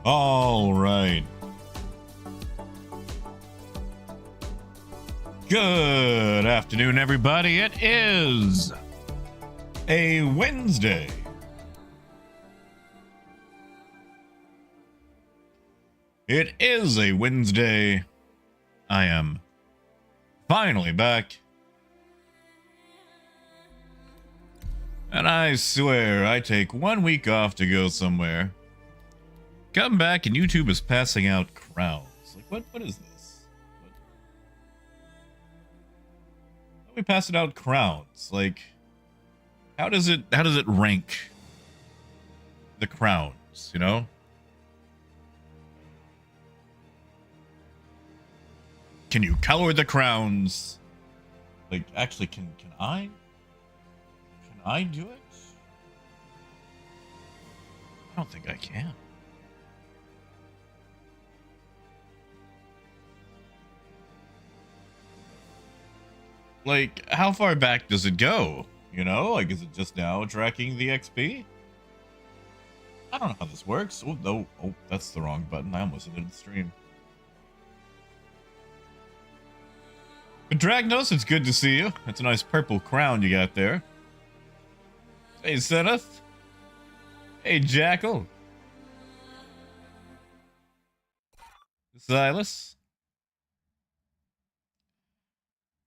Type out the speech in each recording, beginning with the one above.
All right. Good afternoon, everybody. It is a Wednesday. It is a Wednesday. I am finally back. And I swear I take 1 week off to go somewhere. Come back and YouTube is passing out crowns. Like, what is this? What are we passing out crowns? Like, how does it rank the crowns, you know? Can you color the crowns? Like, actually, can I? Can I do it? I don't think I can. Like, how far back does it go? You know, like, is it just now tracking the XP? I don't know how this works. Oh, no. Oh, that's the wrong button. I almost ended the stream. But Dragnos, it's good to see you. That's a nice purple crown you got there. Hey, Zenith. Hey, Jackal. Silas.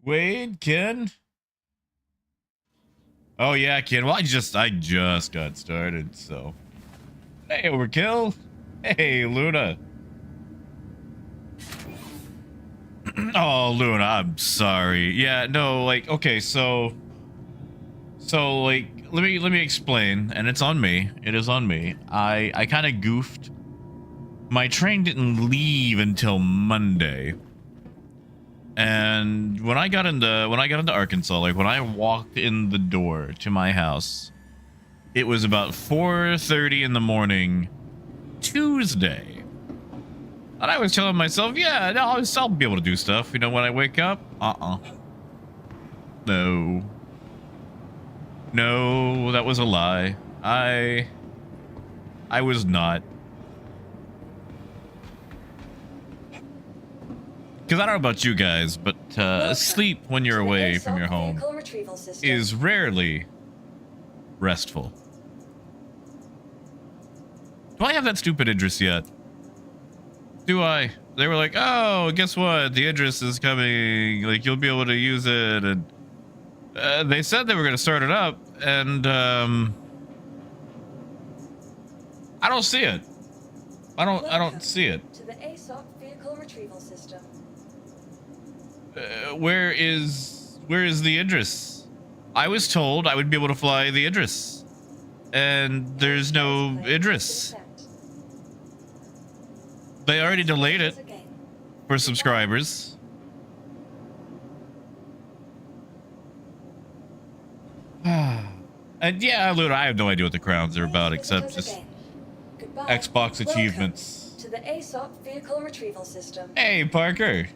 Wade, Ken. Oh yeah, Ken. Well, I just got started, so. Hey, Overkill. Hey, Luna. Oh, Luna, I'm sorry. Yeah, no, like, okay, so like, let me explain, and it's on me. It is on me. I kind of goofed. My train didn't leave until Monday. And when I got into Arkansas, like when I walked in the door to my house, it was about 4:30 in the morning, Tuesday. And I was telling myself, yeah, no, I'll be able to do stuff, you know, when I wake up. No, that was a lie. I was not. Because I don't know about you guys, but sleep when you're away from your home is rarely restful. Do I have that stupid Idris yet? Do I? They were like, oh, guess what? The Idris is coming. Like, you'll be able to use it. And they said they were going to start it up. And I don't see it. I don't see it. To the ASOC vehicle retrieval system. Where is the Idris? I was told I would be able to fly the Idris, and there's no Idris. They already delayed it for subscribers. And yeah, Luna, I have no idea what the crowns are about, except just Xbox achievements. To the ASOC vehicle retrieval system. Hey, Parker.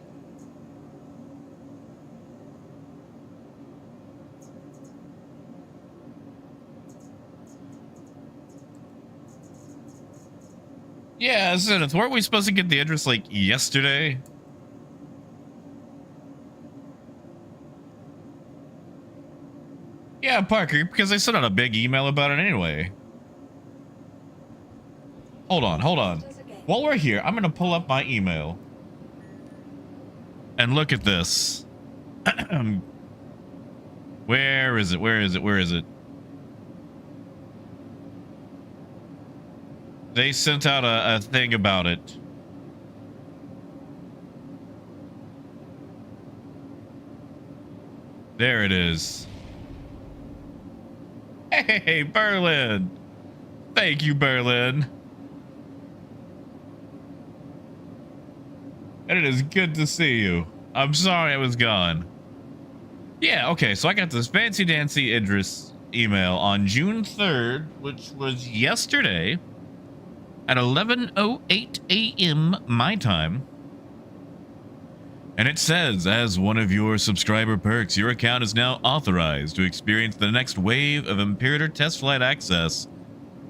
Yeah, Zenith, weren't we supposed to get the address like yesterday? Yeah, Parker, because I sent out a big email about it anyway. Hold on. While we're here, I'm gonna pull up my email and look at this. Where is it? They sent out a thing about it. There it is. Hey, Berlin. Thank you, Berlin. And it is good to see you. I'm sorry I was gone. Yeah, okay, so I got this fancy dancy Idris email on June 3rd, which was yesterday at 11:08 a.m. my time. And it says, as one of your subscriber perks, your account is now authorized to experience the next wave of Imperator test flight access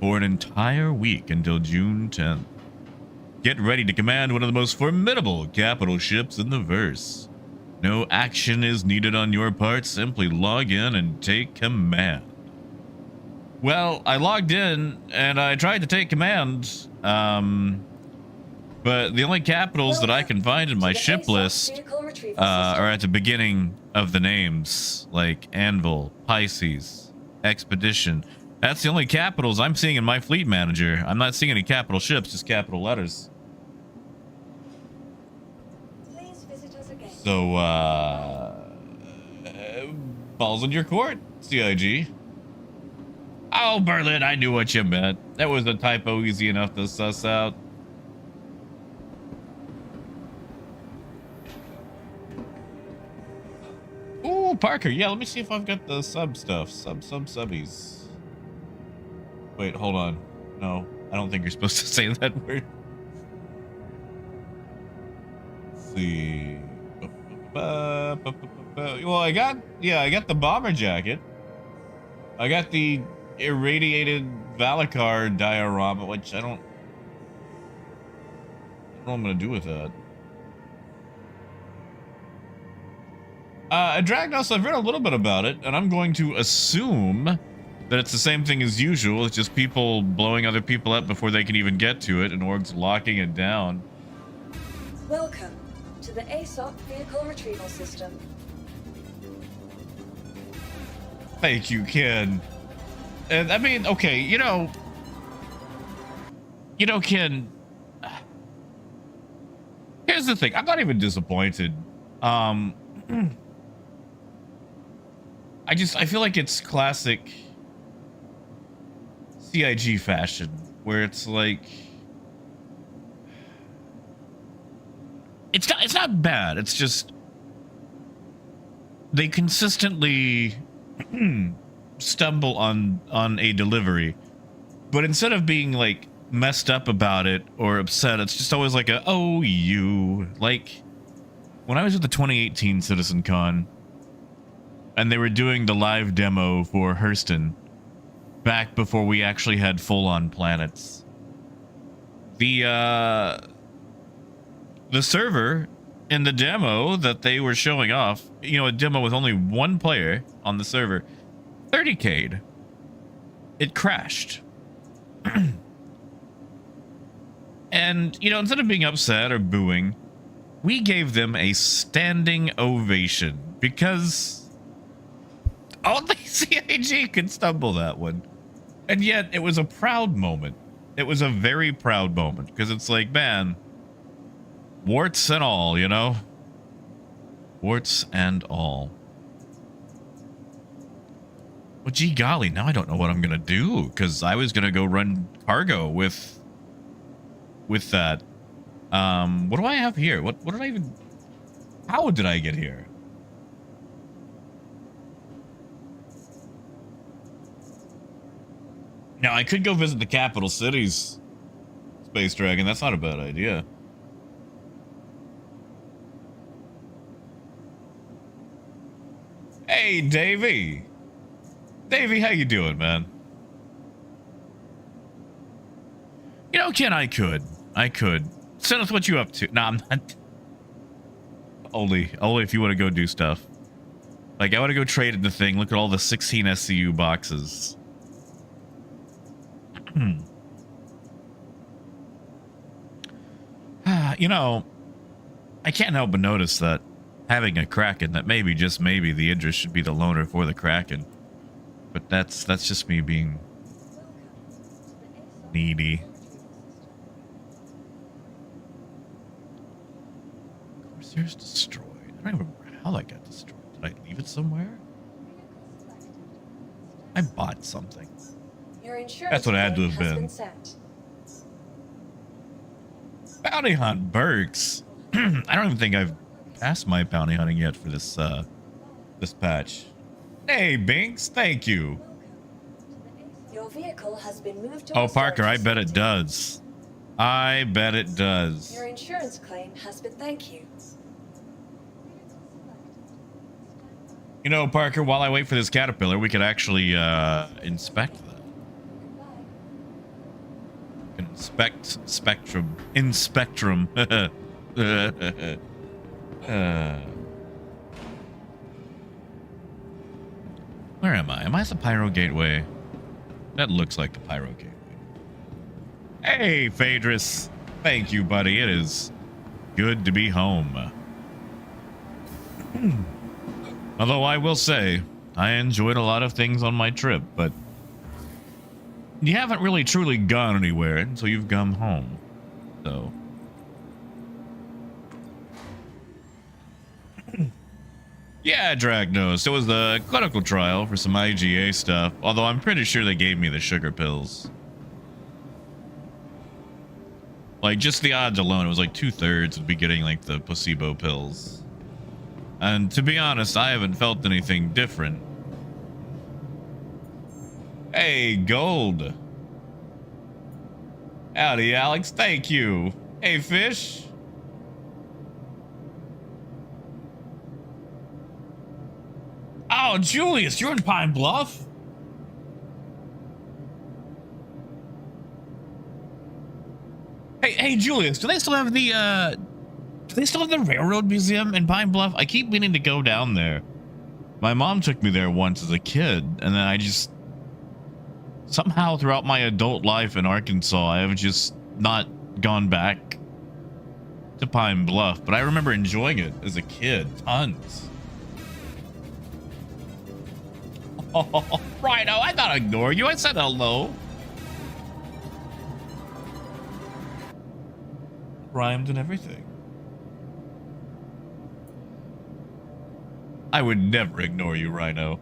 for an entire week until June 10th. Get ready to command one of the most formidable capital ships in the verse. No action is needed on your part. Simply log in and take command. Well, I logged in and I tried to take command, but the only capitals that I can find in my ship list are at the beginning of the names, like Anvil, Pisces, Expedition. That's the only capitals I'm seeing in my fleet manager. I'm not seeing any capital ships, just capital letters. Please visit us again. So, balls in your court, CIG. Oh, Berlin, I knew what you meant. That was a typo easy enough to suss out. Ooh, Parker, yeah, let me see if I've got the sub stuff. Subbies. Wait, hold on. No, I don't think you're supposed to say that word. Let's see. Well, I got the bomber jacket. I got the irradiated Valacar diorama, which I don't know what I'm gonna do with that. Dragnos, I've read a little bit about it, and I'm going to assume that it's the same thing as usual. It's just people blowing other people up before they can even get to it, and orgs locking it down. Welcome to the ASOP vehicle retrieval system. Thank you, Ken. And I mean, okay, you know, Ken, here's the thing. I'm not even disappointed. I feel like it's classic CIG fashion, where it's like, it's not bad. It's just they consistently stumble on a delivery, but instead of being like messed up about it or upset, it's just always like like when I was at the 2018 Citizen Con and they were doing the live demo for Hurston back before we actually had full-on planets, the server in the demo that they were showing off, you know, a demo with only one player on the server, 30K'd. It crashed. And, you know, instead of being upset or booing, we gave them a standing ovation because only CIG could stumble that one. And yet it was a proud moment. It was a very proud moment because it's like, man, warts and all, you know? Warts and all. Well, gee golly, now I don't know what I'm gonna do because I was gonna go run cargo with that. What do I have here? What did I even? How did I get here? Now I could go visit the capital cities, Space Dragon. That's not a bad idea. Hey, Davey. Davey, how you doing, man? You know, Ken, I could. Send us what you up to. Nah, I'm not. Only if you want to go do stuff. Like, I want to go trade in the thing. Look at all the 16 SCU boxes. You know, I can't help but notice that having a Kraken, that maybe, just maybe, the Idris should be the loaner for the Kraken. But that's just me being needy. Corsair's destroyed. I don't even remember how that got destroyed. Did I leave it somewhere? I bought something. Your insurance That's what it had to have claim has been. sent. Bounty hunt Berks. I don't even think I've passed my bounty hunting yet for this this patch. Hey, Binks, thank you. Your vehicle has been moved to Oh, a Parker, I storage bet it facility. does. I bet it does. Your insurance claim has been thank you. You know, Parker, while I wait for this caterpillar, we could actually inspect that. We can Spectrum. In Spectrum. Where am I? Am I at the Pyro Gateway? That looks like the Pyro Gateway. Hey, Phaedrus. Thank you, buddy. It is good to be home. Although I will say, I enjoyed a lot of things on my trip, but you haven't really truly gone anywhere until you've come home. So... yeah, Dragnos. It was the clinical trial for some IGA stuff, although I'm pretty sure they gave me the sugar pills. Like, just the odds alone, it was like 2/3 would be getting like the placebo pills. And to be honest, I haven't felt anything different. Hey, Gold. Howdy, Alex. Thank you. Hey, Fish. Oh, Julius, you're in Pine Bluff? Hey, Julius, do they still have the Railroad Museum in Pine Bluff? I keep meaning to go down there. My mom took me there once as a kid, and then I just... somehow throughout my adult life in Arkansas, I have just not gone back to Pine Bluff, but I remember enjoying it as a kid, tons. Oh, Rhino, I not ignore you. I said hello. Rhymed and everything. I would never ignore you, Rhino.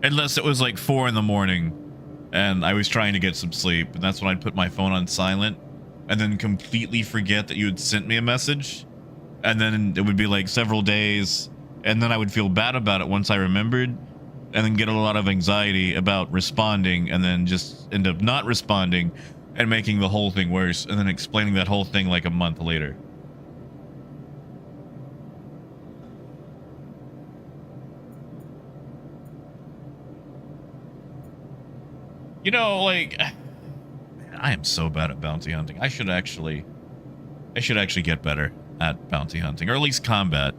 Unless it was like 4 in the morning and I was trying to get some sleep, and that's when I'd put my phone on silent and then completely forget that you had sent me a message, and then it would be like several days, and then I would feel bad about it once I remembered, and then get a lot of anxiety about responding, and then just end up not responding and making the whole thing worse, and then explaining that whole thing like a month later. You know, like, I am so bad at bounty hunting. I should actually get better at bounty hunting, or at least combat.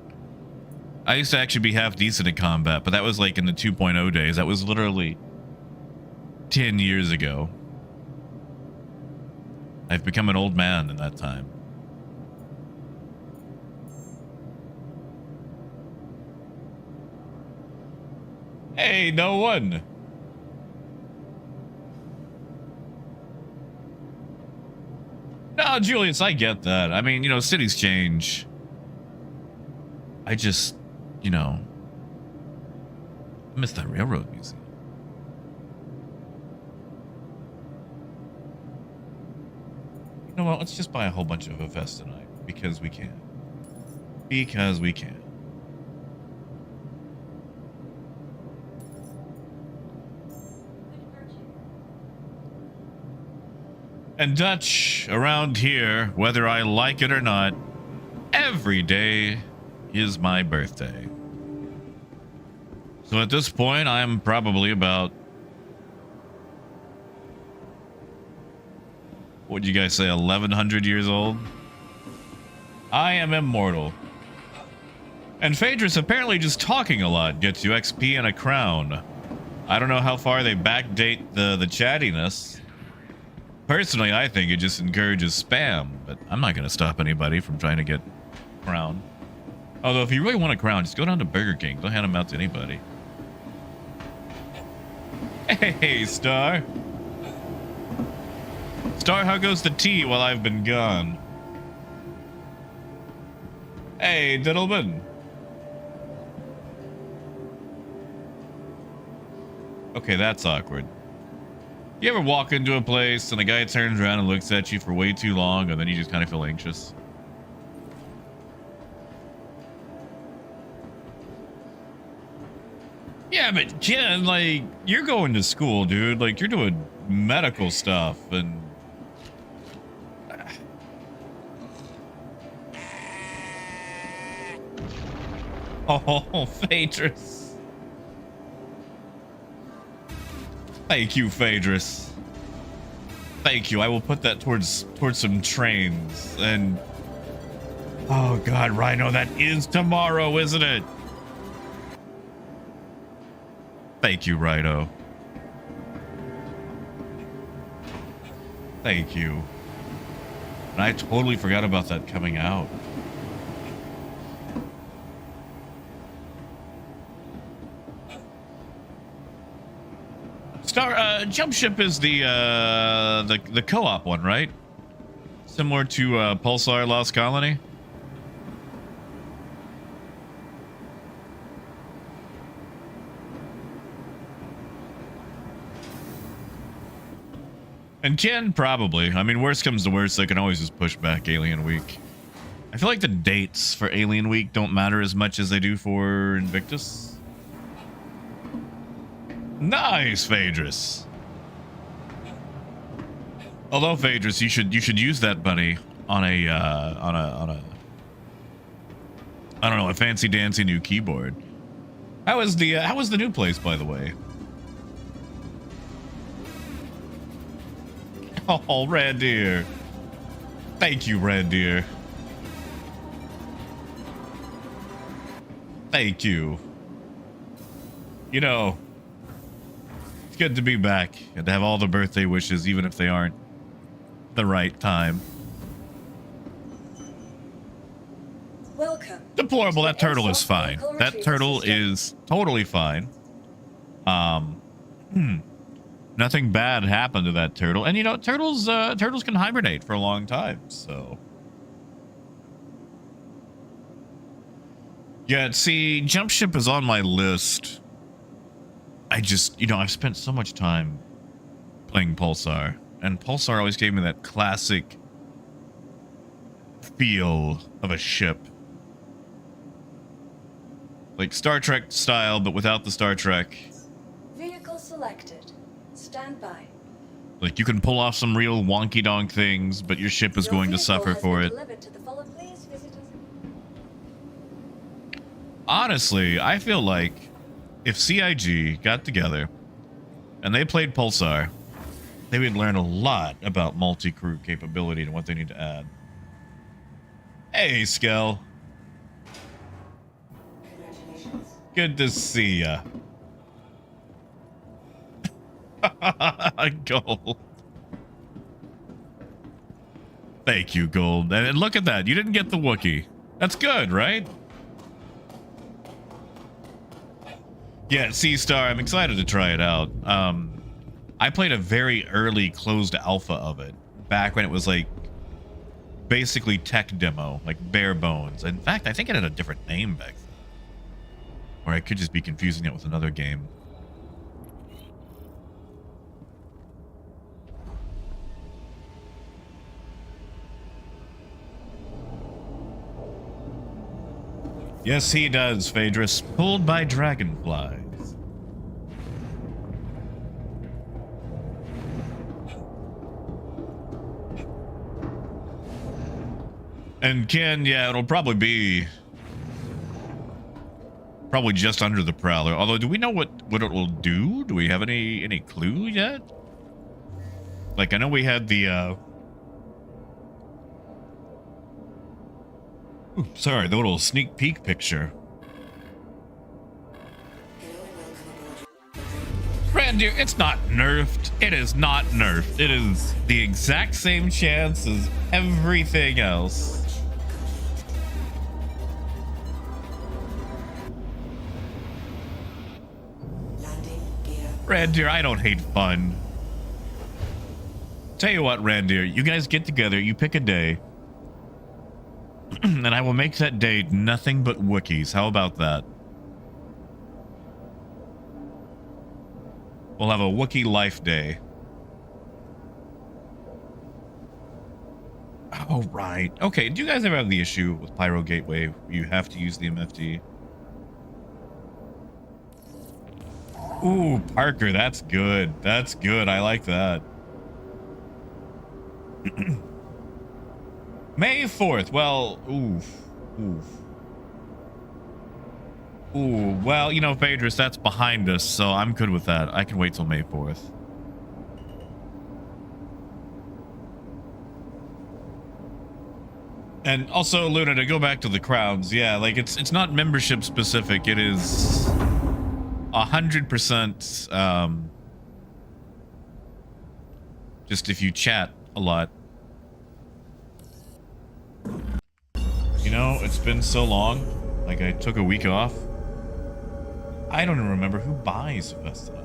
I used to actually be half decent at combat, but that was like in the 2.0 days. That was literally 10 years ago. I've become an old man in that time. Hey, no one. No, Julius, I get that. I mean, you know, cities change. I just, you know, I miss that Railroad Museum. You know what? Let's just buy a whole bunch of FS tonight because we can. Because we can. And Dutch, around here, whether I like it or not, every day is my birthday. So at this point, I'm probably about... what'd you guys say, 1,100 years old? I am immortal. And Phaedrus, apparently just talking a lot gets you XP and a crown. I don't know how far they backdate the chattiness. Personally, I think it just encourages spam, but I'm not going to stop anybody from trying to get a crown. Although, if you really want a crown, just go down to Burger King. Don't hand them out to anybody. Hey, Star. Star, how goes the tea while I've been gone? Hey, Diddleman. Okay, that's awkward. You ever walk into a place and a guy turns around and looks at you for way too long, and then you just kind of feel anxious? Yeah, but Ken, like, you're going to school, dude. Like, you're doing medical stuff, and... Oh, Phaedrus. Thank you, Phaedrus. Thank you. I will put that towards some trains and... Oh God, Rhino, that is tomorrow, isn't it? Thank you, Rhino. Thank you. And I totally forgot about that coming out. Jump Ship is the co-op one, right? Similar to Pulsar Lost Colony. And Ken, probably. I mean, worst comes to worst, they can always just push back Alien Week. I feel like the dates for Alien Week don't matter as much as they do for Invictus. Nice, Phaedrus. Although Phaedrus, you should use that bunny on a I don't know, a fancy dancy new keyboard. How was the new place, by the way? Oh, Red Deer. Thank you, Red Deer. Thank you. You know, it's good to be back and to have all the birthday wishes, even if they aren't the right time. Welcome. Deplorable. That turtle is fine. That turtle is totally fine. Nothing bad happened to that turtle. And you know, turtles can hibernate for a long time, so. Yeah, see, Jump Ship is on my list. I just, you know, I've spent so much time playing Pulsar, and Pulsar always gave me that classic feel of a ship. Like Star Trek style, but without the Star Trek. Vehicle selected. Stand by. Like, you can pull off some real wonky-donk things, but your ship is going to suffer for it. Honestly, I feel like if CIG got together and they played Pulsar, they would learn a lot about multi-crew capability and what they need to add. Hey, Skell. Good to see ya. Gold. Thank you, Gold. And look at that. You didn't get the Wookiee. That's good, right? Yeah, C-Star, I'm excited to try it out. I played a very early closed alpha of it back when it was like basically tech demo, like bare bones. In fact, I think it had a different name back then. Or I could just be confusing it with another game. Yes, he does, Phaedrus. Pulled by dragonflies. And Ken, yeah, it'll probably be... probably just under the Prowler. Although, do we know what it will do? Do we have any clue yet? Like, I know we had the, Ooh, sorry, the little sneak peek picture. Randir, it's not nerfed. It is not nerfed. It is the exact same chance as everything else. Randir, I don't hate fun. Tell you what, Randir, you guys get together, you pick a day. And I will make that day nothing but Wookiees. How about that? We'll have a Wookiee Life Day. Oh, right. Okay, do you guys ever have the issue with Pyro Gateway where you have to use the MFD? Ooh, Parker, that's good. That's good. I like that. May 4th. Well, oof. Ooh, well, you know, Phaedrus, that's behind us, so I'm good with that. I can wait till May 4th. And also, Luna, to go back to the crowds, yeah, like it's not membership specific. It is 100% just if you chat a lot. You know, it's been so long. Like, I took a week off. I don't even remember who buys Vesta.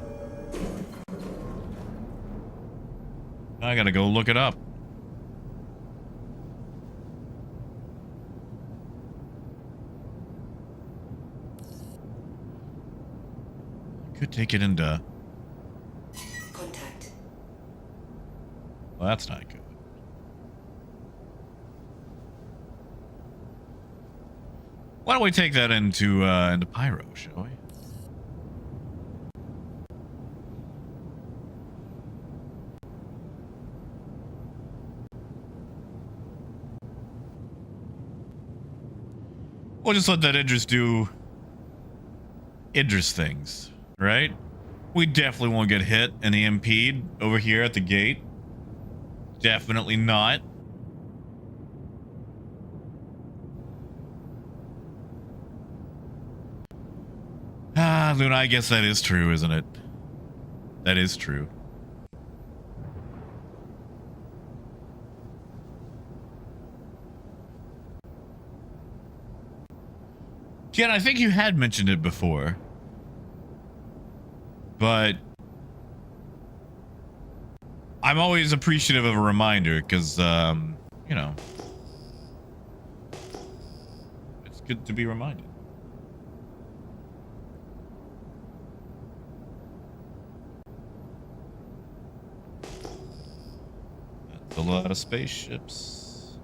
I gotta go look it up. Could take it into Contact. Well, that's not good. Why don't we take that into Pyro, shall we? We'll just let that Idris do Idris things, right? We definitely won't get hit and EMP'd over here at the gate. Definitely not. Ah, Luna, I guess that is true, isn't it? That is true. Jen, I think you had mentioned it before. But I'm always appreciative of a reminder because, you know, it's good to be reminded. That's a lot of spaceships.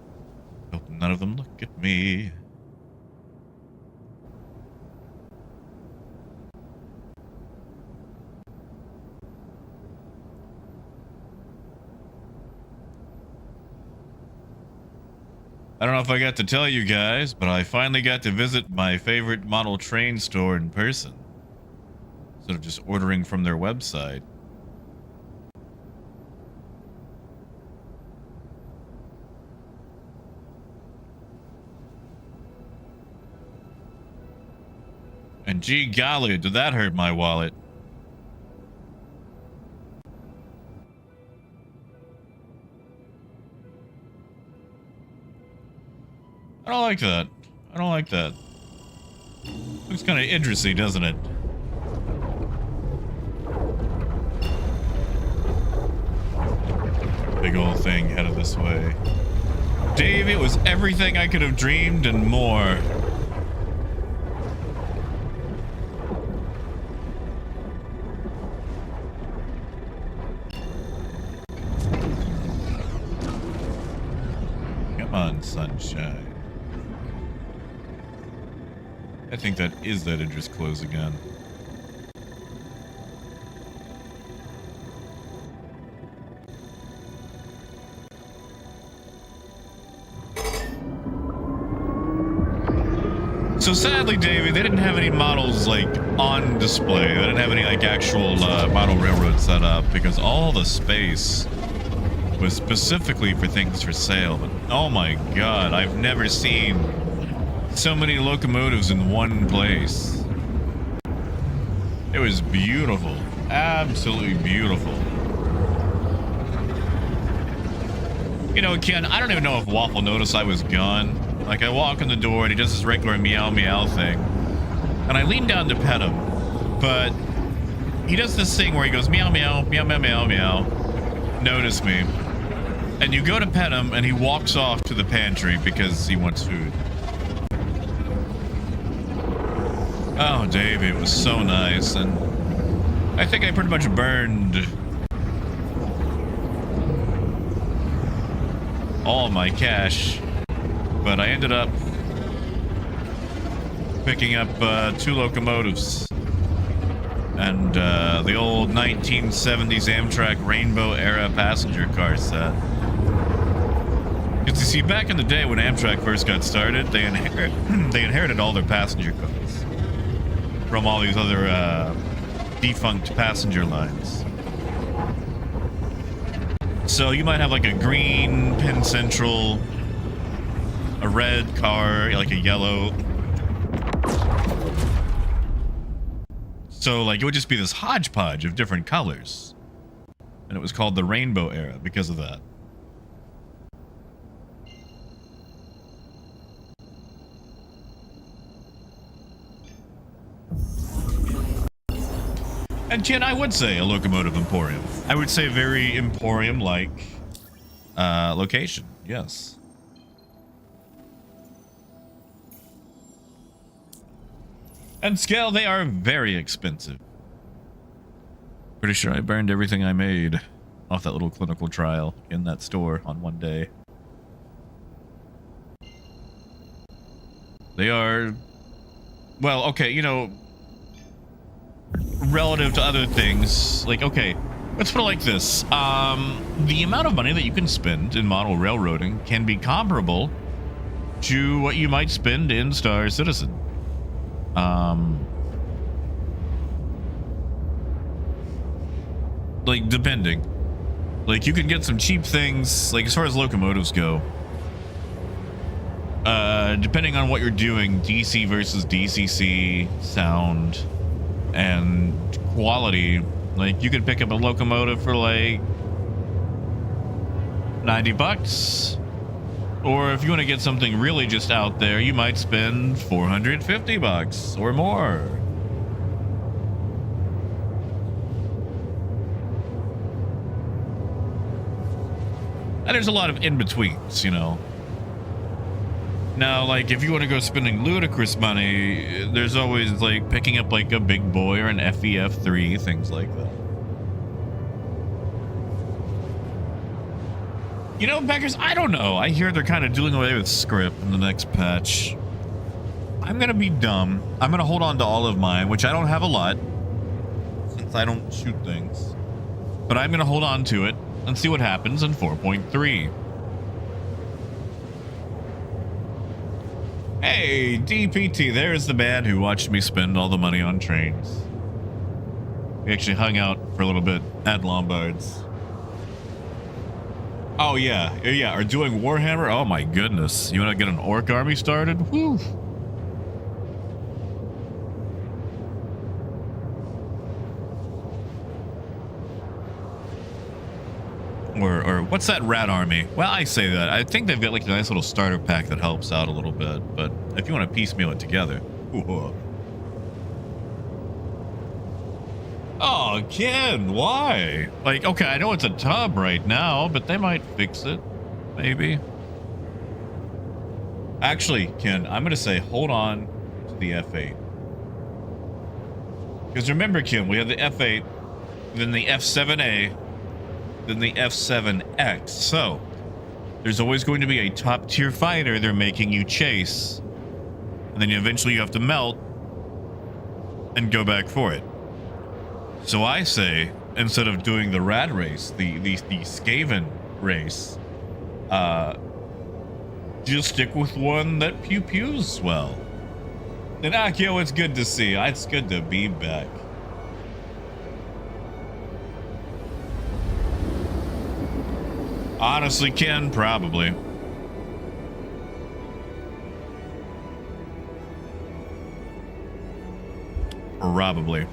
Hope none of them look at me. I don't know if I got to tell you guys, but I finally got to visit my favorite model train store in person, instead of just ordering from their website. And gee golly, did that hurt my wallet. I don't like that. I don't like that. Looks kind of Idris-y, doesn't it? Big old thing headed this way. Dave, it was everything I could have dreamed and more. Come on, sunshine. I think that is that Idris close again. So sadly, David, they didn't have any models like on display. They didn't have any like actual model railroad set up because all the space was specifically for things for sale. But oh my god, I've never seen so many locomotives in one place. It was beautiful. Absolutely beautiful. You know, Ken, I don't even know if Waffle noticed I was gone. Like, I walk in the door and he does this regular meow meow thing. And I lean down to pet him. But he does this thing where he goes meow meow, meow meow meow meow. Notice me. And you go to pet him and he walks off to the pantry because he wants food. Oh, Dave, it was so nice, and I think I pretty much burned all my cash, but I ended up picking up 2 locomotives and the old 1970s Amtrak Rainbow era passenger car set. Because you see, back in the day when Amtrak first got started, they inherited all their passenger cars. from all these other defunct passenger lines. So you might have like a green Penn Central, a red car, like a yellow. So like it would just be this hodgepodge of different colors. And it was called the Rainbow Era because of that. And Jen, I would say a locomotive emporium. I would say very emporium-like location, yes. And scale, they are very expensive. Pretty sure I burned everything I made off that little clinical trial in that store on one day. They are, well, okay, you know, relative to other things, like, okay, let's put it like this. The amount of money that you can spend in model railroading can be comparable to what you might spend in Star Citizen. Like, depending. Like, you can get some cheap things, like, as far as locomotives go. Depending on what you're doing, DC versus DCC, sound, and quality, like, you could pick up a locomotive for, like, $90. Or if you want to get something really just out there, you might spend $450 or more. And there's a lot of in-betweens, you know. Now, like, if you want to go spending ludicrous money, there's always, like, picking up, like, a Big Boy or an FEF3, things like that. You know, Beggars, I don't know. I hear they're kind of doing away with script in the next patch. I'm going to be dumb. I'm going to hold on to all of mine, which I don't have a lot, since I don't shoot things. But I'm going to hold on to it and see what happens in 4.3. Hey, DPT, there's the man who watched me spend all the money on trains. We actually hung out for a little bit at Lombard's. Oh, yeah. Yeah, are doing Warhammer? Oh, my goodness. You want to get an orc army started? Whew. Or what's that rat army? Well, I say that. I think they've got like a nice little starter pack that helps out a little bit. But if you want to piecemeal it together. Whoa. Oh, Ken, why? Like, okay, I know it's a tub right now, but they might fix it. Maybe. Actually, Ken, I'm going to say hold on to the F8. Because remember, Ken, we have the F8, then the F7A, then the F7X. So, there's always going to be a top tier fighter they're making you chase. And then eventually you have to melt and go back for it. So I say, instead of doing the rat race, the Skaven race, just stick with one that pew-pews well. And Akio, it's good to see. It's good to be back. Honestly, Ken, probably. Probably.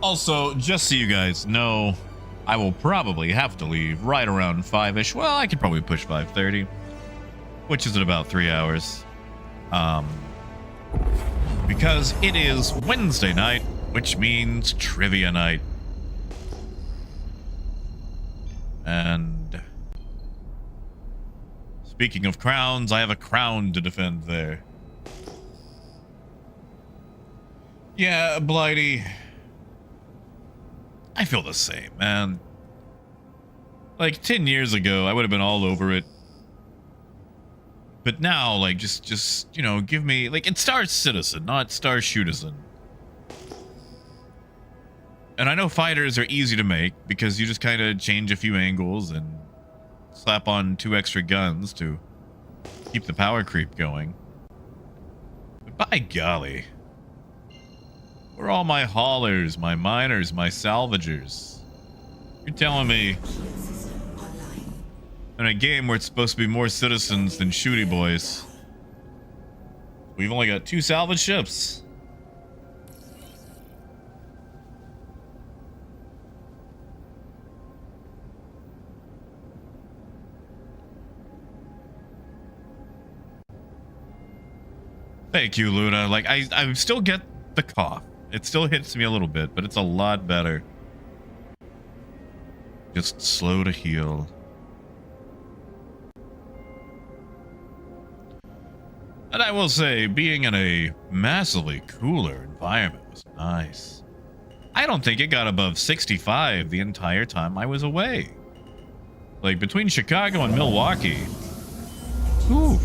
Also, just so you guys know, I will probably have to leave right around 5-ish. Well, I could probably push 5:30, which is in about 3 hours. Because it is Wednesday night, which means trivia night. And speaking of crowns, I have a crown to defend there. Yeah, Blighty. I feel the same, man. Like 10 years ago, I would have been all over it. But now, like, just you know, give me, like, it's Star Citizen, not Star Shootison. And I know fighters are easy to make because you just kind of change a few angles and slap on 2 extra guns to keep the power creep going. But by golly, where are all my haulers, my miners, my salvagers? You're telling me in a game where it's supposed to be more citizens than shooty boys, we've only got 2 salvage ships? Thank you, Luna. Like, I still get the cough. It still hits me a little bit, but it's a lot better. Just slow to heal. And I will say, being in a massively cooler environment was nice. I don't think it got above 65 the entire time I was away. Like, between Chicago and Milwaukee. Ooh.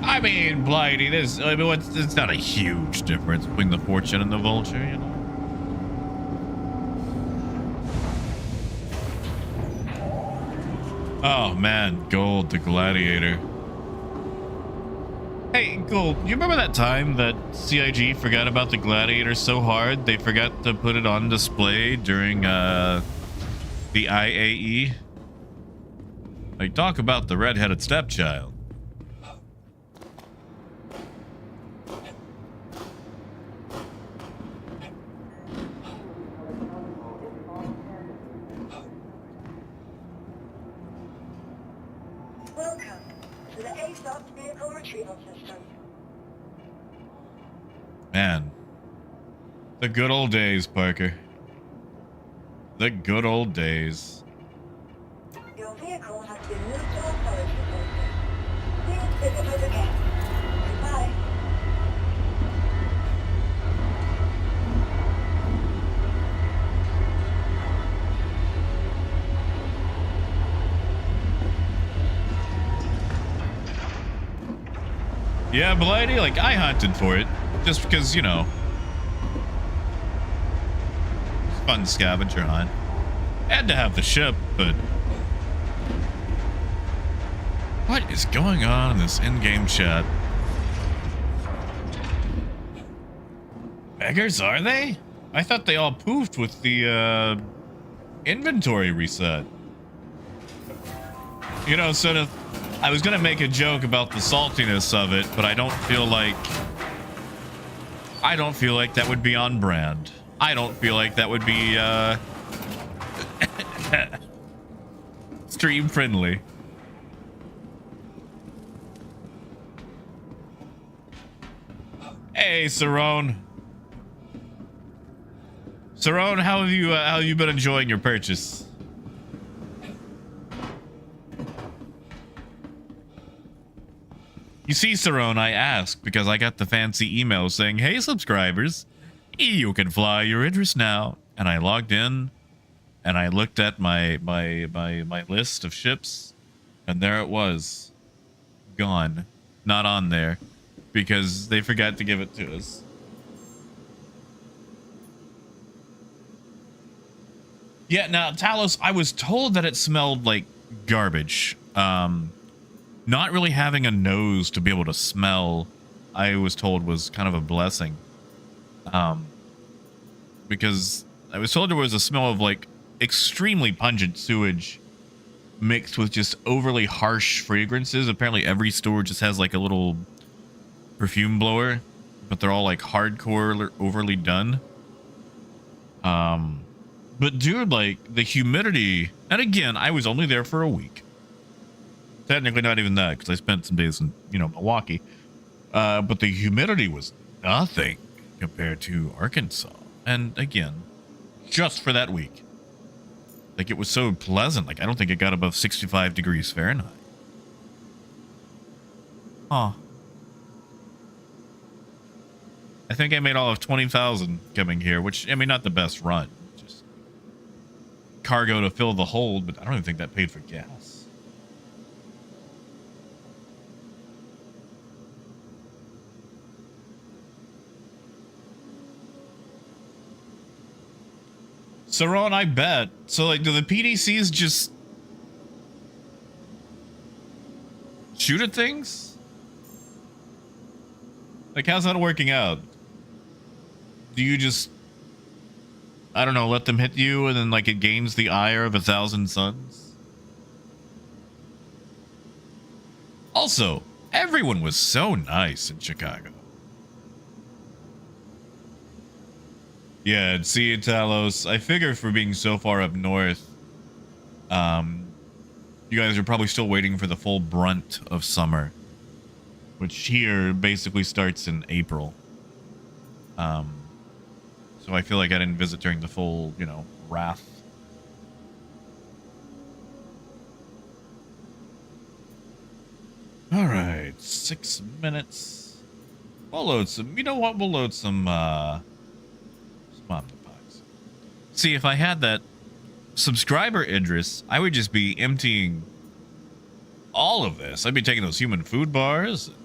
I mean, Blighty, it's not a huge difference between the Fortune and the Vulture, you know? Oh, man, Gold, the Gladiator. Hey, Gold, you remember that time that CIG forgot about the Gladiator so hard they forgot to put it on display during, the IAE? Like, talk about the red-headed stepchild. Man, the good old days, Parker. The good old days. Your vehicle has been moved to our storage facility. Please visit us again. Goodbye. Yeah, Blighty, like, I hunted for it. Just because, you know. Fun scavenger hunt. Had to have the ship, but... what is going on in this in-game chat? Beggars, are they? I thought they all poofed with the, inventory reset. You know, sort of... I was gonna make a joke about the saltiness of it, but I don't feel like that would be on brand. I don't feel like that would be stream friendly. Hey, Cerrone. Cerrone, how have you been enjoying your purchase? You see, Cerrone, I asked because I got the fancy email saying, "Hey, subscribers, you can fly your Idris now." And I logged in, and I looked at my list of ships, and there it was, gone, not on there, because they forgot to give it to us. Yeah, now Talos, I was told that it smelled like garbage. Not really having a nose to be able to smell, I was told, was kind of a blessing. Because I was told there was a smell of like extremely pungent sewage mixed with just overly harsh fragrances. Apparently every store just has like a little perfume blower, but they're all like hardcore overly done. But dude, like the humidity, and again, I was only there for a week. Technically not even that, because I spent some days in, you know, Milwaukee. But the humidity was nothing compared to Arkansas. And again, just for that week. Like, it was so pleasant. Like, I don't think it got above 65 degrees Fahrenheit. Huh. I think I made all of 20,000 coming here, which, I mean, not the best run. Just cargo to fill the hold, but I don't even think that paid for gas. Saron, I bet. So, like, do the PDCs just shoot at things? Like, how's that working out? Do you just, I don't know, let them hit you and then, like, it gains the ire of 1,000 suns? Also, everyone was so nice in Chicago. Yeah, see, Talos, I figure for being so far up north, you guys are probably still waiting for the full brunt of summer, which here basically starts in April. So I feel like I didn't visit during the full, you know, wrath. All right, 6 minutes. We'll load some, you know what, we'll load some Omnipods. See, if I had that subscriber Idris, I would just be emptying all of this. I'd be taking those human food bars and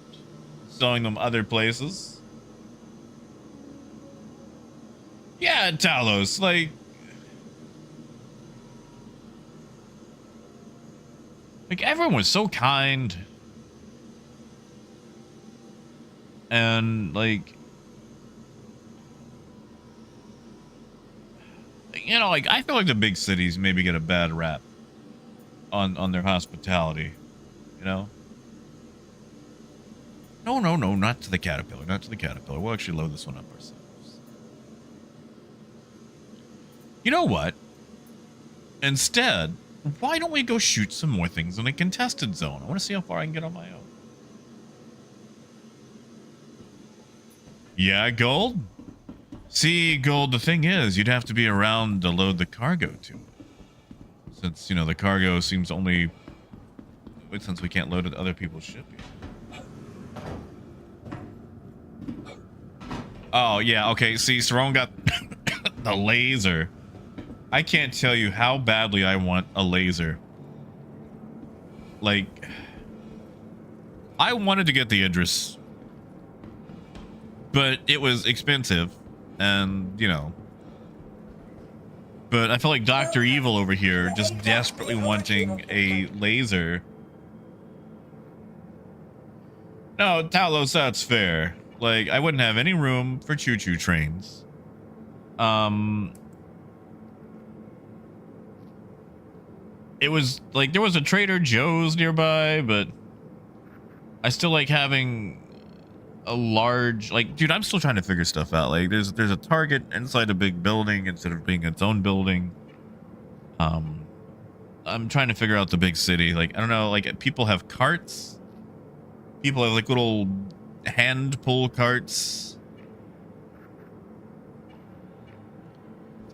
selling them other places. Yeah, Talos, like everyone was so kind. And like, you know, like I feel like the big cities maybe get a bad rap on their hospitality, you know? No, not to the caterpillar, not to the caterpillar. We'll actually load this one up ourselves. You know what? Instead, why don't we go shoot some more things in a contested zone? I want to see how far I can get on my own. Yeah, Gold? See, Gold, the thing is, you'd have to be around to load the cargo to it. Since, you know, the cargo seems only... Since we can't load it to other people's shipping. Oh, yeah, okay, see, Saron got the laser. I can't tell you how badly I want a laser. Like... I wanted to get the Idris... But it was expensive, and, you know. But I feel like Dr. Evil over here just desperately wanting a laser. No, Talos, that's fair. Like, I wouldn't have any room for choo-choo trains. It was, like, there was a Trader Joe's nearby, but I still like having... a large, like, dude, I'm still trying to figure stuff out. Like, there's a Target inside a big building instead of being its own building. I'm trying to figure out the big city. Like, I don't know, like, people have carts. People have like little hand pull carts.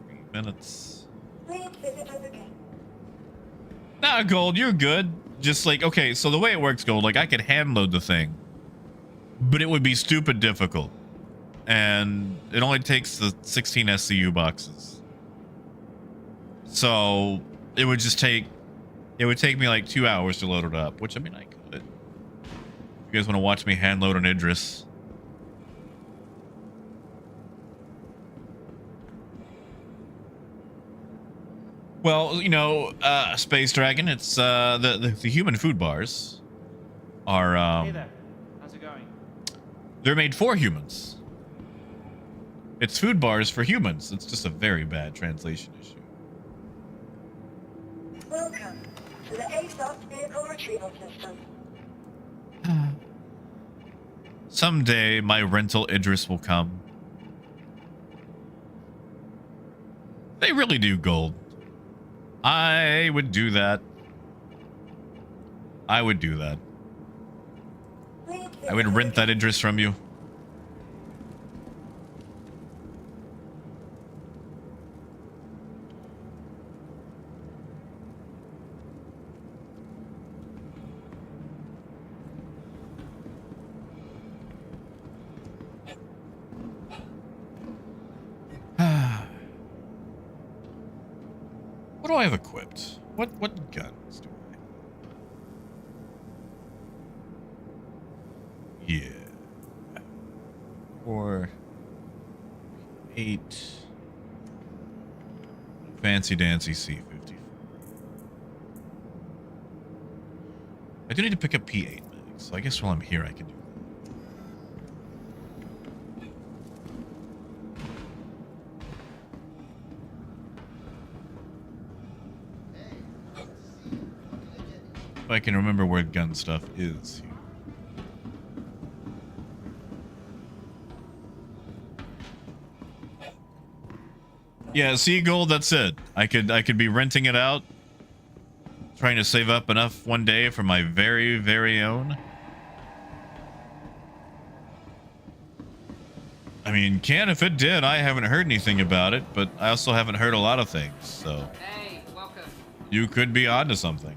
3 minutes. Nah, Gold, you're good. Just like, okay, so the way it works, Gold, like I could hand load the thing. But it would be stupid difficult. And it only takes the 16 SCU boxes. So it would just take, it would take me like 2 hours to load it up, which I mean, I could. If you guys want to watch me hand load an Idris. Well, you know, Space Dragon, it's the human food bars are Hey there. How's it going? They're made for humans. It's food bars for humans. It's just a very bad translation issue. Welcome to the ASOS vehicle retrieval system. Someday my rental Idris will come. They really do, Gold. I would do that. I would do that. I would rent that Idris from you. What do I have equipped? What guns do I have? Yeah. 4, 8, Fancy Dancy C54. I do need to pick up P8 mags, so I guess while I'm here I can do that. If I can remember where gun stuff is here. Yeah, Seagull, that's it. I could be renting it out, trying to save up enough one day for my very, very own. I mean, can if it did. I haven't heard anything about it, but I also haven't heard a lot of things, so. Hey, welcome. You could be onto something.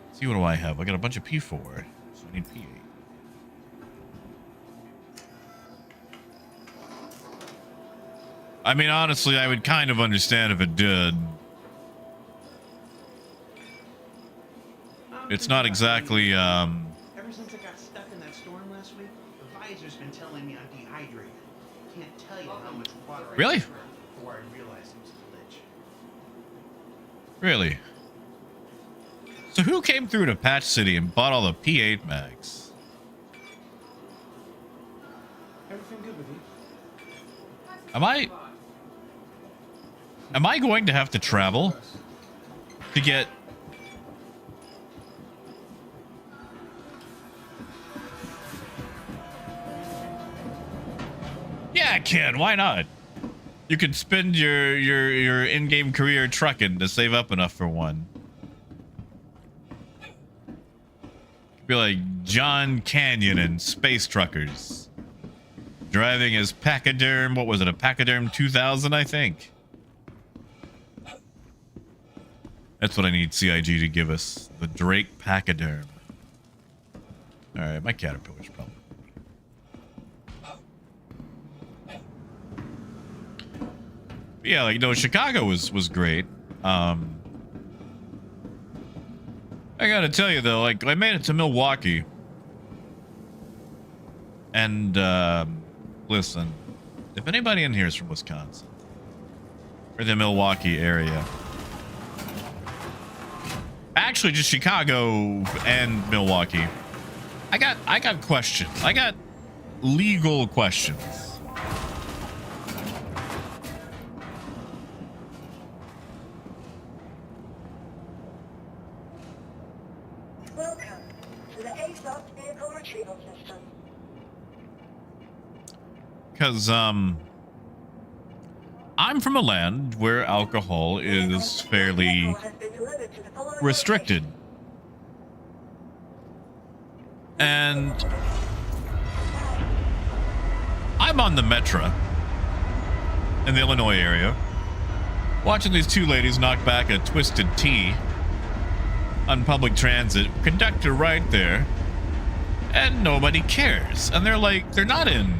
Let's see, what do I have? I got a bunch of P4, so I need P8. I mean, honestly, I would kind of understand if it did. It's not exactly, Ever since I got stuck in that storm last week, the visor's been telling me I'm dehydrated. Can't tell you how much water I Really? drank before I realized it was a glitch. Really? So who came through to Patch City and bought all the P8 mags? Everything good with you? Am I going to have to travel to get... Yeah, kid, why not? You could spend your in-game career trucking to save up enough for one. Be like John Canyon and Space Truckers. Driving his Pachyderm, what was it, a Pachyderm 2000, I think? That's what I need CIG to give us. The Drake Pachyderm. Alright, my Caterpillar's probably. Yeah, like, no, Chicago was great. I gotta tell you, though, like, I made it to Milwaukee. And, listen, if anybody in here is from Wisconsin, or the Milwaukee area, actually just Chicago and Milwaukee, I got questions. I got legal questions. Welcome to the ASOS vehicle retrieval system. Because, I'm from a land where alcohol is fairly restricted. And I'm on the Metro in the Illinois area, watching these two ladies knock back a twisted tea on public transit, conductor right there, and nobody cares. And they're like, they're not in,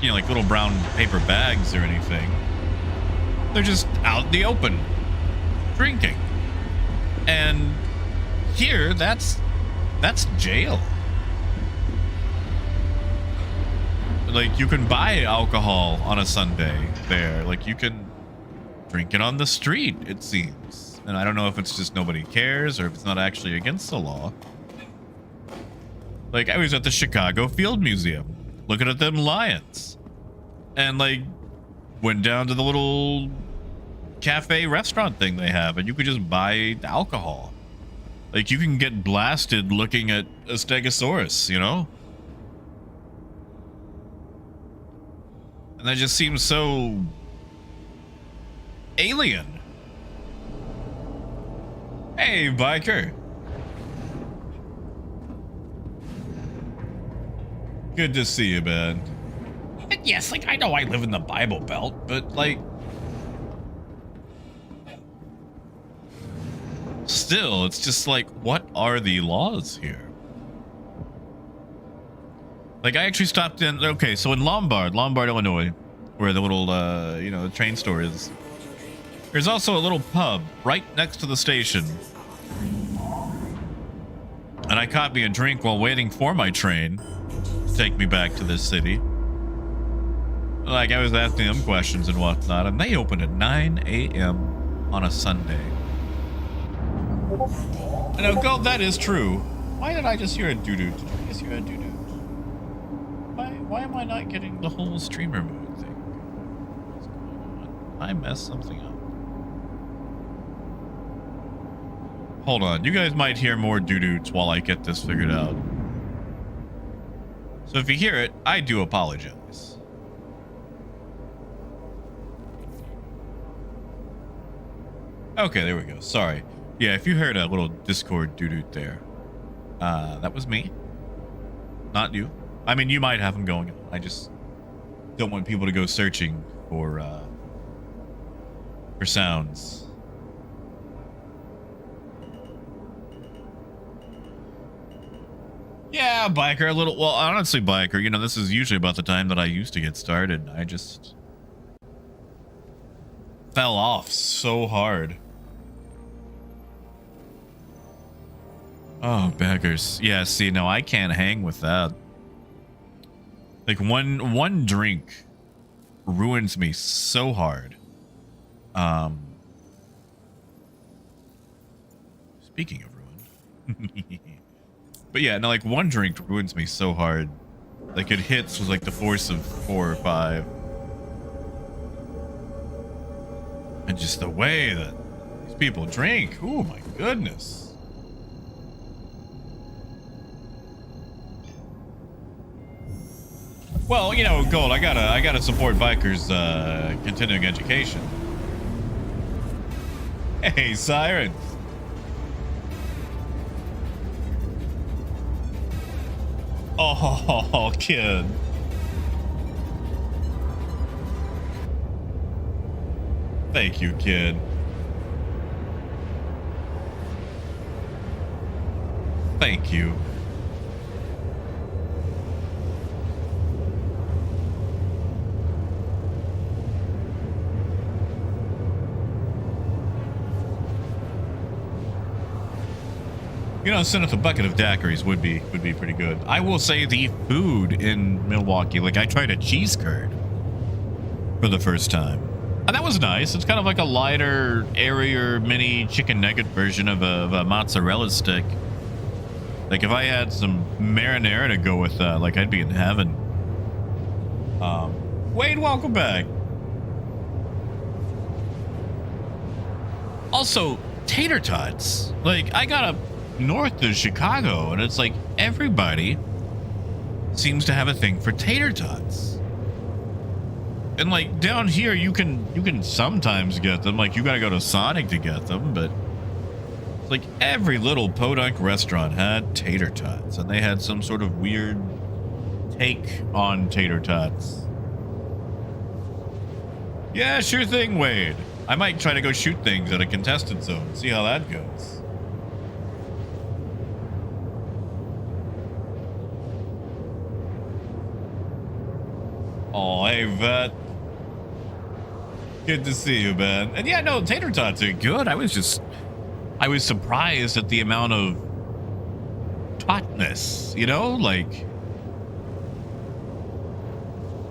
you know, like little brown paper bags or anything. They're just out in the open, drinking. And here, that's jail. Like, you can buy alcohol on a Sunday there. Like, you can drink it on the street, it seems. And I don't know if it's just nobody cares or if it's not actually against the law. Like, I was at the Chicago Field Museum looking at them lions. And, like, went down to the little cafe restaurant thing they have, and you could just buy alcohol. Like, you can get blasted looking at a stegosaurus, you know? And that just seems so alien. Hey, biker. Good to see you, man. And yes, like, I know I live in the Bible Belt, but, like, still, it's just like, what are the laws here? Like, I actually stopped in, okay, so in Lombard, Illinois, where the little, you know, the train store is, there's also a little pub right next to the station. And I caught me a drink while waiting for my train to take me back to this city. Like, I was asking them questions and whatnot, and they opened at 9 a.m. on a Sunday. And oh, God, that is true. Why did I just hear a doo-doo? Did I just hear a doo-doo? Why am I not getting the whole streamer mode thing? What's going on? I messed something up. Hold on. You guys might hear more doo-doots while I get this figured out. So if you hear it, I do apologize. Okay, there we go. Sorry. Yeah, if you heard a little Discord doo-doot there, that was me. Not you. I mean, you might have them going on. I just don't want people to go searching for sounds. Yeah, biker, a little. Well, honestly, biker, you know, this is usually about the time that I used to get started. I just fell off so hard. Oh, beggars. Yeah, see, no, I can't hang with that. Like, one drink ruins me so hard. Speaking of ruin. But yeah, no, like, one drink ruins me so hard. Like, it hits with, like, the force of 4 or 5. And just the way that these people drink. Oh, my goodness. Well, you know, Gold, I gotta support bikers' continuing education. Hey, Siren. Oh, kid. Thank you, kid. Thank you. You know, send us a bucket of daiquiris would be pretty good. I will say the food in Milwaukee, like I tried a cheese curd for the first time. And that was nice. It's kind of like a lighter, airier mini chicken nugget version of a mozzarella stick. Like if I had some marinara to go with that, like I'd be in heaven. Wade, welcome back. Also, tater tots. Like I got a north of Chicago, and it's like everybody seems to have a thing for tater tots. And like down here, you can sometimes get them. Like you gotta go to Sonic to get them, but it's like every little podunk restaurant had tater tots, and they had some sort of weird take on tater tots. Yeah, sure thing, Wade. I might try to go shoot things at a contested zone, see how that goes. Oh, hey, Vet. Good to see you, man. And yeah, no, tater tots are good. I was surprised at the amount of totness, you know? Like,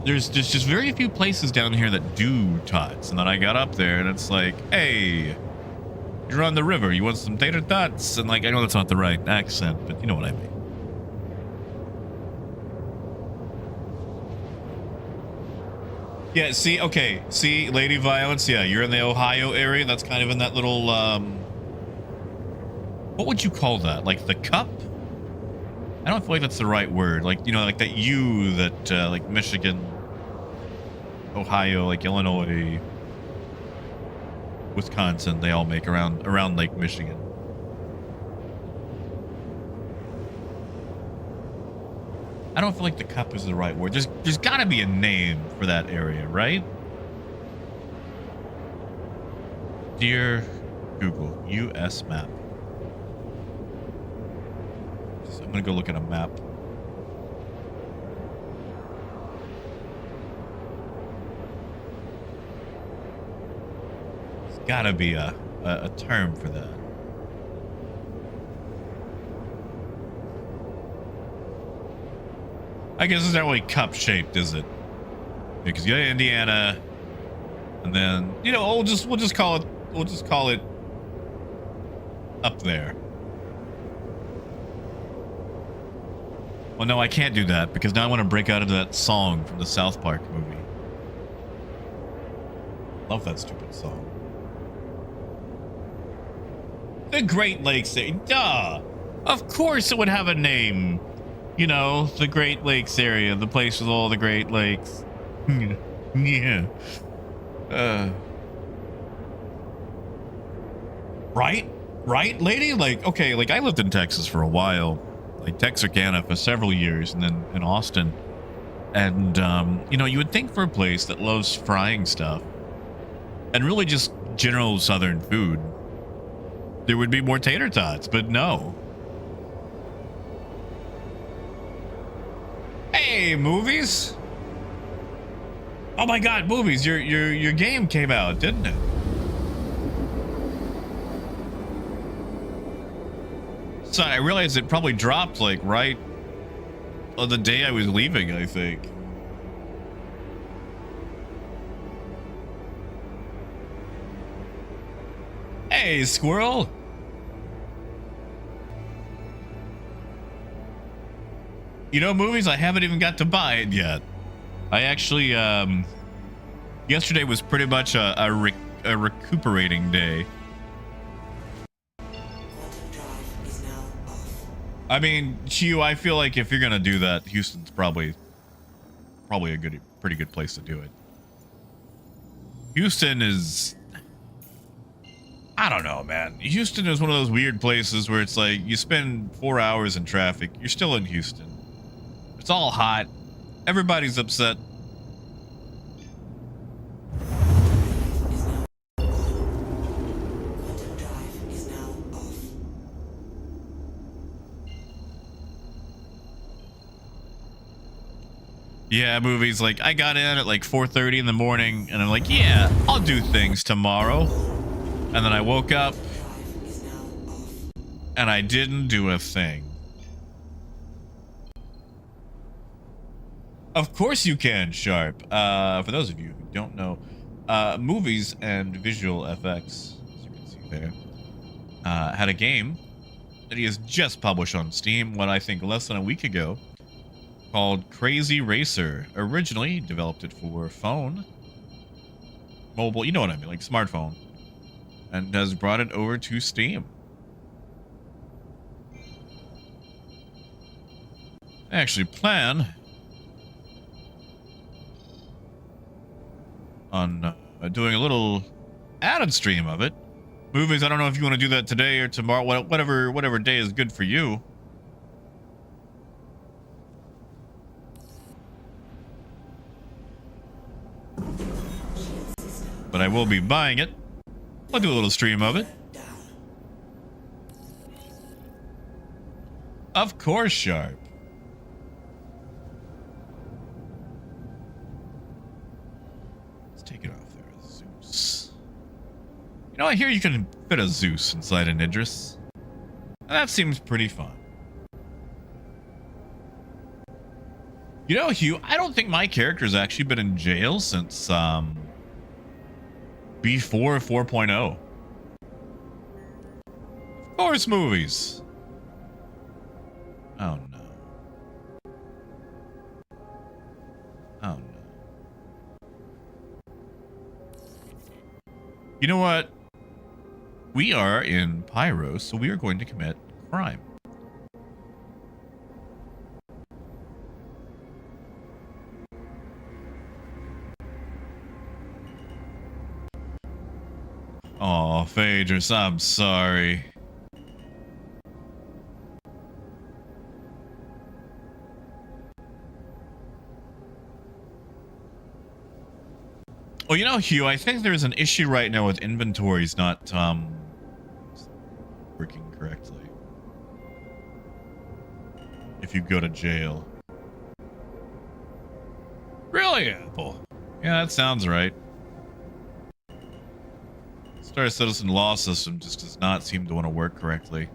there's just very few places down here that do tots. And then I got up there and it's like, hey, you're on the river. You want some tater tots? And like, I know that's not the right accent, but you know what I mean. Yeah, see, okay, see, Lady Violence, yeah, you're in the Ohio area, that's kind of in that little, what would you call that, like the cup? I don't feel like that's the right word, like, you know, like that U that, like Michigan, Ohio, like Illinois, Wisconsin, they all make around Lake Michigan. I don't feel like the cup is the right word. There's got to be a name for that area, right? Dear Google, US map. I'm going to go look at a map. There's got to be a term for that. I guess it's not really cup shaped, is it? Because you got Indiana, and then we'll just call it up there. Well, no, I can't do that because now I want to break out into that song from the South Park movie. Love that stupid song. The Great Lakes. Duh. Of course it would have a name. The Great Lakes area, the place with all the Great Lakes. Yeah. Right, lady? Okay, I lived in Texas for a while. Texarkana for several years, and then in Austin. And, you would think for a place that loves frying stuff and really just general Southern food, there would be more tater tots, but no. Hey, movies. Oh my God, movies. Your game came out, didn't it? So I realized it probably dropped right on the day I was leaving, I think. Hey, squirrel. Movies, I haven't even got to buy it yet. I actually, yesterday was pretty much a recuperating day. I mean, Hugh, I feel like if you're gonna do that, Houston's probably a pretty good place to do it. Houston is, I don't know, man. Houston is one of those weird places where it's you spend 4 hours in traffic, you're still in Houston. It's all hot. Everybody's upset. Yeah, movies I got in at 4:30 in the morning and I'm yeah, I'll do things tomorrow. And then I woke up and I didn't do a thing. Of course you can, Sharp. For those of you who don't know, movies and visual effects, as you can see there, had a game that he has just published on Steam, I think less than a week ago, called Crazy Racer. Originally developed it for phone, mobile, you know what I mean, smartphone, and has brought it over to Steam. I actually plan on doing a little added stream of it. Movies, I don't know if you want to do that today or tomorrow, whatever day is good for you. But I will be buying it. I'll do a little stream of it. Of course, Sharp. Let's take it off there. Zeus. I hear you can fit a Zeus inside an Idris. That seems pretty fun. Hugh, I don't think my character's actually been in jail since, before 4.0. Of course, movies. Oh no. Oh no. You know what? We are in Pyro, so we are going to commit crime. Oh, Phaedrus, I'm sorry. Well, Hugh, I think there's an issue right now with inventories not, working correctly. If you go to jail. Really, Apple? Yeah, that sounds right. Star Citizen law system just does not seem to want to work correctly.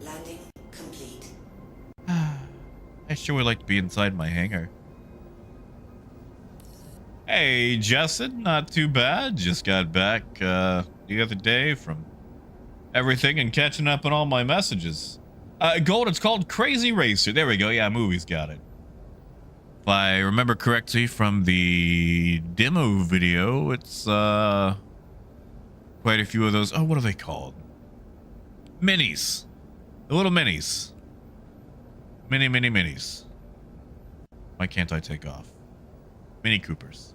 Landing complete. I Sure would like to be inside my hangar. Hey, Justin, not too bad. Just got back the other day from everything and catching up on all my messages. Gold, it's called Crazy Racer. There we go. Yeah, movie's got it. If I remember correctly from the demo video, it's quite a few of those. Oh, what are they called? Minis. The little minis. Minis. Why can't I take off? Mini Coopers.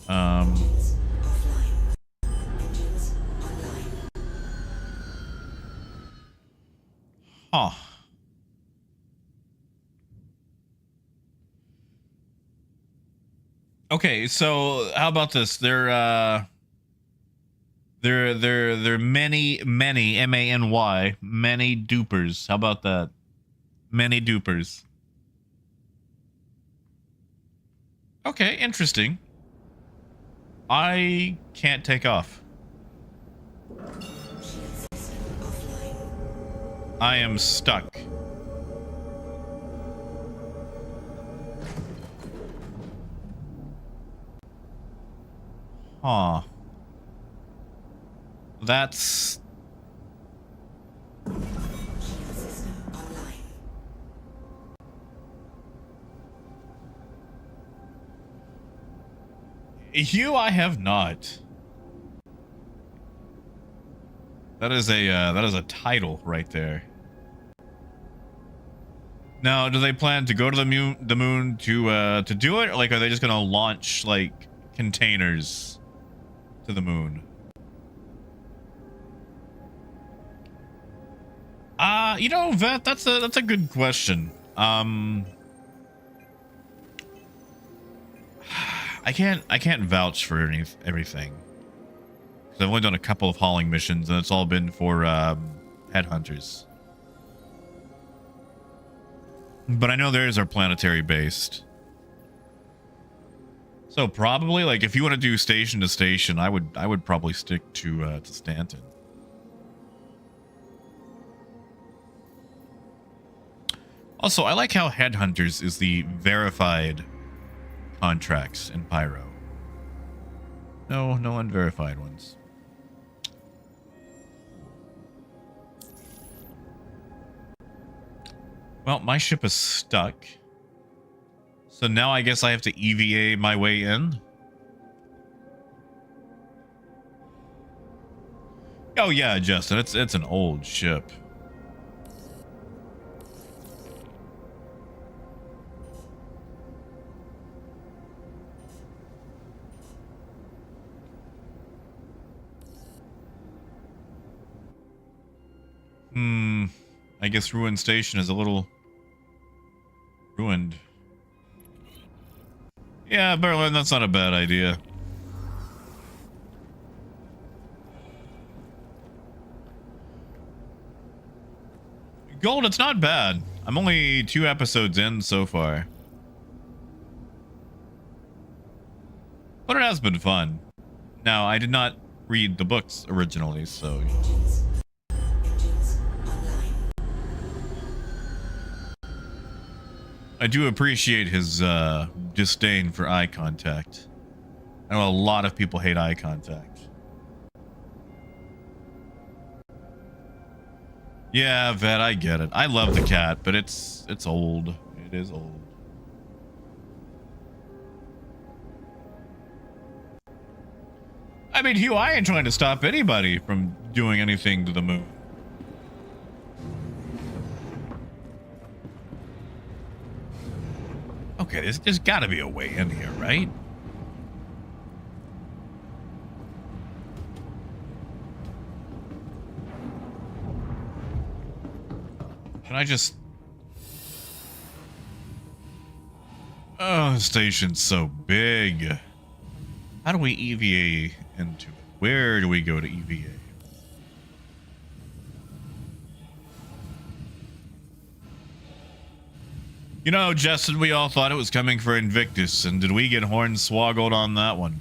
Huh. Okay, so how about this? They're many M-A-N-Y, many dupers. How about that? Many dupers. Okay, interesting. I can't take off. I am stuck. Huh. That's... You, I have not. That is a title right there. Now, do they plan to go to the moon to do it, or like are they just gonna launch like containers to the moon? You know, Vet, that's a good question. I can't vouch for everything. Because I've only done a couple of hauling missions, and it's all been for headhunters. But I know theirs are planetary based. So probably, like, if you want to do station to station, I would probably stick to Stanton. Also, I like how Headhunters is the verified contracts in Pyro. No unverified ones. Well, my ship is stuck. So now I guess I have to EVA my way in. Oh yeah, Justin, it's an old ship. I guess Ruined Station is a little ruined. Yeah, Berlin, that's not a bad idea. Gold, it's not bad. I'm only 2 episodes in so far. But it has been fun. Now, I did not read the books originally, so... I do appreciate his disdain for eye contact. I know a lot of people hate eye contact. Yeah, Vet, I get it. I love the cat, but it's old. It is old. I mean, Hugh, I ain't trying to stop anybody from doing anything to the moon. Okay, there's gotta be a way in here, right? Can I just... Oh, the station's so big. How do we EVA into it? Where do we go to EVA? You know, Justin, we all thought it was coming for Invictus, and did we get hornswoggled on that one?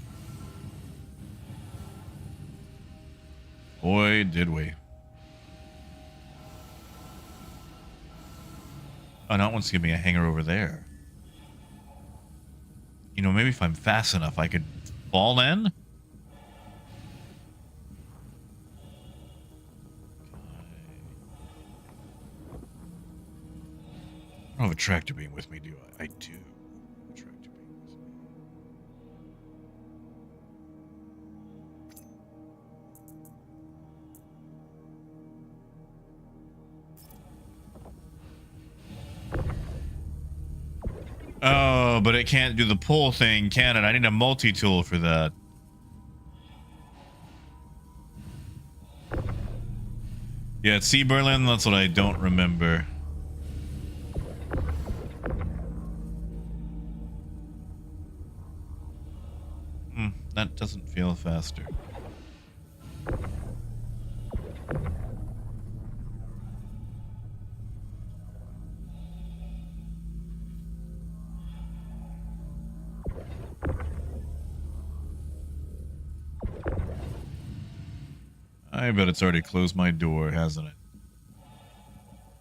Boy, did we. Oh, no, it wants to give me a hanger over there. You know, maybe if I'm fast enough, I could fall in? I don't have a tractor beam with me, do I? I do. A tractor beam with me. Oh, but it can't do the pull thing, can it? I need a multi-tool for that. Yeah, it's Sea Berlin, that's what I don't remember. That doesn't feel faster. I bet it's already closed my door, hasn't it?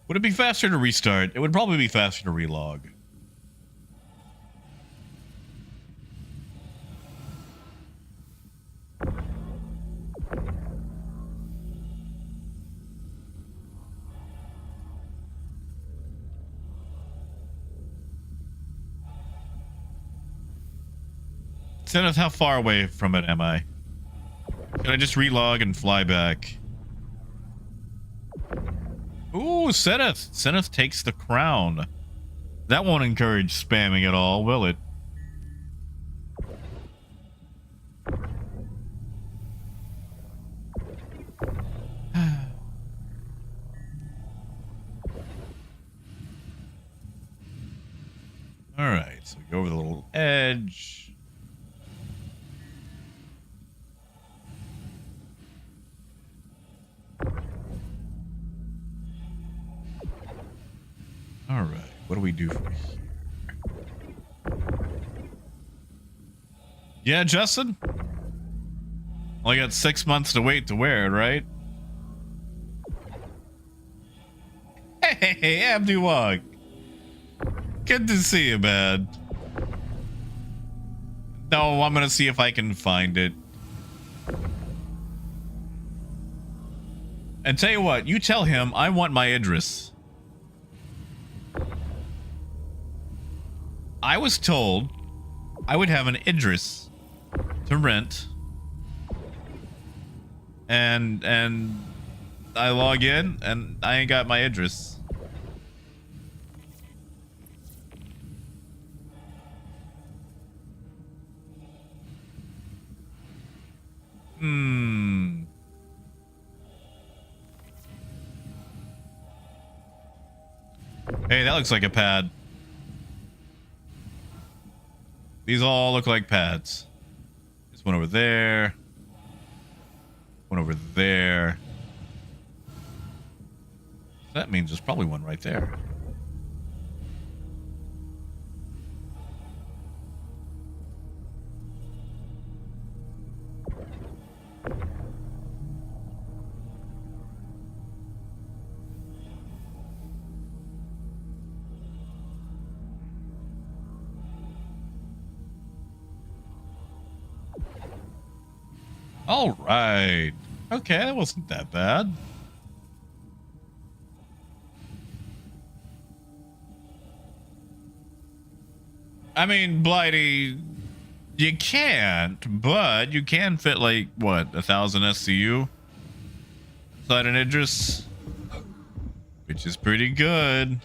Would it be faster to restart? It would probably be faster to relog. Zenith, how far away from it am I? Can I just relog and fly back? Ooh, Zenith! Zenith takes the crown. That won't encourage spamming at all, will it? Alright, so we go over the little edge. Alright, what do we do from here? Yeah, Justin? Only got 6 months to wait to wear it, right? Hey, Abdi Wog. Good to see you, man. No, I'm gonna see if I can find it. And tell you what, you tell him I want my Idris. I was told I would have an Idris to rent, and I log in and I ain't got my Idris. Hey, that looks like a pad. These all look like pads. There's one over there. One over there. That means there's probably one right there. All right. Okay, that wasn't that bad. I mean, Blighty, you can't, but you can fit like, what, 1,000 SCU inside an Idris, which is pretty good.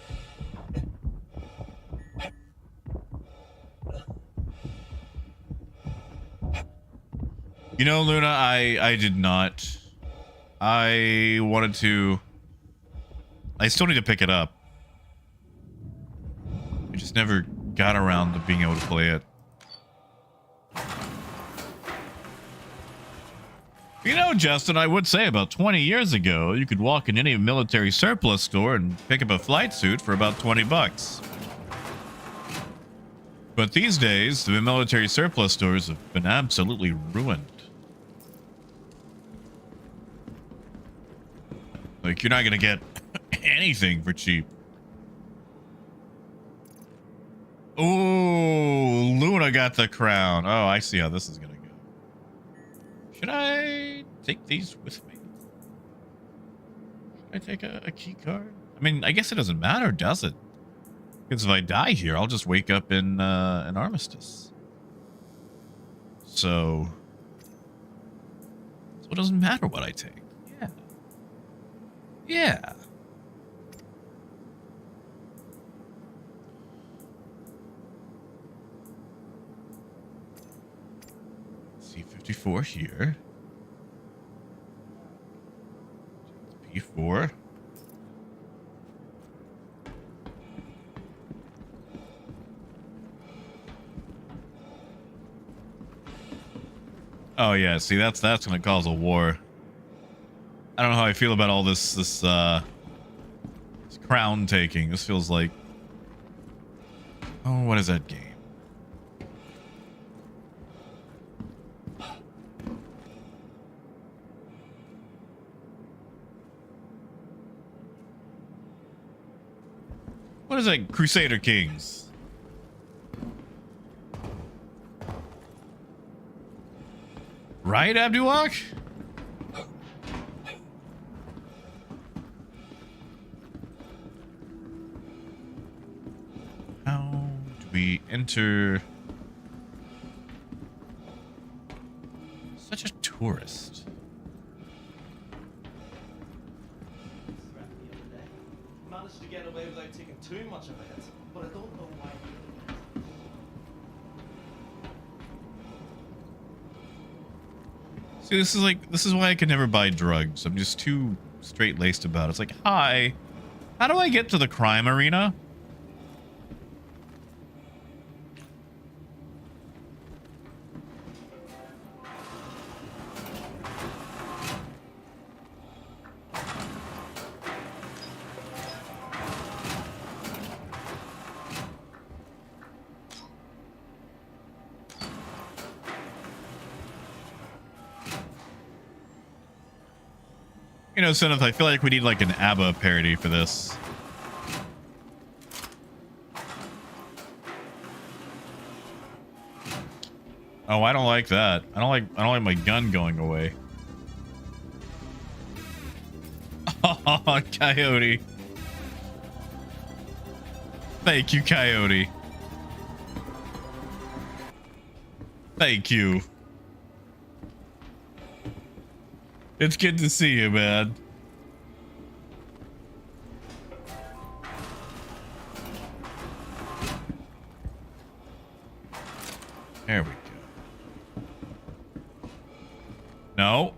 You know, Luna, I did not. I wanted to. I still need to pick it up. I just never got around to being able to play it. You know, Justin, I would say about 20 years ago, you could walk in any military surplus store and pick up a flight suit for about 20 bucks. But these days, the military surplus stores have been absolutely ruined. Like, you're not gonna get anything for cheap. Oh, Luna got the crown. Oh, I see how this is gonna go. Should I take these with me? Should I take a key card? I mean, I guess it doesn't matter, does it? Because if I die here, I'll just wake up in an armistice. So it doesn't matter what I take. Yeah. Yeah. C54 here. P4. Oh yeah, see that's gonna cause a war. I don't know how I feel about all this crown taking. This feels like, oh, what is that game? What is that? Crusader Kings. Right, Abduwak? How do we enter? Such a tourist. Managed to get away without taking too much of it, but I don't know why. See, this is why I can never buy drugs. I'm just too straight-laced about it. It's like, hi, how do I get to the crime arena? You know, Seneth, I feel like we need like an ABBA parody for this. Oh, I don't like that. I don't like my gun going away. Oh, Coyote. Thank you, Coyote. Thank you. It's good to see you, man. There we go. No.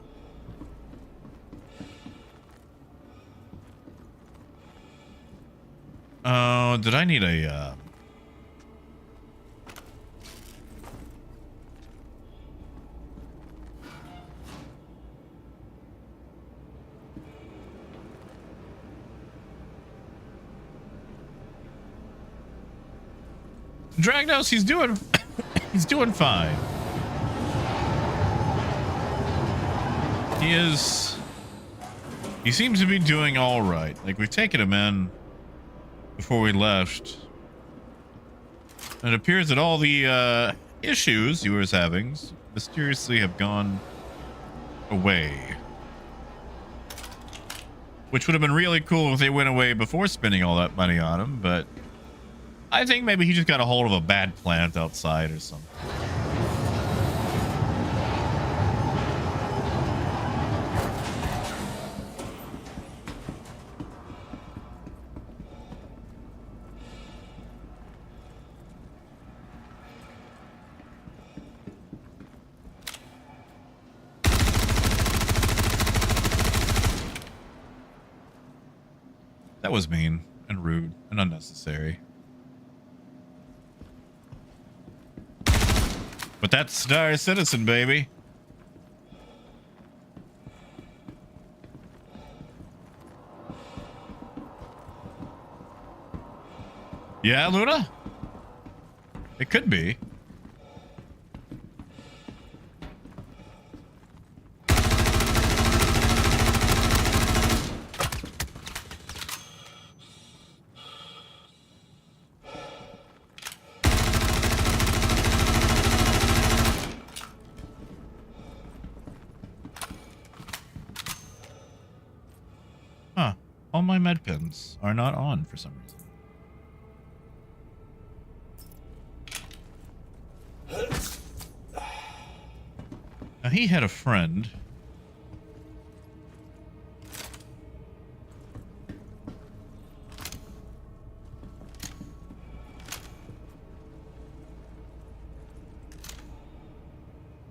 Oh, did I need a Dragnos, he's doing he's doing fine. He seems to be doing all right. Like, we've taken him in before we left. And it appears that all the issues he was having mysteriously have gone away. Which would have been really cool if they went away before spending all that money on him, but I think maybe he just got a hold of a bad plant outside or something. That was mean and rude and unnecessary. But that's Star Citizen, baby. Yeah, Luna? It could be. All my med pins are not on for some reason. Now he had a friend.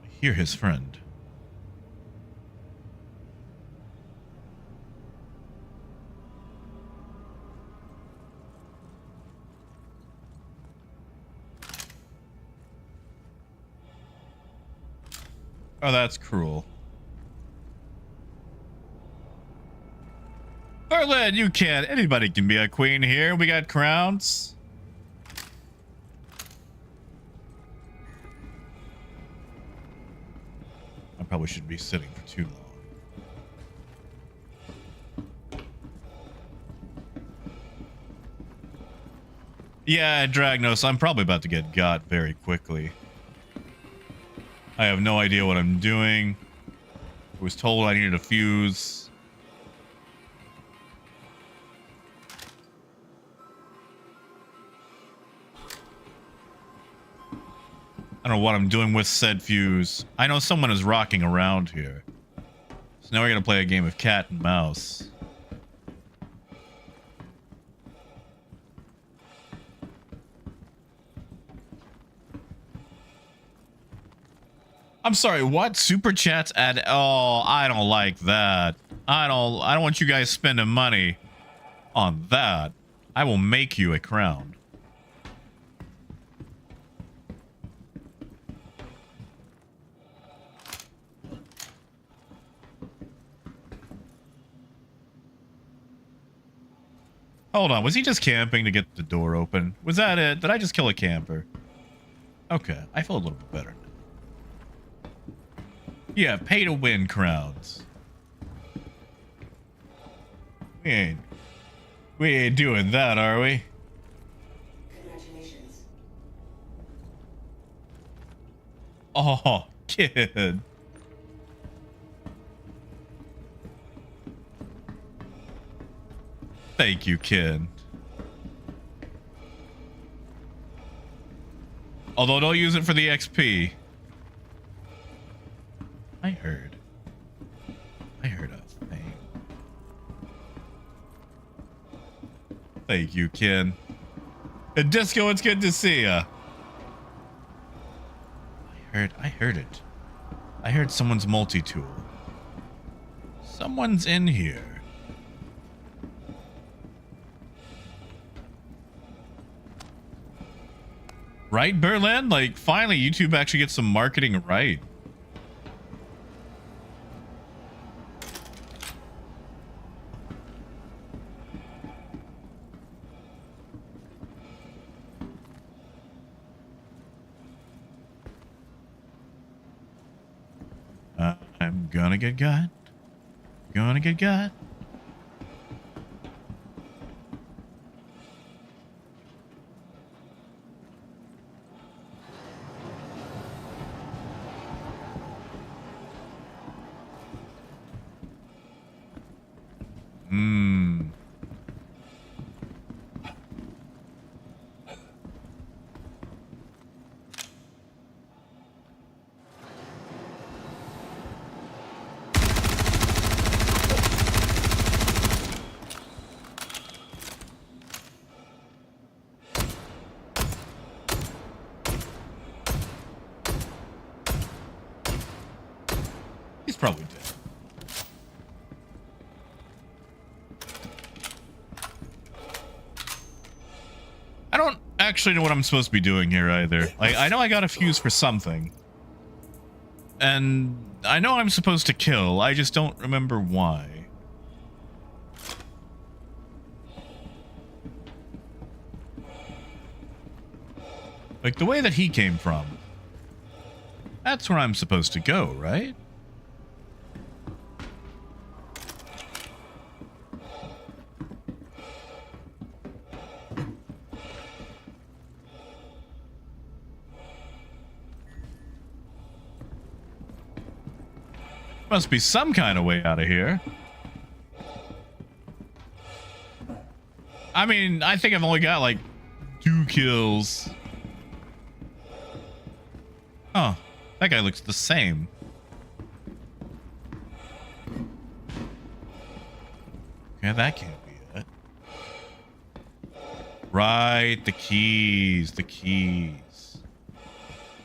I hear his friend. Oh, that's cruel. Berlin, you can't. Anybody can be a queen here. We got crowns. I probably shouldn't be sitting for too long. Yeah, Dragnos, I'm probably about to get got very quickly. I have no idea what I'm doing. I was told I needed a fuse. I don't know what I'm doing with said fuse. I know someone is rocking around here. So now we're gonna play a game of cat and mouse. I'm sorry, what? Super chats at oh, I don't like that. I don't want you guys spending money on that. I will make you a crown. Hold on, was he just camping to get the door open? Was that it? Did I just kill a camper? Okay, I feel a little bit better now. Yeah, pay to win crowns. We ain't doing that, are we? Congratulations. Oh, kid. Thank you, kid. Although don't use it for the XP. I heard a thing. Thank you, Ken. And Disco, it's good to see ya. I heard it. I heard someone's multi-tool. Someone's in here. Right, Berlin? Like, finally, YouTube actually gets some marketing right. I'm gonna get got. Gonna get got. He's probably dead. I don't actually know what I'm supposed to be doing here either. Like, I know I got a fuse for something. And I know I'm supposed to kill. I just don't remember why. Like, the way that he came from. That's where I'm supposed to go, right? Must be some kind of way out of here. I mean, I think I've only got like 2 kills. Oh, that guy looks the same. Yeah, that can't be it. Right, the keys, the keys.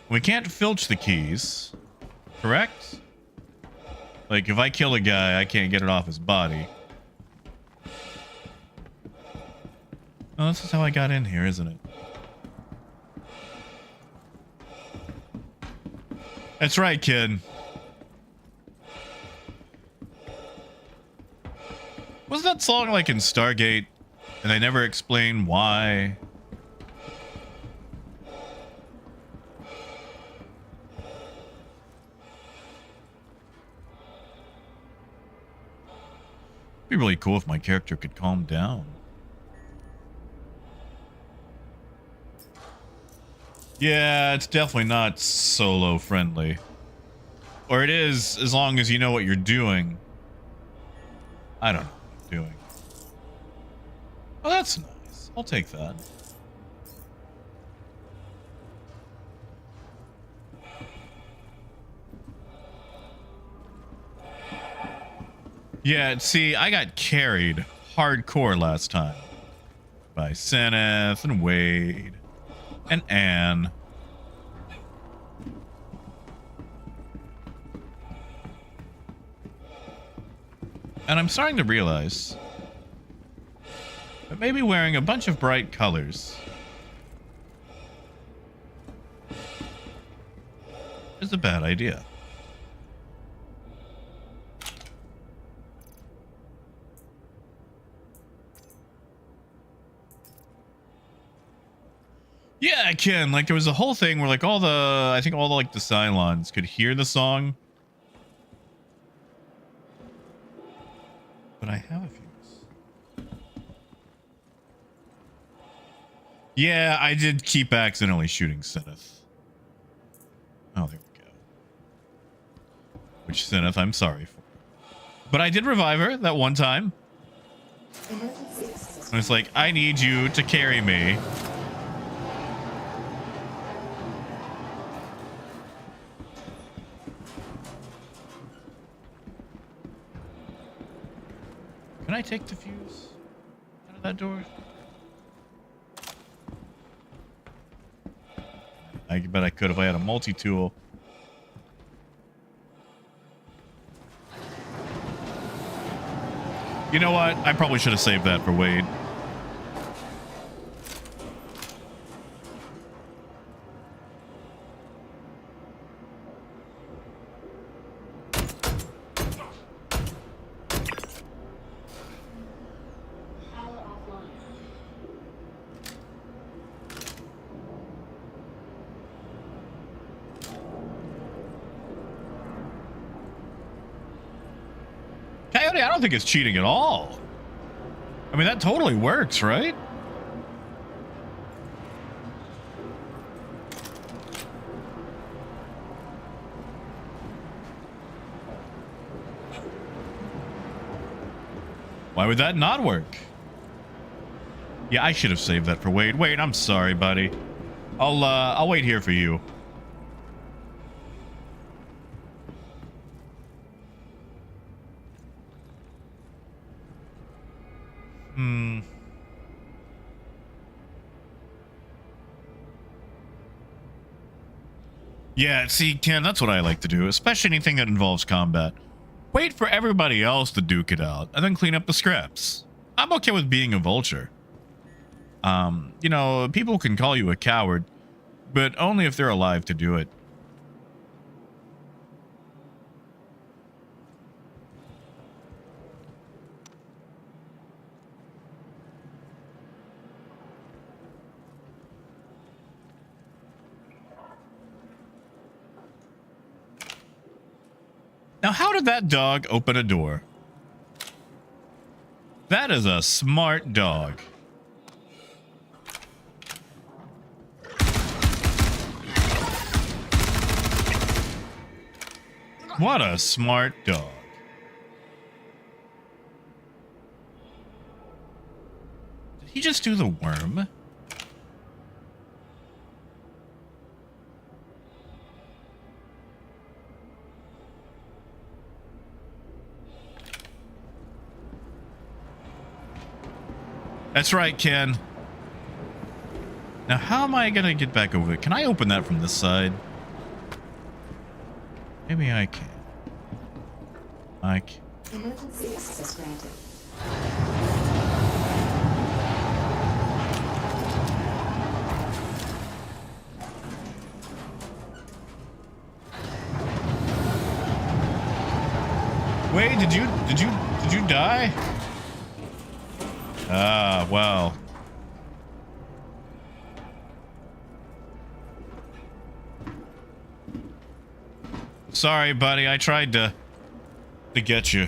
We can't filch the keys, correct? Like, if I kill a guy, I can't get it off his body. Oh, this is how I got in here, isn't it? That's right, kid. Wasn't that song like in Stargate? And they never explain why? It'd be really cool if my character could calm down. Yeah, it's definitely not solo friendly. Or it is, as long as you know what you're doing. I don't know what I'm doing. Oh, that's nice. I'll take that. Yeah, see, I got carried hardcore last time. By Seneth and Wade. And Anne. And I'm starting to realize that maybe wearing a bunch of bright colors is a bad idea. Yeah, I can. Like, there was a whole thing where, like, I think all the, like, the Cylons could hear the song. But I have a fuse. Yeah, I did keep accidentally shooting Seneth. Oh, there we go. Which Seneth I'm sorry for. But I did revive her that one time. And it's like, I need you to carry me. Can I take the fuse out of that door? I bet I could if I had a multi-tool. You know what? I probably should have saved that for Wade. I don't think it's cheating at all. I mean, that totally works, right? Why would that not work? Yeah, I should have saved that for Wade. Wade, I'm sorry, buddy. I'll wait here for you. Yeah, see, Ken, that's what I like to do, especially anything that involves combat. Wait for everybody else to duke it out, and then clean up the scraps. I'm okay with being a vulture. You know, people can call you a coward, but only if they're alive to do it. Now, how did that dog open a door? That is a smart dog. What a smart dog. Did he just do the worm? That's right, Ken. Now, how am I gonna get back over it? Can I open that from this side? Maybe I can. I can. Emergency access granted. Wait, did you die? Ah, well. Sorry, buddy. I tried to get you.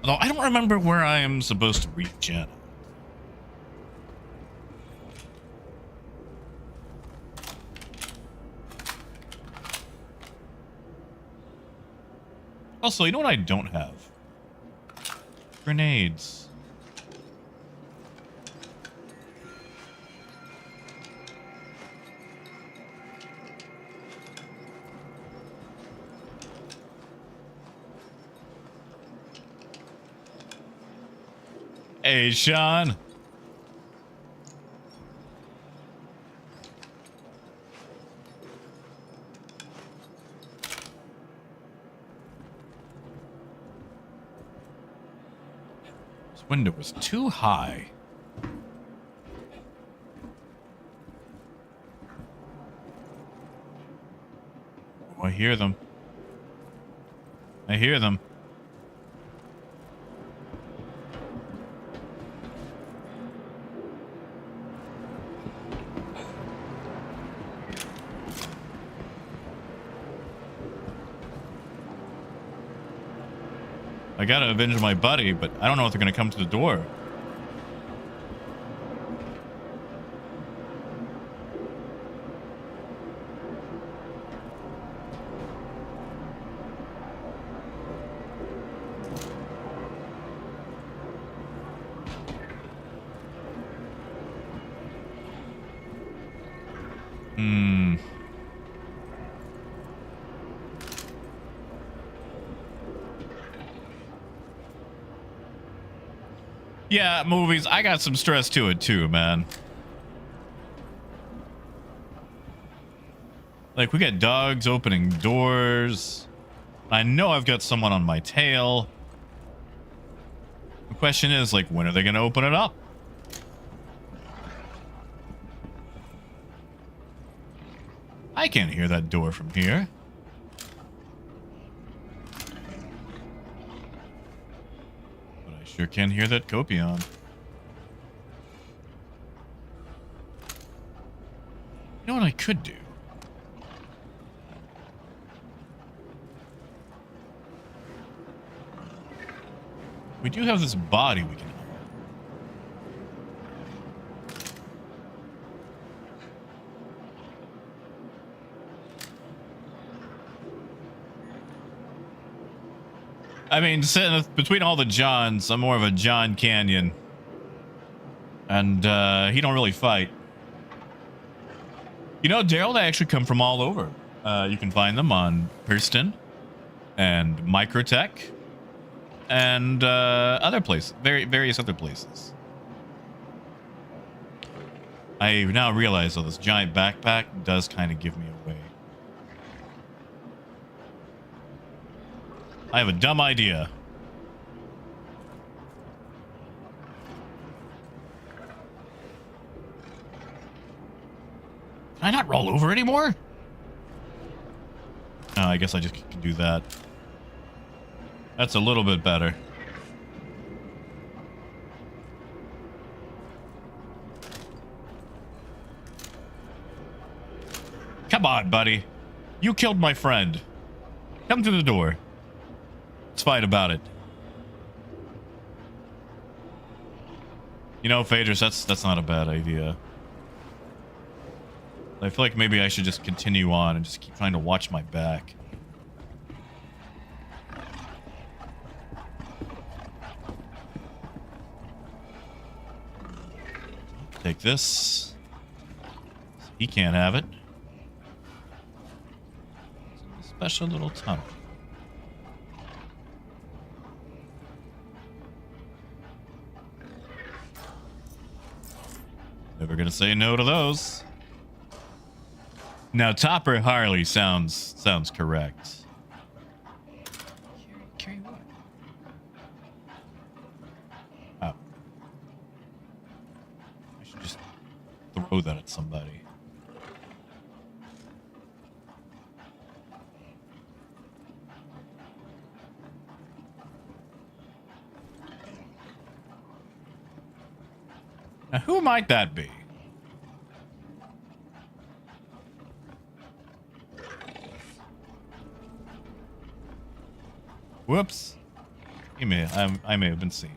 Although I don't remember where I am supposed to reach yet. Also, you know what I don't have? Grenades. Hey, Sean. This window was too high. Oh, I hear them. I hear them. I gotta avenge my buddy, but I don't know if they're gonna come to the door. Yeah, movies. I got some stress to it too, man. Like, we got dogs opening doors. I know I've got someone on my tail. The question is, like, when are they gonna open it up? I can't hear that door from here. Sure can hear that Copion. You know what I could do? We do have this body we can haul. I mean, sitting between all the Johns, I'm more of a John Canyon. And he don't really fight. You know, Daryl, they actually come from all over. You can find them on Hurston and Microtech and other places, various other places. I now realize, though, this giant backpack does kind of give me away. I have a dumb idea. Can I not roll over anymore? Oh, I guess I just can do that. That's a little bit better. Come on, buddy. You killed my friend. Come to the door. Let's fight about it. You know, Phaedrus, that's not a bad idea. I feel like maybe I should just continue on and just keep trying to watch my back. take this. He can't have it. It's a special little tunnel. Never gonna say no to those. Now, Topper Harley sounds correct. Carry what? Oh. I should just throw that at somebody. Now, who might that be? Whoops. I may have been seen.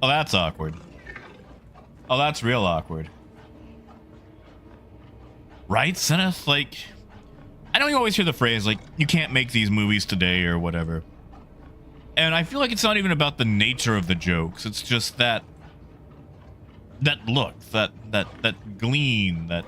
Oh, that's awkward. Oh, that's real awkward. Right, Seneth? Like, I know you always hear the phrase, like, you can't make these movies today or whatever. And I feel like it's not even about the nature of the jokes. It's just that look, that gleam, that...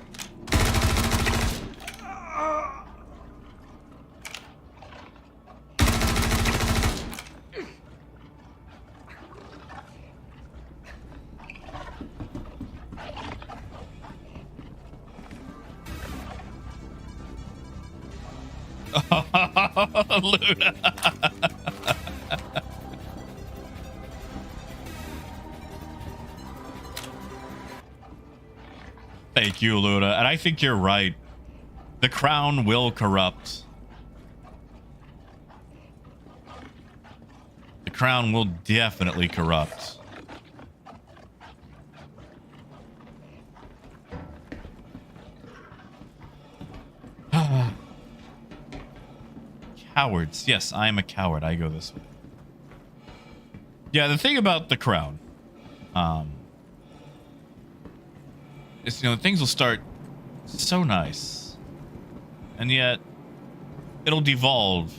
Luna. Thank you, Luna. And I think you're right. The crown will corrupt. The crown will definitely corrupt. Cowards. Yes, I am a coward. I go this way. Yeah, the thing about the crown, is, you know, things will start so nice, and yet it'll devolve.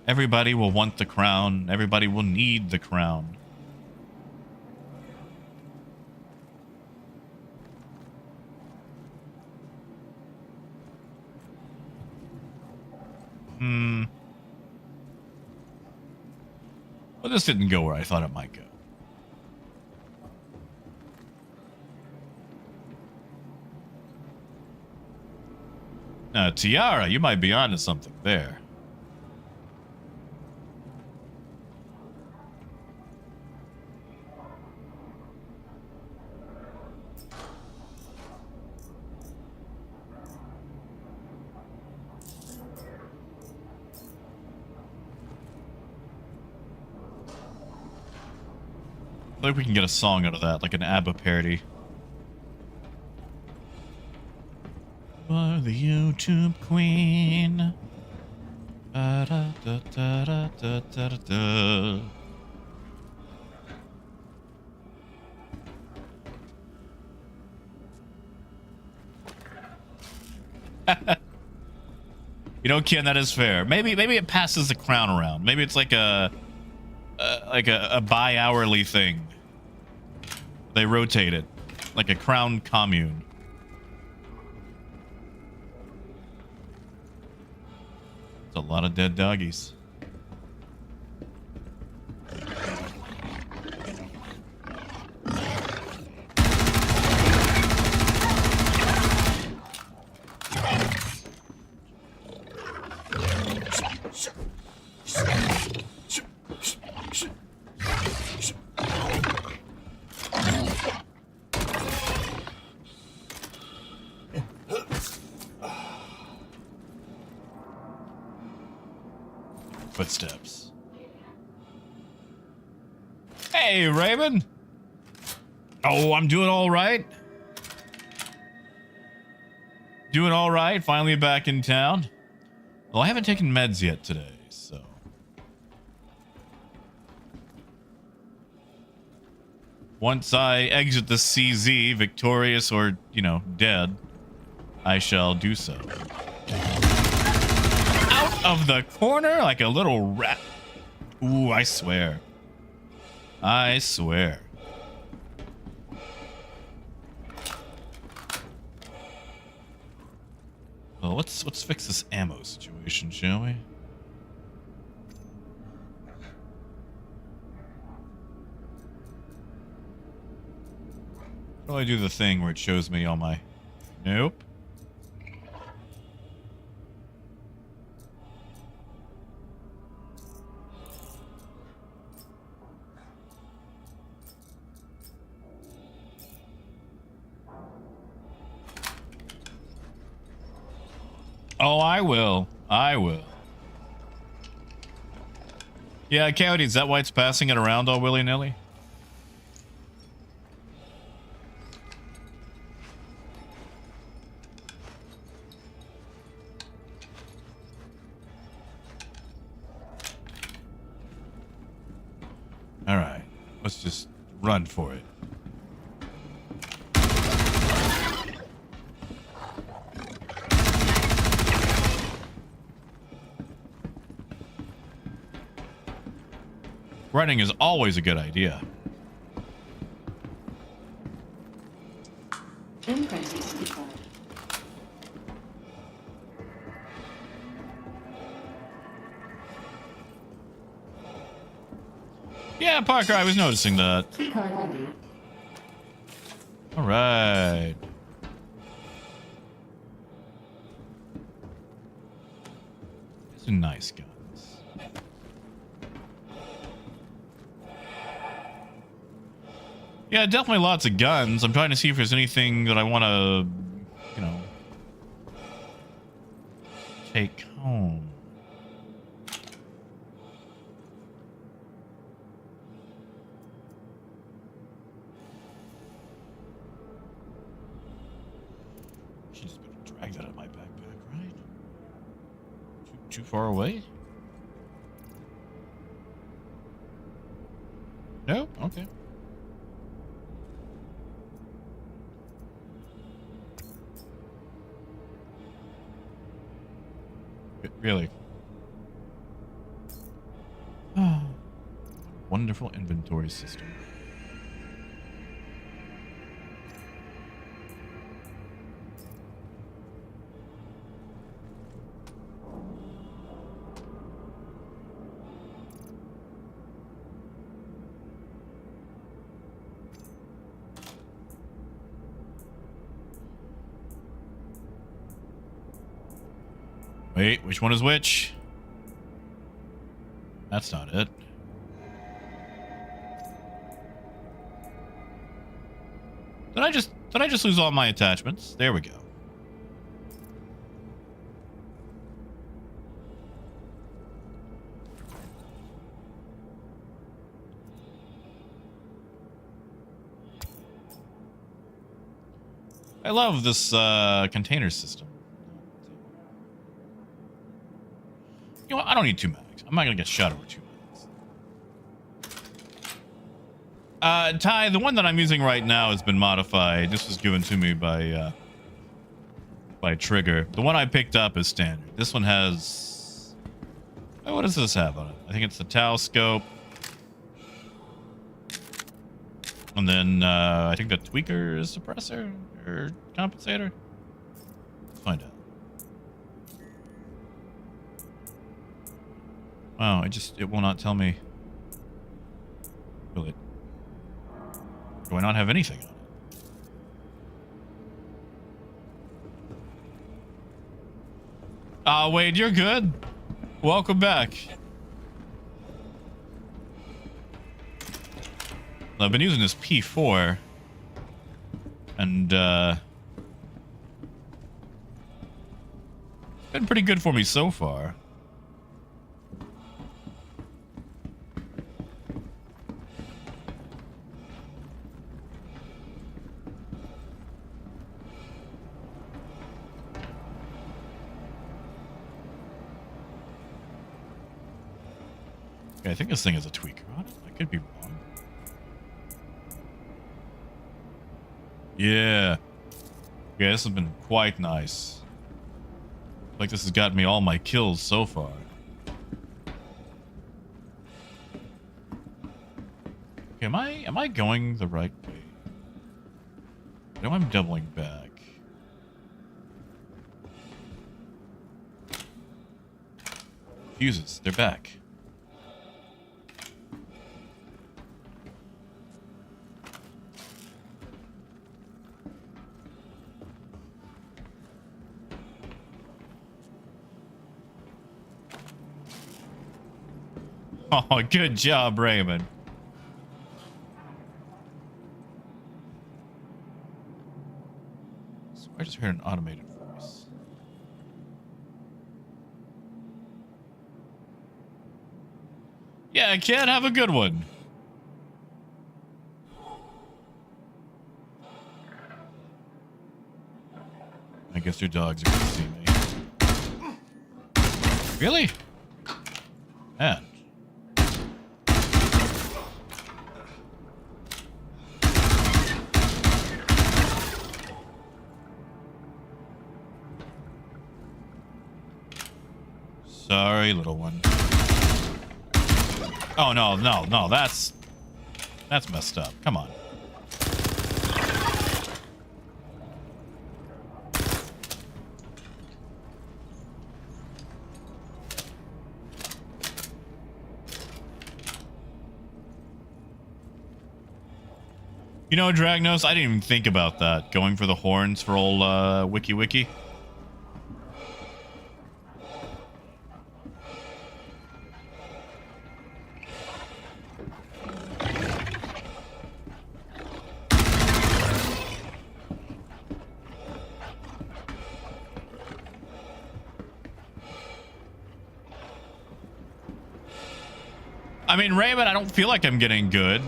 Everybody will want the crown. Everybody will need the crown. Well, this didn't go where I thought it might go. Now, Tiara, you might be onto something there. I think we can get a song out of that, like an ABBA parody. For the YouTube queen. Da, da, da, da, da, da, da, da. You know, Ken, that is fair. Maybe it passes the crown around. Maybe it's like a bi-hourly thing. They rotate it like a crown commune. It's a lot of dead doggies. Footsteps. Hey, Raven. Oh, I'm doing all right. Doing all right. Finally back in town. Well, I haven't taken meds yet today, so. Once I exit the CZ, victorious or, you know, dead, I shall do so. Out of the corner like a little rat. Ooh, I swear. I swear. Well, let's fix this ammo situation, shall we? Probably do the thing where it shows me all my... Nope. Oh, I will. I will. Yeah, Coyote, is that why it's passing it around all willy-nilly? All right, let's just run for it. Running is always a good idea. Imprinting confirmed. Yeah, Parker, I was noticing that. Card ID. All right. These are nice guns. Yeah, definitely lots of guns. I'm trying to see if there's anything that I want to, you know, take home. She's gonna drag that out of my backpack, right? Too far away? No? Okay. Really? Oh, wonderful inventory system. Wait, which one is which? That's not it. Did I just lose all my attachments? There we go. I love this container system. You know what? I don't need 2 mags. I'm not gonna get shot over 2 mags. Ty, the one that I'm using right now has been modified. This was given to me by Trigger. The one I picked up is standard. This one has... Oh, what does this have on it? I think it's the Tau scope. And then I think the tweaker is suppressor or compensator. Let's find out. Wow, it will not tell me. Will it? Do I not have anything on it? Wade, you're good. Welcome back. I've been using this P4. And, it's been pretty good for me so far. I think this thing is a tweaker on it. I could be wrong. Yeah. Yeah, this has been quite nice. Like this has gotten me all my kills so far. Okay, am I going the right way? No, I'm doubling back. Fuses, they're back. Oh, good job, Raymond. So I just heard an automated voice. Yeah, kid, have a good one. I guess your dogs are gonna see me. Really? Man. Sorry, little one. Oh, no, that's messed up. Come on. You know, Dragnos, I didn't even think about that. Going for the horns for old Wiki. I mean, Raymond, I don't feel like I'm getting good.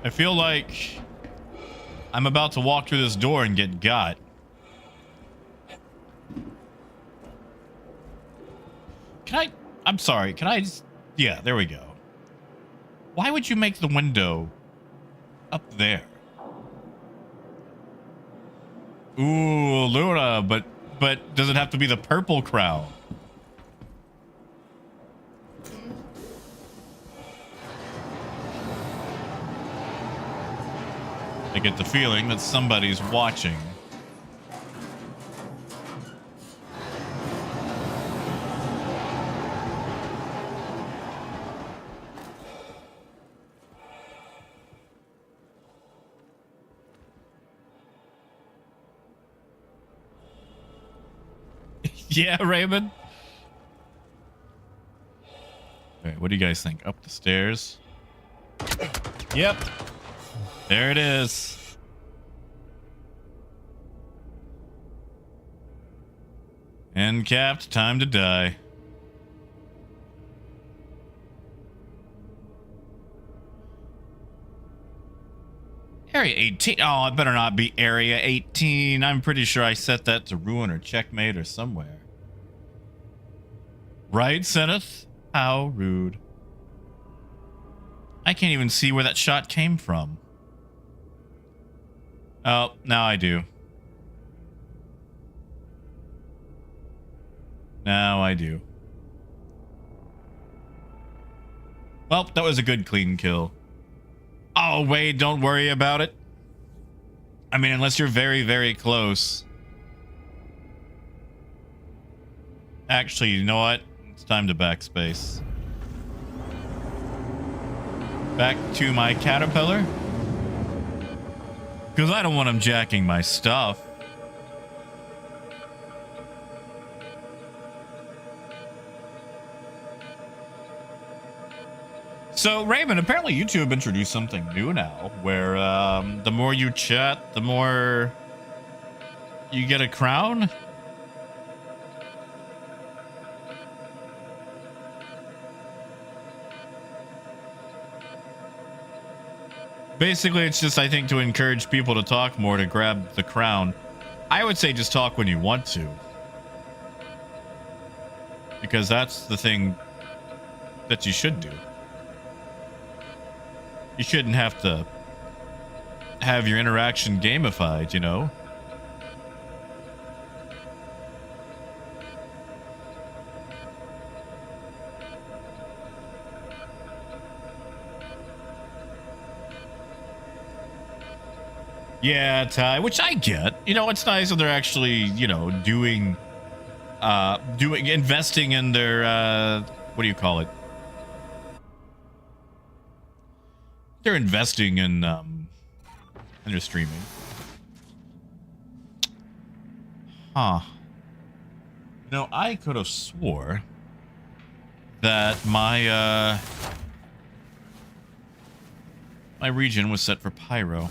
I feel like I'm about to walk through this door and get got. I'm sorry, can I just... Yeah, there we go. Why would you make the window up there? Ooh, Luna, but does it have to be the purple crown? I get the feeling that somebody's watching. Yeah, Raymond. Okay, what do you guys think? Up the stairs? Yep. There it is. End capped. Time to die. Area 18. Oh, it better not be Area 18. I'm pretty sure I set that to ruin or checkmate or somewhere. Right, Zenith? How rude. I can't even see where that shot came from. Oh, now I do. Now I do. Well, that was a good clean kill. Oh, wait, don't worry about it. I mean, unless you're very, very close. Actually, you know what? It's time to backspace. Back to my caterpillar. Because I don't want him jacking my stuff. So, Raven, apparently YouTube introduced something new now, where the more you chat, the more you get a crown. Basically, it's just, I think, to encourage people to talk more to grab the crown. I would say just talk when you want to. Because that's the thing that you should do. You shouldn't have to have your interaction gamified, you know? Yeah, Ty, which I get. You know, it's nice that they're actually, you know, doing investing in their, what do you call it? They're investing in their streaming. Huh. You know, I could have swore that my my region was set for Pyro.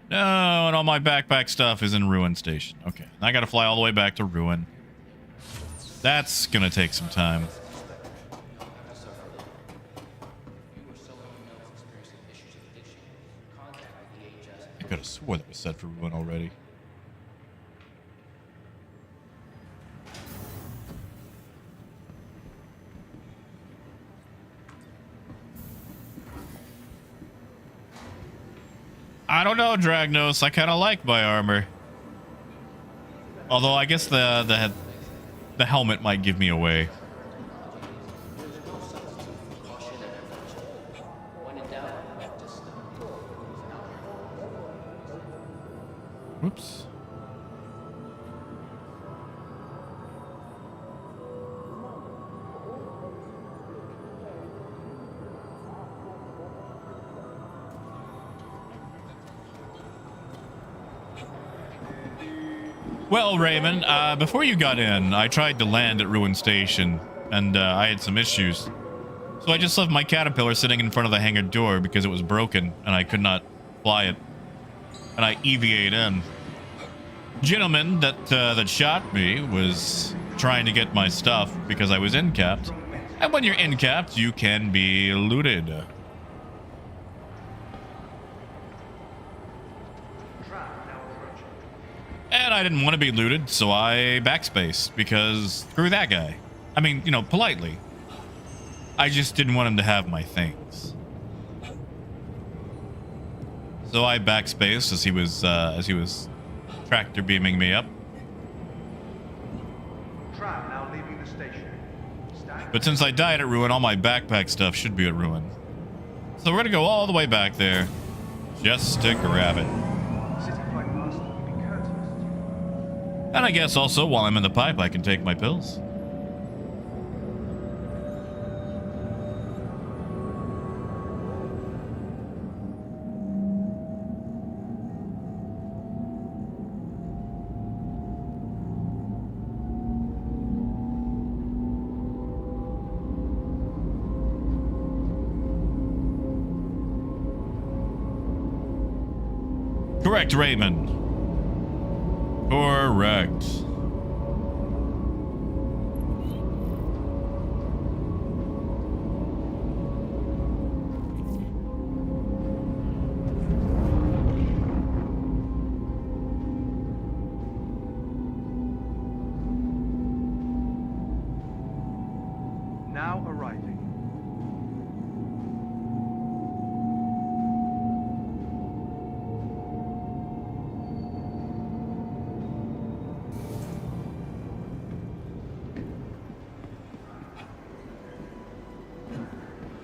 No, and all my backpack stuff is in Ruin Station. Okay, I gotta fly all the way back to Ruin. That's gonna take some time. I could have swore that was set for Ruin already. I don't know, Dragnos. I kind of like my armor. Although I guess the helmet might give me away. Whoops. Well, Raymond, before you got in, I tried to land at Ruin Station, and I had some issues. So I just left my caterpillar sitting in front of the hangar door because it was broken, and I could not fly it. And I EVA'd in. Gentleman that shot me was trying to get my stuff because I was in-capped. And when you're in-capped, you can be looted. And I didn't want to be looted, so I backspaced, because screw that guy. I mean, you know, politely. I just didn't want him to have my things. So I backspaced as he was tractor beaming me up. Now leaving the station. But since I died at Ruin, all my backpack stuff should be at Ruin. So we're gonna go all the way back there just to grab it. And I guess also, while I'm in the pipe, I can take my pills. Correct, Raymond. Correct. Now arriving.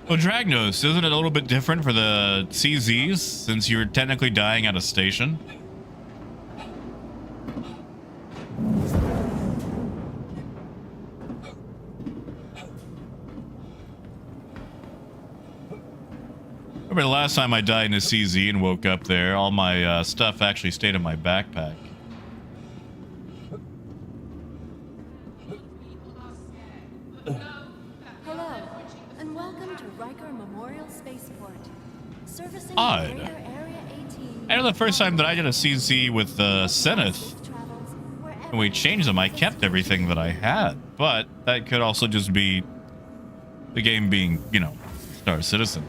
Well, Dragnos, isn't it a little bit different for the CZs since you're technically dying at a station? Remember the last time I died in a CZ and woke up there, all my stuff actually stayed in my backpack. Odd. I know the first time that I did a CZ with Zenith, and we changed them, I kept everything that I had. But that could also just be the game being, you know, Star Citizen.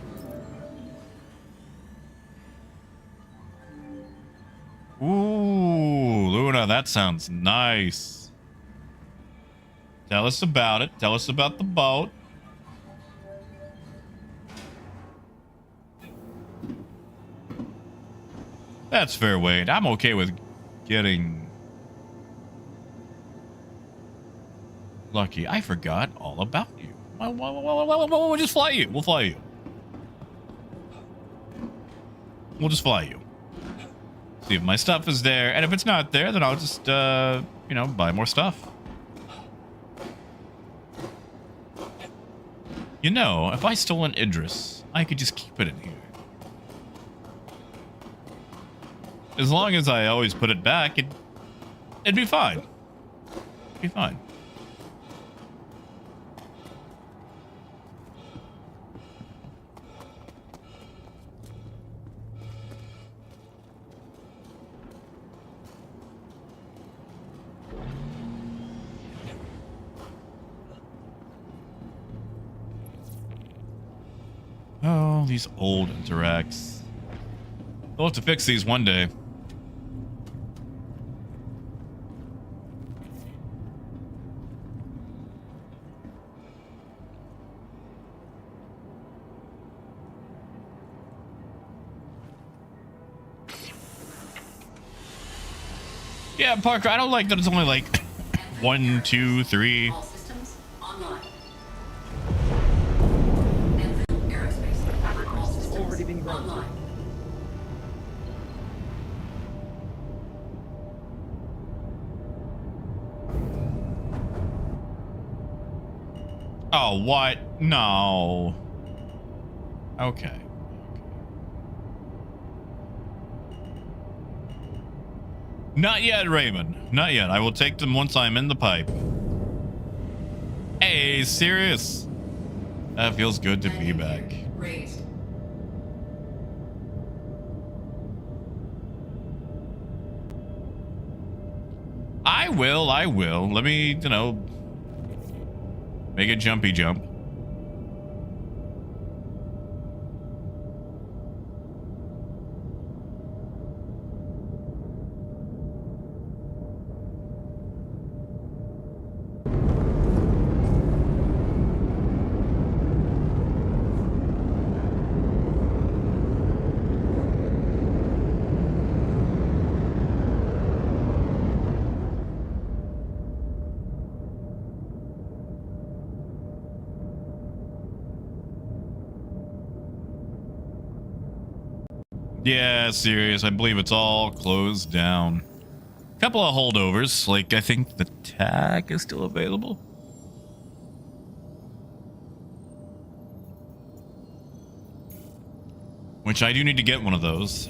Ooh. Luna, that sounds nice. Tell us about it. Tell us about the boat. That's fair, Wade. I'm okay with getting lucky. I forgot all about you. We'll just fly you. We'll fly you. We'll just fly you. See if my stuff is there. And if it's not there, then I'll just, you know, buy more stuff. You know, if I stole an Idris, I could just keep it in here. As long as I always put it back, it'd be fine. It'd be fine. Oh, these old interacts. They'll have to fix these one day. Yeah, Parker, I don't like that it's only like 1, 2, 3. All systems online. Anthem Aerospace. All systems Already been granted. online. Oh, what? No. Okay. Not yet, Raymond. Not yet. I will take them once I'm in the pipe. Hey, serious? That feels good to be back. Raised. I will. Let me, you know, make a jumpy jump. Yeah, serious. I believe it's all closed down. Couple of holdovers, like I think the tag is still available. Which I do need to get one of those.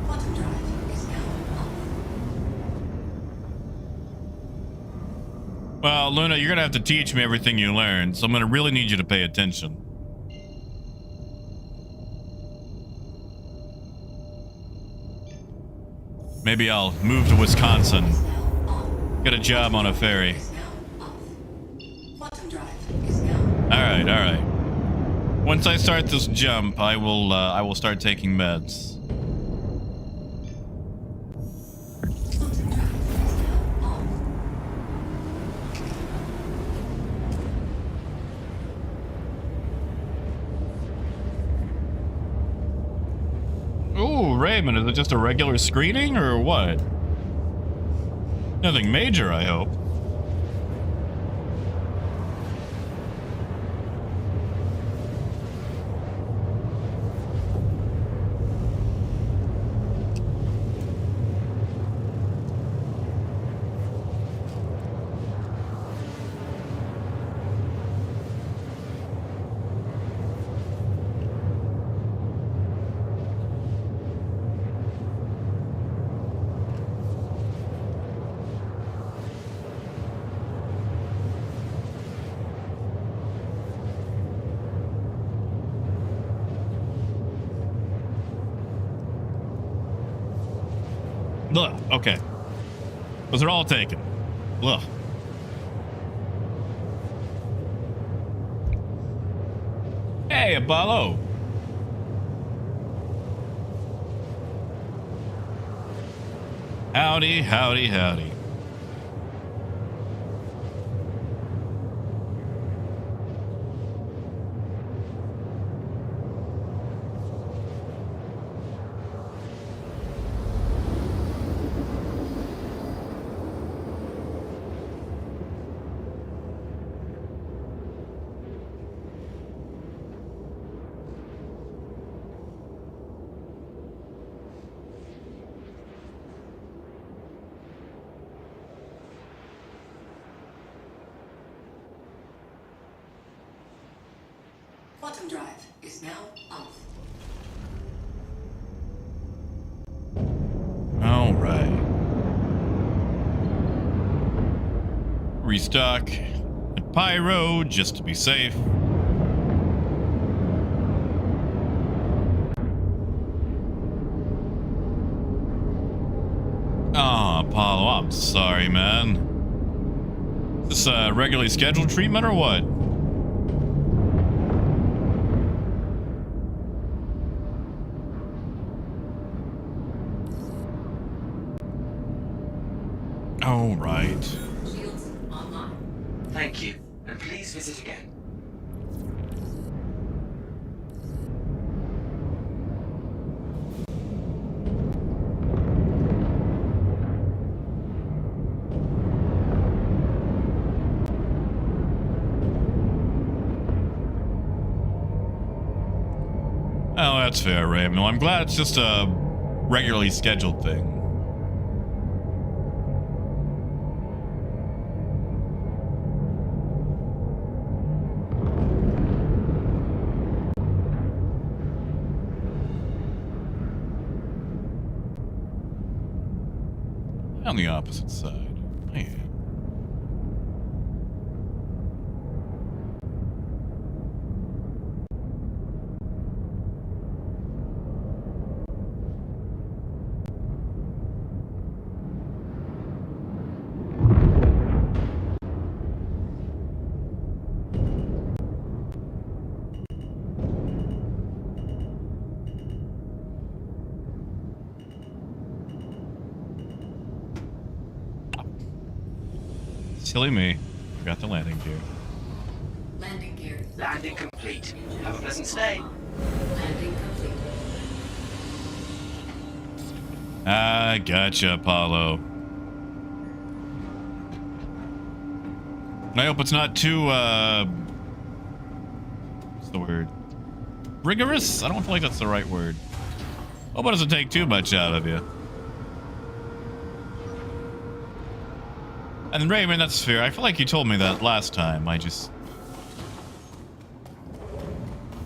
Quantum drive is now off. Well, Luna, you're gonna have to teach me everything you learned, so I'm gonna really need you to pay attention. Maybe I'll move to Wisconsin. Get a job on a ferry. Is now off. Quantum drive is now. All right. Once I start this jump, I will start taking meds. Quantum drive is now off. Ooh, Raymond, is it just a regular screening or what? Nothing major, I hope. Okay. Those are all taken. Ugh. Hey, Apollo. Howdy, howdy, howdy. Quantum drive is now off. All right. Restock at Pyro just to be safe. Oh, Apollo, I'm sorry, man. Is this a regularly scheduled treatment or what? All right. Shields online. Thank you, and please visit again. Oh, that's fair, Raven. Well, I'm glad it's just a regularly scheduled thing. On the opposite side. Man. Silly me. Forgot the landing gear. Landing gear. Landing complete. Have a pleasant stay. Landing complete. I gotcha, Apollo. I hope it's not too, what's the word? Rigorous? I don't feel like that's the right word. Hope it doesn't take too much out of you. And Raymond, that's fair. I feel like you told me that last time.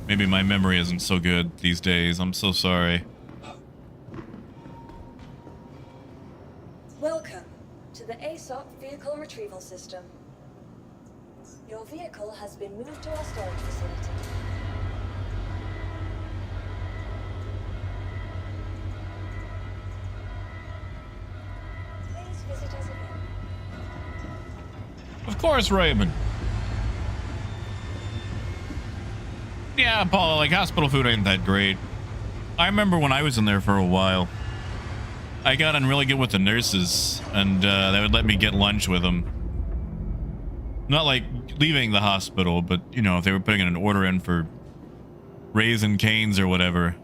Maybe my memory isn't so good these days. I'm so sorry. Welcome to the ASOP Vehicle Retrieval System. Your vehicle has been moved to our storage facility. Please visit us again. Of course, Raymond. Yeah, Paula, like, hospital food ain't that great. I remember when I was in there for a while, I got on really good with the nurses, and they would let me get lunch with them. Not like leaving the hospital, but, you know, if they were putting an order in for Raisin Canes or whatever,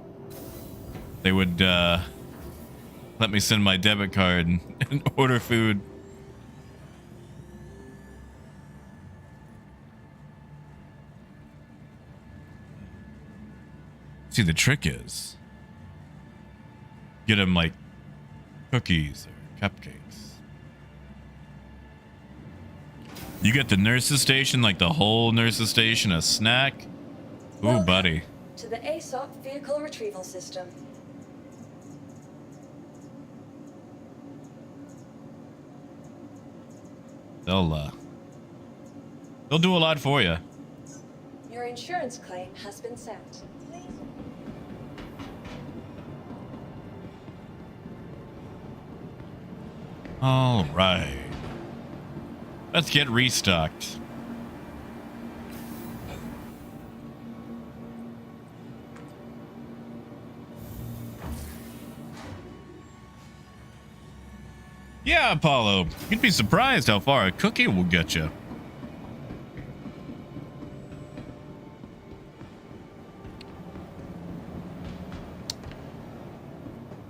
they would let me send my debit card and order food. See, the trick is get them like cookies or cupcakes. You get the nurse's station, like the whole nurse's station, a snack. Ooh, Welcome buddy. to the ASOP Vehicle Retrieval System. They'll do a lot for you. Your insurance claim has been sent. Please. All right. Let's get restocked. Yeah, Apollo. You'd be surprised how far a cookie will get you.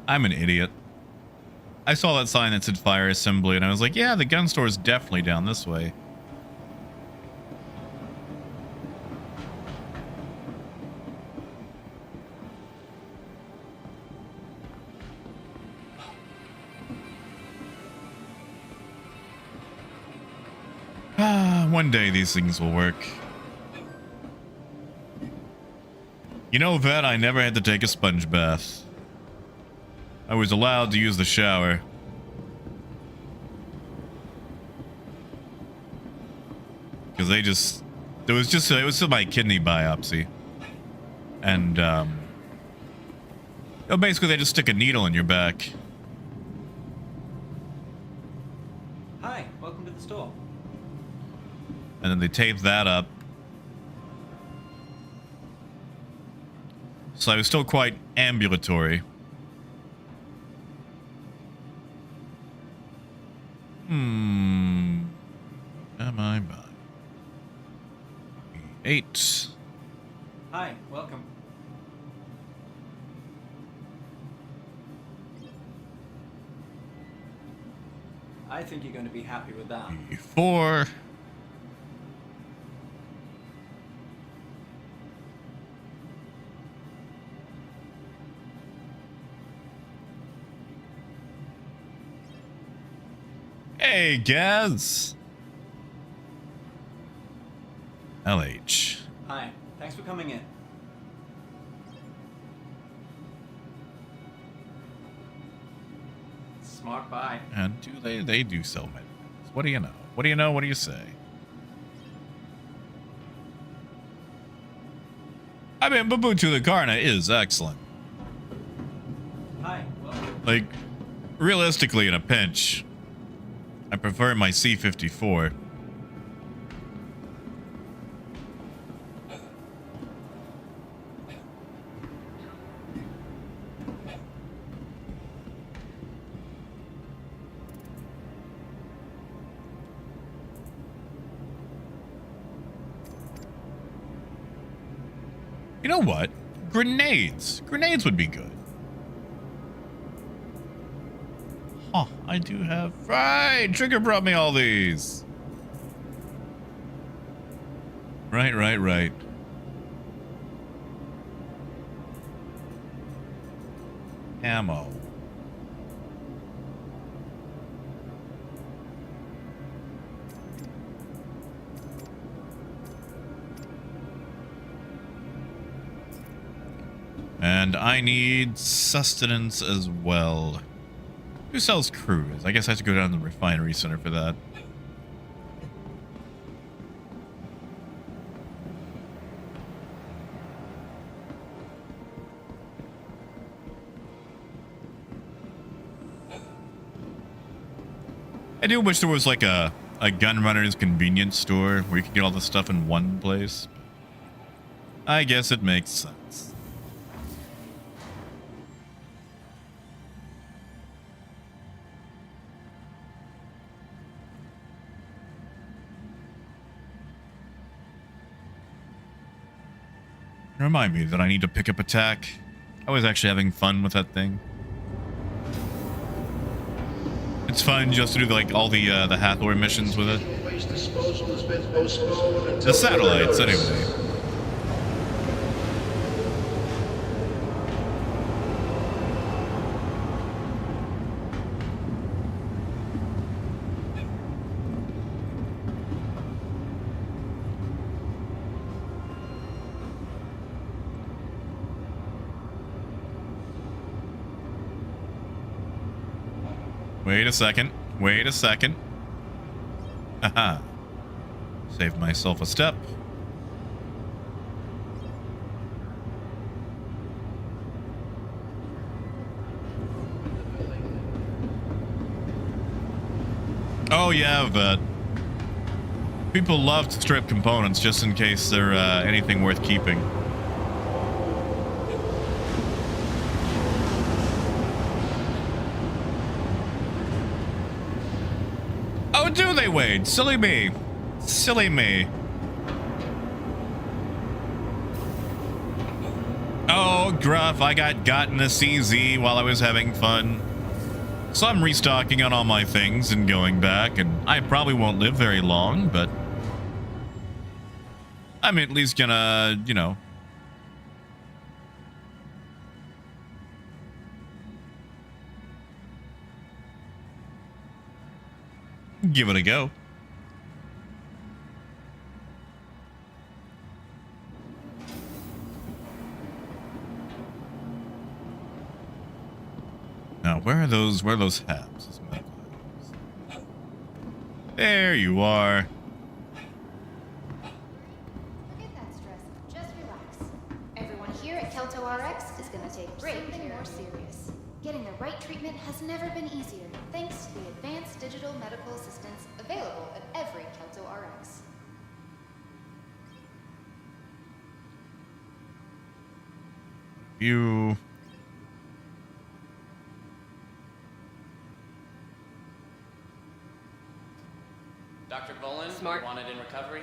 I'm an idiot. I saw that sign that said fire assembly and I was like, yeah, the gun store is definitely down this way. One day these things will work. You know, Vet, I never had to take a sponge bath. I was allowed to use the shower. Because it was my kidney biopsy. And, basically they just stick a needle in your back. Hi, welcome to the store. And then they tape that up. So I was still quite ambulatory. Am I by? 8. Hi, welcome. I think you're going to be happy with that. 4. Hey, Gaz. LH. Hi, thanks for coming in. Smart buy. And do they do sell medicines? What do you know? What do you know? What do you say? I mean, Babutu the Karna is excellent. Hi, welcome. Like, realistically, in a pinch, I prefer my C-54. You know what? Grenades. Grenades would be good. Huh, I do have... Right! Trigger brought me all these. Right. Ammo. And I need sustenance as well. Who sells cruise? I guess I have to go down to the refinery center for that. I do wish there was like a Gunrunner's convenience store where you could get all this stuff in one place. I guess it makes sense. Remind me that I need to pick up attack. I was actually having fun with that thing. It's fun just to do like all the Hathor missions with it. The satellites, anyway. Wait a second. Haha. Save myself a step. Oh yeah, but people love to strip components just in case they're anything worth keeping. Oh, do they, Wade? Silly me. Silly me. Oh, gruff, I got in a CZ while I was having fun. So I'm restocking on all my things and going back, and I probably won't live very long, but I'm at least gonna, you know, give it a go. Now, where are those habs? There you are. Forget that stress. Just relax. Everyone here at Kelto RX is going to take great care. More serious. Getting the right treatment has never been easier, thanks to the advanced digital medical assistance available at every Kelto RX. You. Dr. Bolin, smart. Wanted in recovery?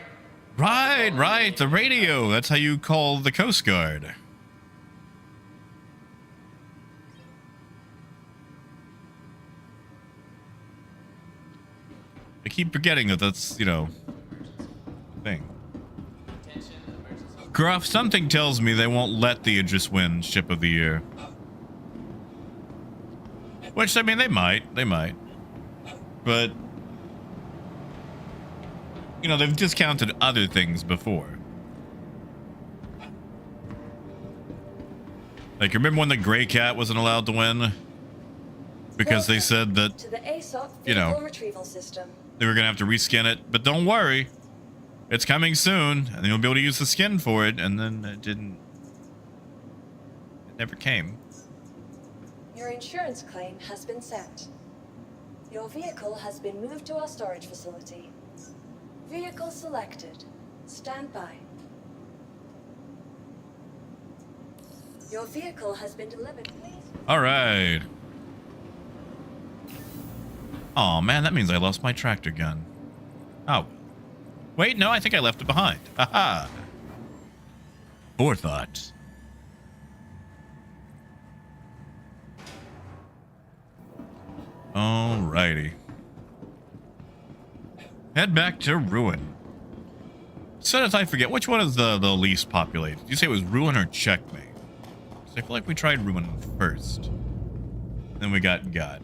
Right, the radio. That's how you call the Coast Guard. I keep forgetting that that's, you know, the thing. Gruff, something tells me they won't let the Idris win Ship of the Year. Which, I mean, they might. But, you know, they've discounted other things before. Like, remember when the Gray Cat wasn't allowed to win? Because they said that, To the ASOC you know, vehicle retrieval system. they were going to have to reskin it. But don't worry. It's coming soon. And you'll be able to use the skin for it. And then it didn't. It never came. Your insurance claim has been sent. Your vehicle has been moved to our storage facility. Vehicle selected. Stand by. Your vehicle has been delivered. Please. All right. Oh man, that means I lost my tractor gun. Oh. Wait, no, I think I left it behind. Haha. Forethought. Alrighty. Head back to Ruin. So as I forget, which one is the least populated? Did you say it was Ruin or Checkmate? So I feel like we tried Ruin first. Then we got God.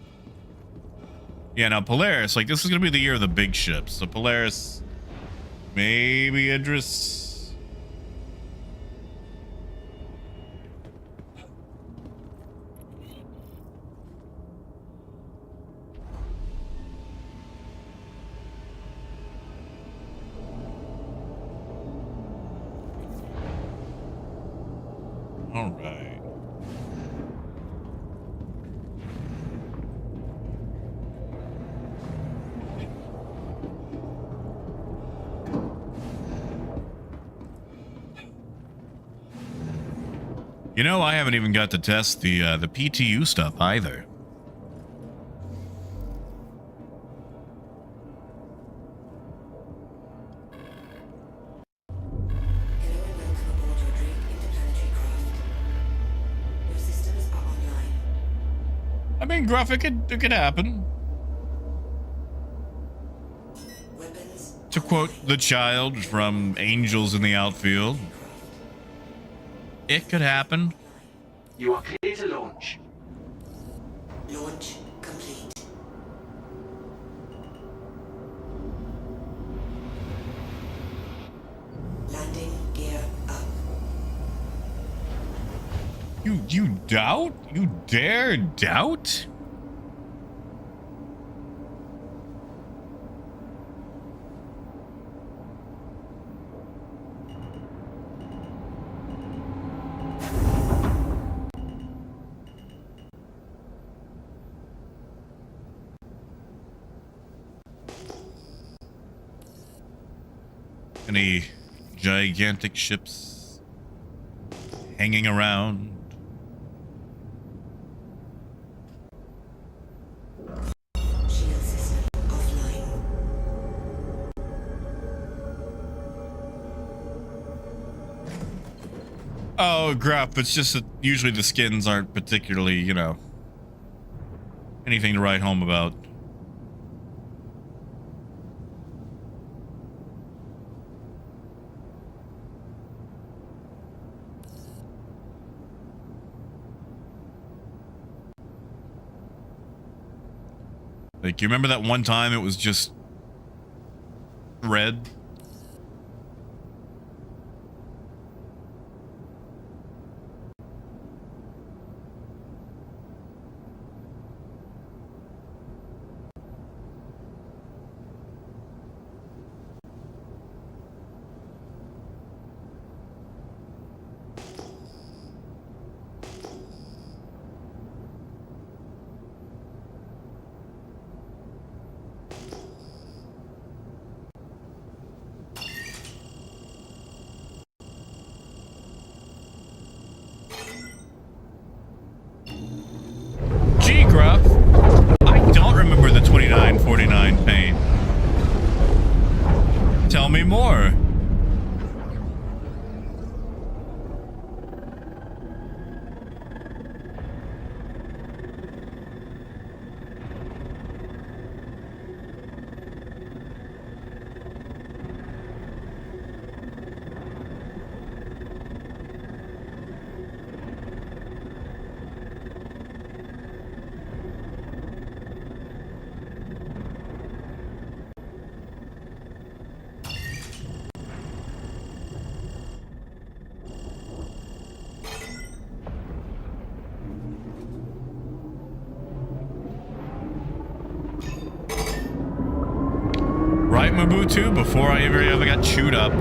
Yeah, now Polaris, like, this is going to be the year of the big ships. So Polaris, maybe Idris. All right. You know, I haven't even got to test the PTU stuff either. I mean, Gruff, it could happen. To quote the child from Angels in the Outfield, it could happen. You are clear to launch. Launch complete. Landing gear up. You doubt? You dare doubt? Any gigantic ships hanging around? Shield system offline. Oh, Gruff, it's just that usually the skins aren't particularly, you know, anything to write home about. Like, you remember that one time it was just red? Gee, Gruff, I don't remember the 2949 paint. Tell me more. Right, Mobutu, before I ever got chewed up.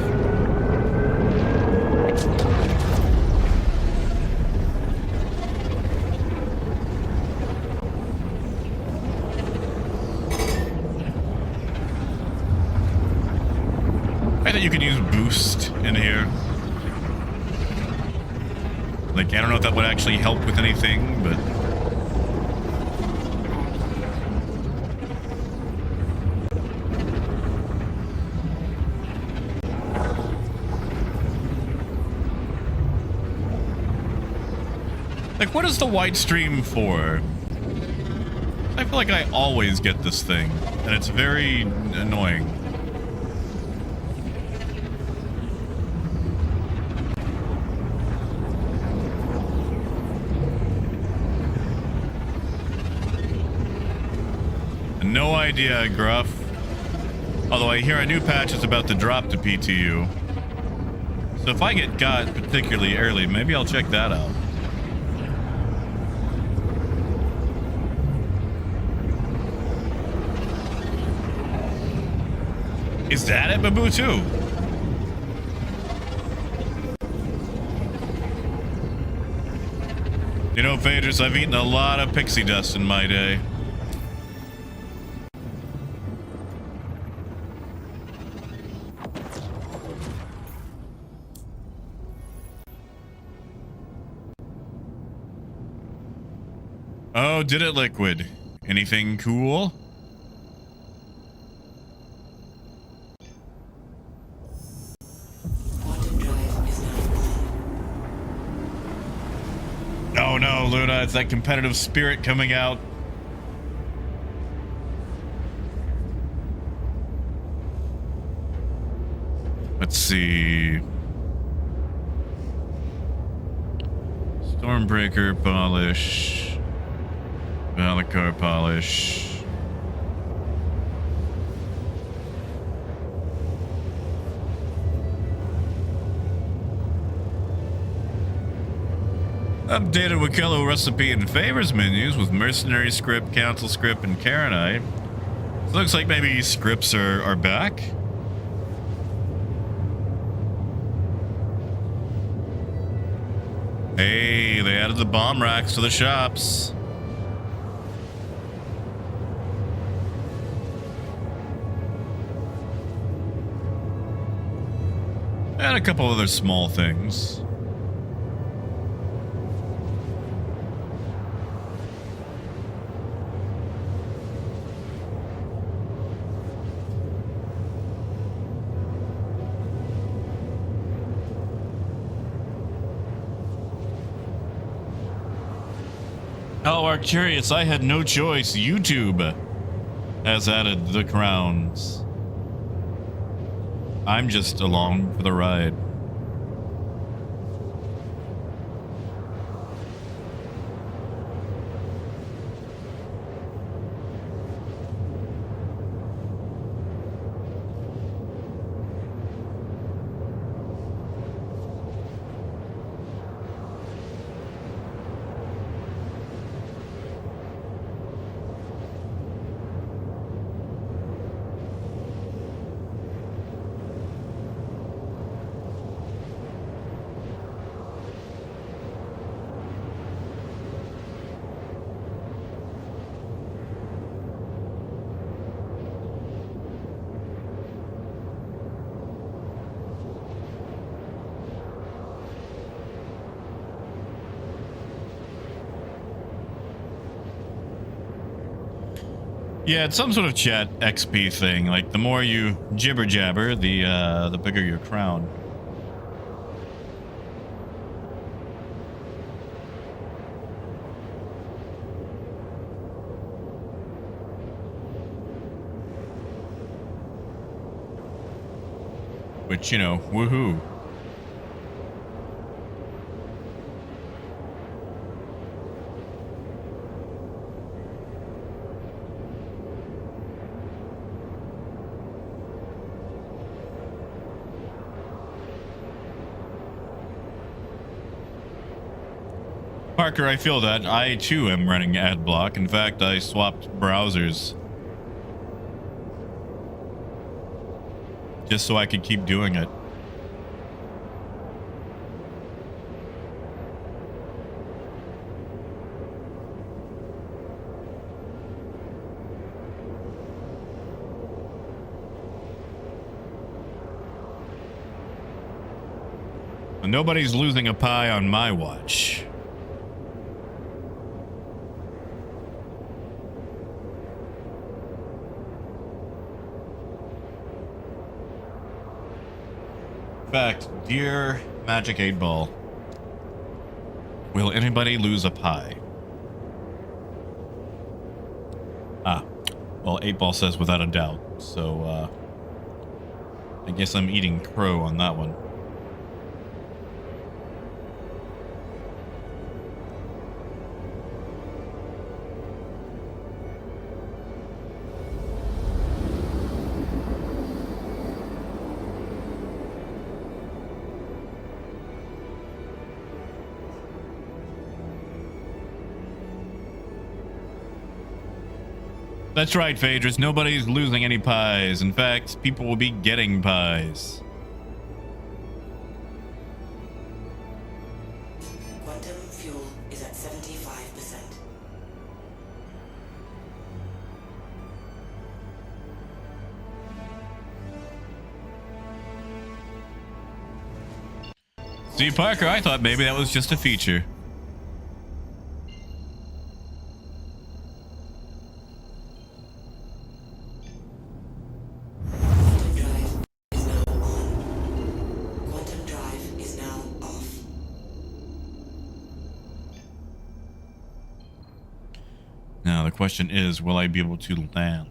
I thought you could use boost in here. Like, I don't know if that would actually help with anything, but... Like, what is the white stream for? I feel like I always get this thing, and it's very annoying. No idea, Gruff. Although I hear a new patch is about to drop to PTU. So if I get got particularly early, maybe I'll check that out. Is that it, Mobutu? You know, Phaedrus, I've eaten a lot of pixie dust in my day. Oh, did it, Liquid? Anything cool? Oh no, Luna, it's that competitive spirit coming out. Let's see. Stormbreaker polish. Valakar polish. Updated Wakillo recipe and favors menus with mercenary script, council script, and Karenite. So looks like maybe scripts are back. Hey, they added the bomb racks to the shops. And a couple other small things. Oh, Arcurious, I had no choice. YouTube has added the crowns. I'm just along for the ride. Yeah, it's some sort of chat XP thing. Like, the more you jibber jabber, the bigger your crown. Which, you know, woohoo. Parker, I feel that. I too am running ad block. In fact, I swapped browsers just so I could keep doing it. Nobody's losing a pie on my watch. In fact, dear Magic 8 Ball, will anybody lose a pie? Ah, well, 8 Ball says without a doubt, so I guess I'm eating crow on that one. That's right, Phaedrus. Nobody's losing any pies. In fact, people will be getting pies. Quantum fuel is at 75%. See, Parker, I thought maybe that was just a feature. Now, the question is, will I be able to land?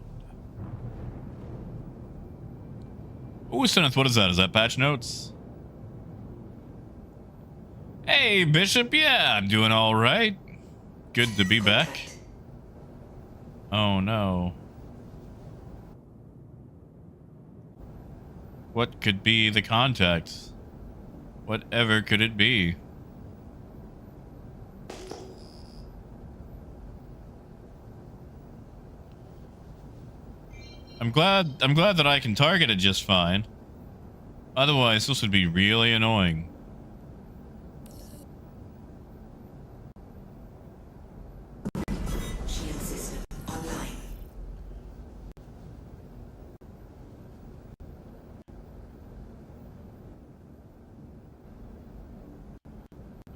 Oh, Seneth, what is that? Is that patch notes? Hey, Bishop. Yeah, I'm doing all right. Good to be back. Oh, no. What could be the contact? Whatever could it be? I'm glad that I can target it just fine. Otherwise, this would be really annoying. Shield system online.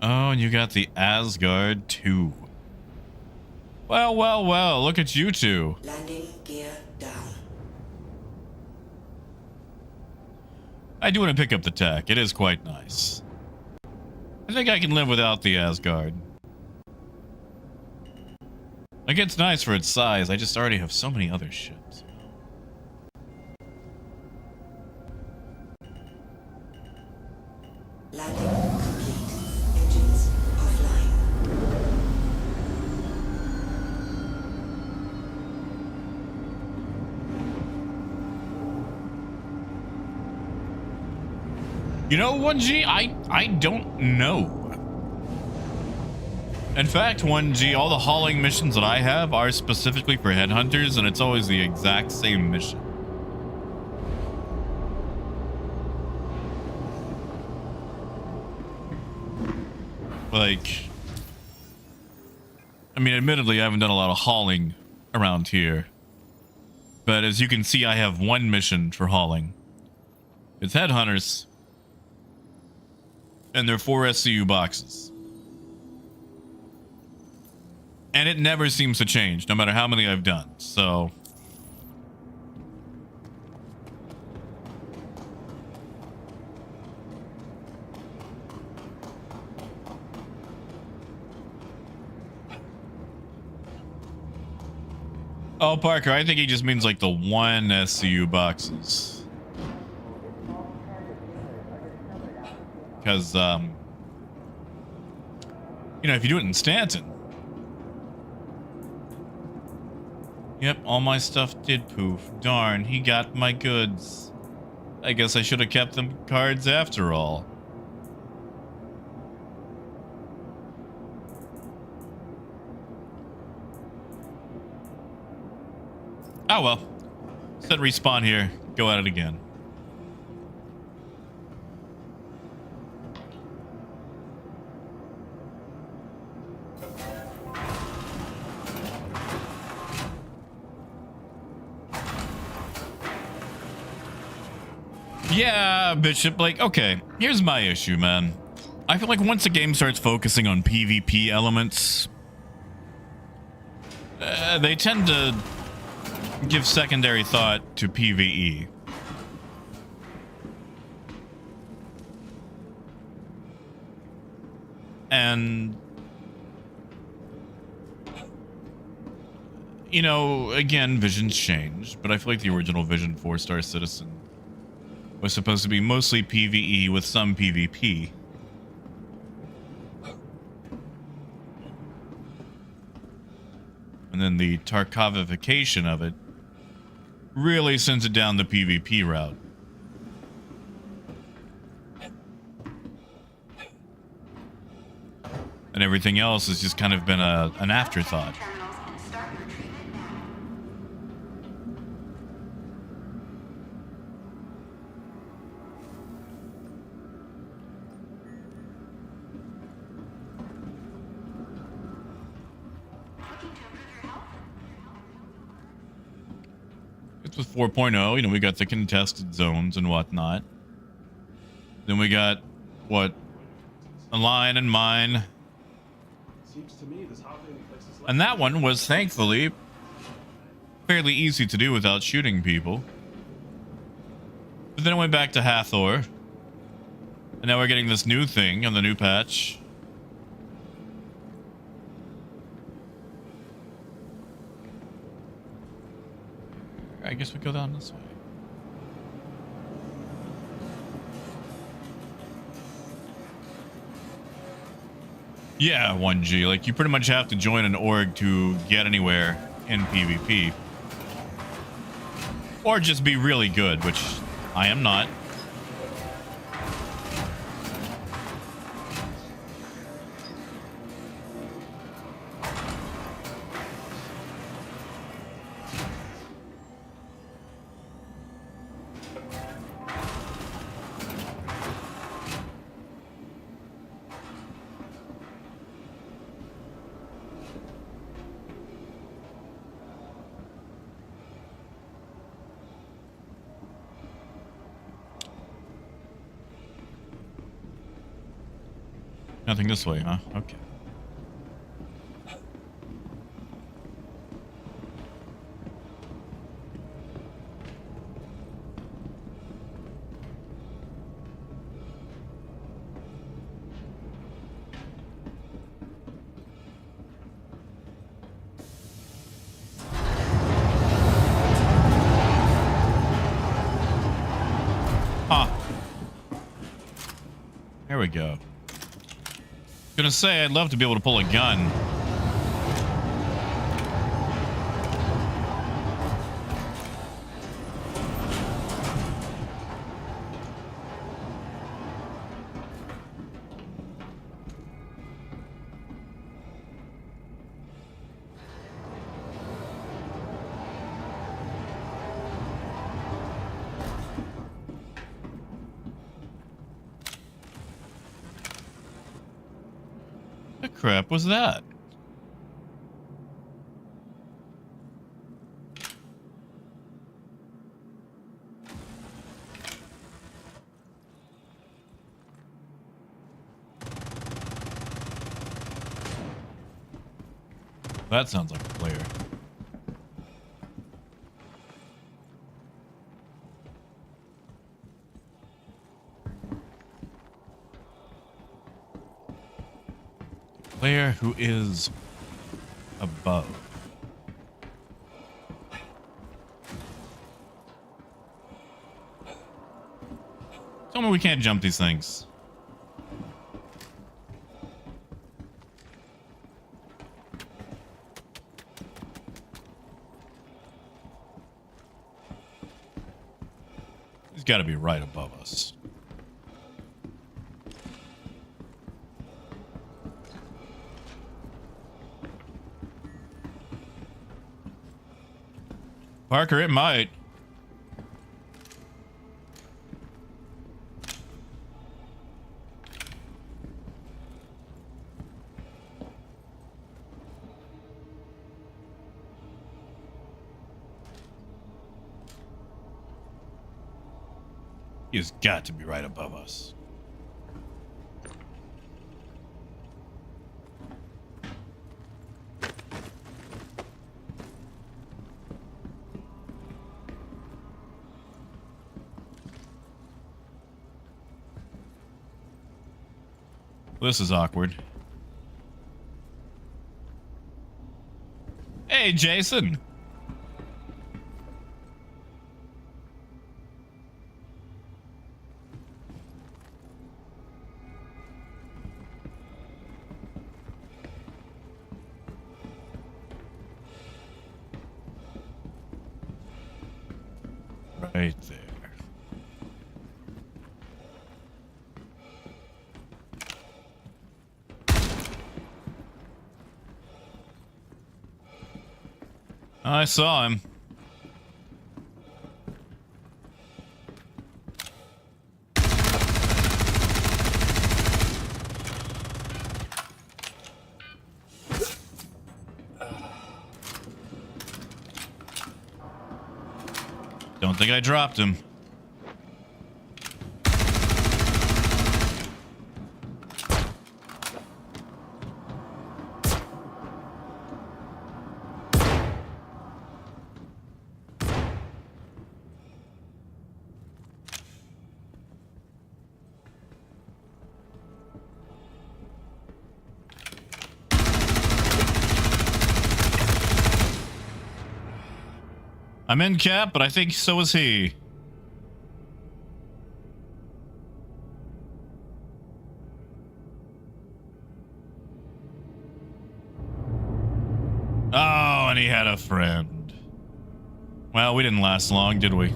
Oh, and you got the Asgard too. Well, well, well, look at you two. Landing gear down. I do want to pick up the tech. It is quite nice. I think I can live without the Asgard. Like, it's nice for its size. I just already have so many other ships. Landing complete. Engines offline. You know, 1G, I don't know. In fact, 1G, all the hauling missions that I have are specifically for headhunters, and it's always the exact same mission. Like, I mean, admittedly, I haven't done a lot of hauling around here. But as you can see, I have one mission for hauling. It's headhunters. And they're 4 SCU boxes. And it never seems to change, no matter how many I've done. So... Oh, Parker, I think he just means like the 1 SCU boxes. Because, you know, if you do it in Stanton. Yep, all my stuff did poof. Darn, he got my goods. I guess I should have kept them cards after all. Oh well. Set respawn here. Go at it again. Yeah, Bishop, like, okay, here's my issue, man. I feel like once a game starts focusing on PvP elements, they tend to give secondary thought to PvE. And, you know, again, Vision's changed, but I feel like the original Vision 4-star Citizen was supposed to be mostly PvE with some PvP. And then the Tarkovification of it really sends it down the PvP route. And everything else has just kind of been an afterthought. With 4.0, you know, we got the contested zones and whatnot. Then we got, what, Align and Mine. Seems to me there's hardly any places left. And that one was, thankfully, fairly easy to do without shooting people. But then it went back to Hathor. And now we're getting this new thing on the new patch. I guess we go down this way. Yeah, 1G. Like, you pretty much have to join an org to get anywhere in PvP. Or just be really good, which I am not. Nothing this way, huh? Okay. Huh. There we go. Gonna say I'd love to be able to pull a gun. The crap was that? That sounds like a player. Player who is above. Tell me we can't jump these things. He's got to be right above us. Parker, it might. He's got to be right above us. This is awkward. Hey, Jason. Right there. I saw him. Don't think I dropped him. I'm in cap, but I think so is he. Oh, and he had a friend. Well, we didn't last long, did we?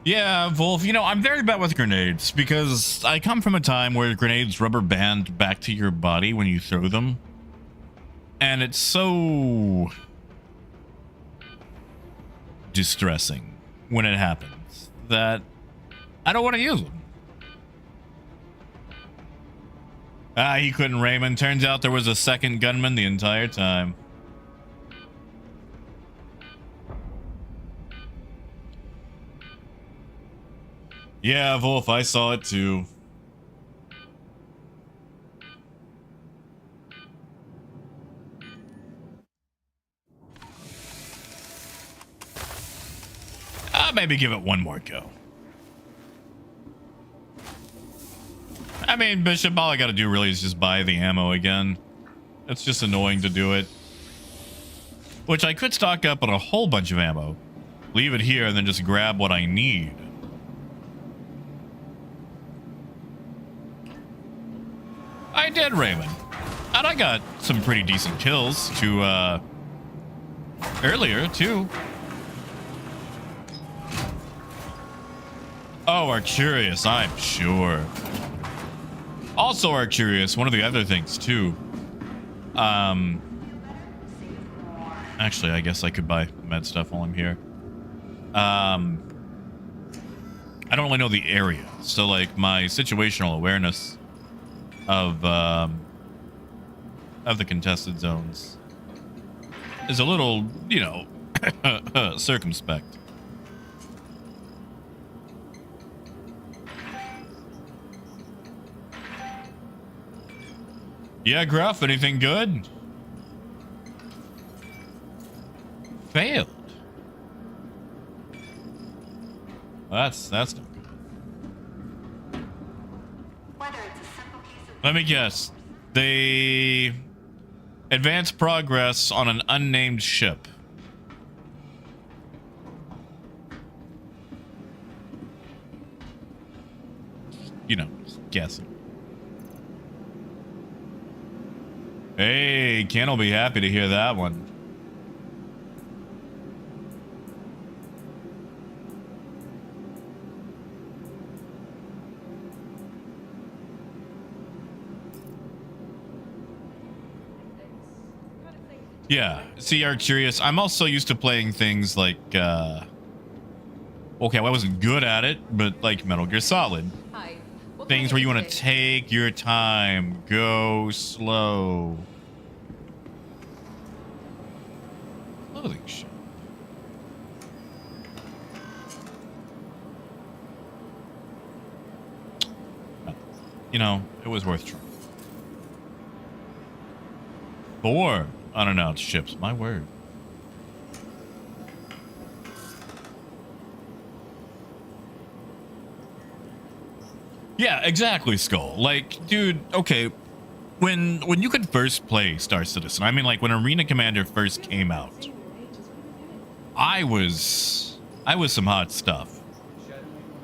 Yeah, Wolf, you know, I'm very bad with grenades because I come from a time where grenades rubber band back to your body when you throw them. And it's so distressing when it happens that I don't want to use them. Ah, he couldn't Raymond. Turns out there was a second gunman the entire time. Yeah, Wolf, I saw it too. Maybe give it one more go. I mean, Bishop, all I gotta do really is just buy the ammo again. It's just annoying to do it. Which I could stock up on a whole bunch of ammo. Leave it here and then just grab what I need. I did, Raymond. And I got some pretty decent kills to, earlier, too. Oh, Arcurious, I'm sure. Also, Arcurious, one of the other things, too. Actually, I guess I could buy med stuff while I'm here. I don't really know the area. So, like, my situational awareness of the contested zones is a little, you know, circumspect. Yeah, Gruff, anything good? Failed. Well, that's not good. Let me guess. They advance progress on an unnamed ship. You know, just guessing. Hey, Ken will be happy to hear that one. Yeah, see, you're curious. I'm also used to playing things like, okay, well, I wasn't good at it, but like Metal Gear Solid. Hi. Things where you want to take your time, go slow. Clothing shop. You know, it was worth trying. 4 unannounced ships, my word. Yeah, exactly, Skull. Like, dude, okay, when you could first play Star Citizen, I mean, like, when Arena Commander first came out, I was some hot stuff.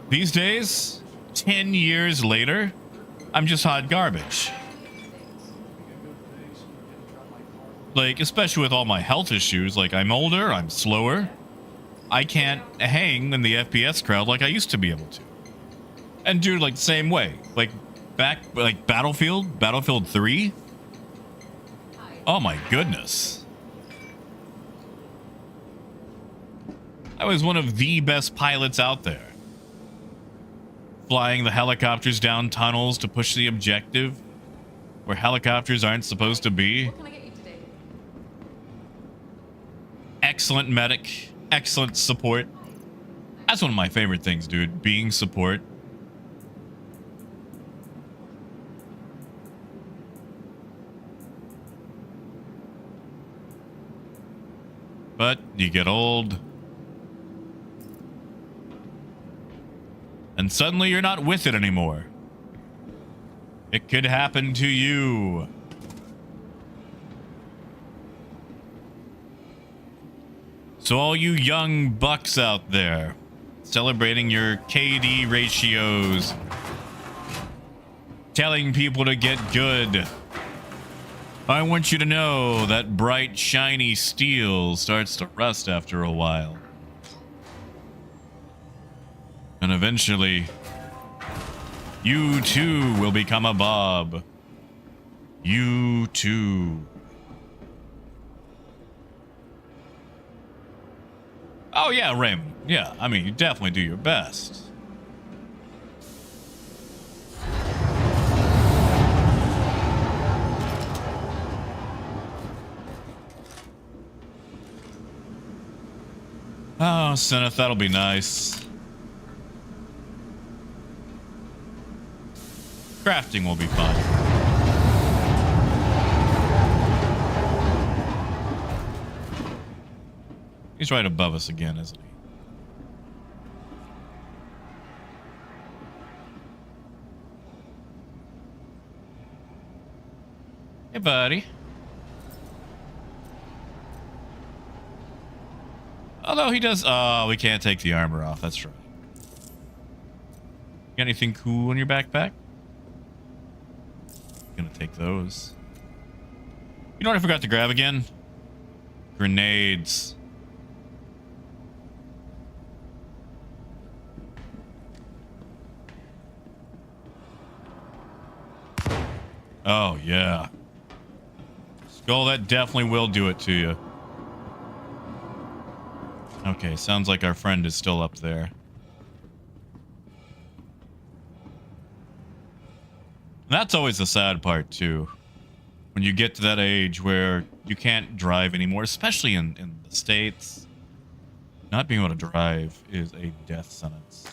These days, 10 years later, I'm just hot garbage. Like, especially with all my health issues, like, I'm older, I'm slower. I can't hang in the FPS crowd like I used to be able to. And dude, like, same way. Like, Battlefield 3? Oh my goodness. I was one of the best pilots out there. Flying the helicopters down tunnels to push the objective where helicopters aren't supposed to be. What can I get you today? Excellent medic, excellent support. That's one of my favorite things, dude, being support. But you get old, and suddenly you're not with it anymore. It could happen to you. So all you young bucks out there, celebrating your KD ratios, telling people to get good, I want you to know that bright, shiny steel starts to rust after a while. And eventually, you too will become a Bob. You too. Oh yeah, Raymond. Yeah, I mean, you definitely do your best. Oh, Seneth, that'll be nice. Crafting will be fun. He's right above us again, isn't he? Hey, buddy. Although he does... Oh, we can't take the armor off. That's right. Got anything cool in your backpack? Gonna take those. You know what I forgot to grab again? Grenades. Oh, yeah. Skull, that definitely will do it to you. Okay, sounds like our friend is still up there. That's always the sad part, too. When you get to that age where you can't drive anymore, especially in the States. Not being able to drive is a death sentence.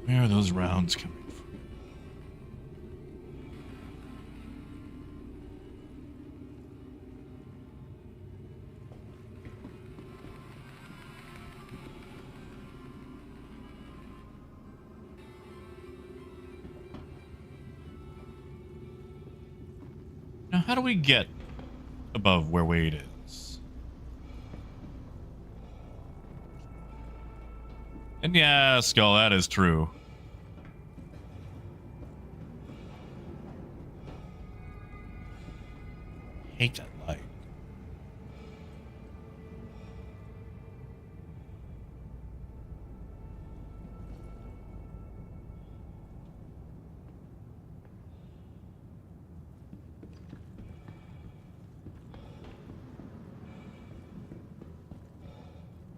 Where are those rounds coming from? Now, how do we get above where Wade is? And yeah, Skull, that is true. Hate that light.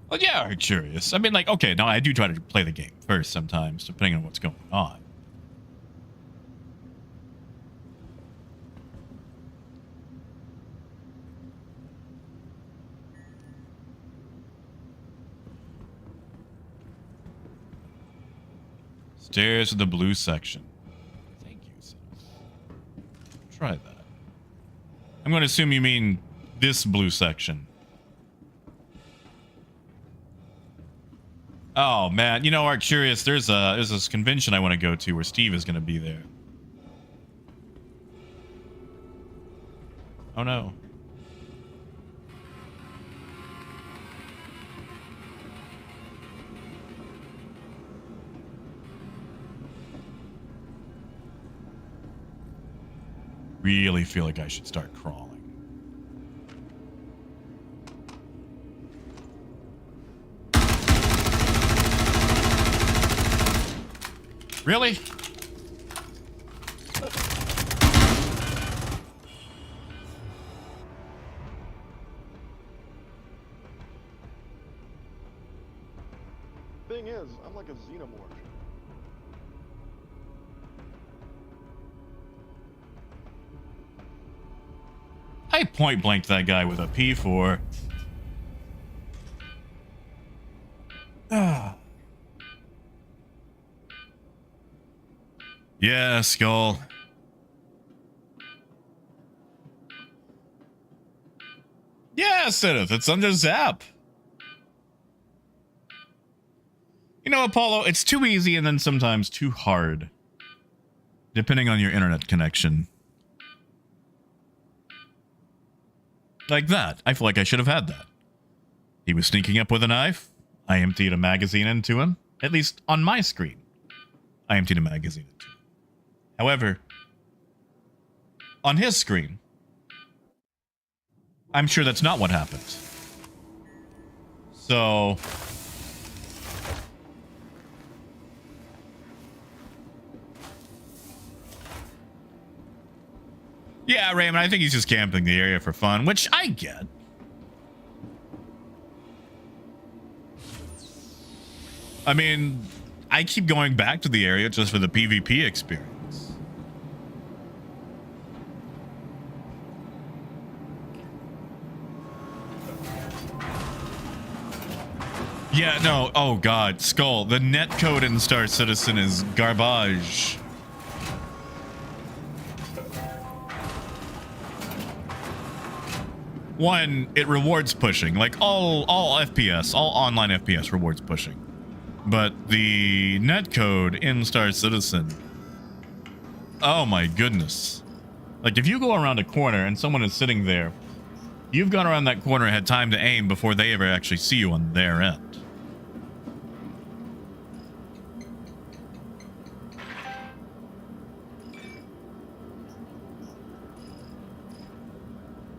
Well, yeah, I'm curious. I mean, like, okay, now I do try to play the game first sometimes, depending on what's going on. Stairs to the blue section. Thank you, sis. Try that. I'm going to assume you mean this blue section. Oh man, you know, Art Curious, there's this convention I want to go to where Steve is going to be there. Oh no. Really feel like I should start crawling. Really? Thing is, I'm like a xenomorph. I point blanked that guy with a P4. Ah. Yeah, Skull. Yeah, Sith, it's under Zap. You know, Apollo, it's too easy and then sometimes too hard. Depending on your internet connection. Like that. I feel like I should have had that. He was sneaking up with a knife. I emptied a magazine into him. At least on my screen. I emptied a magazine into him. However, on his screen, I'm sure that's not what happened. So... Yeah, Raymond, I think he's just camping the area for fun, which I get. I mean, I keep going back to the area just for the PvP experience. Yeah, no. Oh, God. Skull. The netcode in Star Citizen is garbage. One, it rewards pushing. Like all FPS, all online FPS rewards pushing. But the netcode in Star Citizen, oh my goodness. Like if you go around a corner and someone is sitting there, you've gone around that corner and had time to aim before they ever actually see you on their end.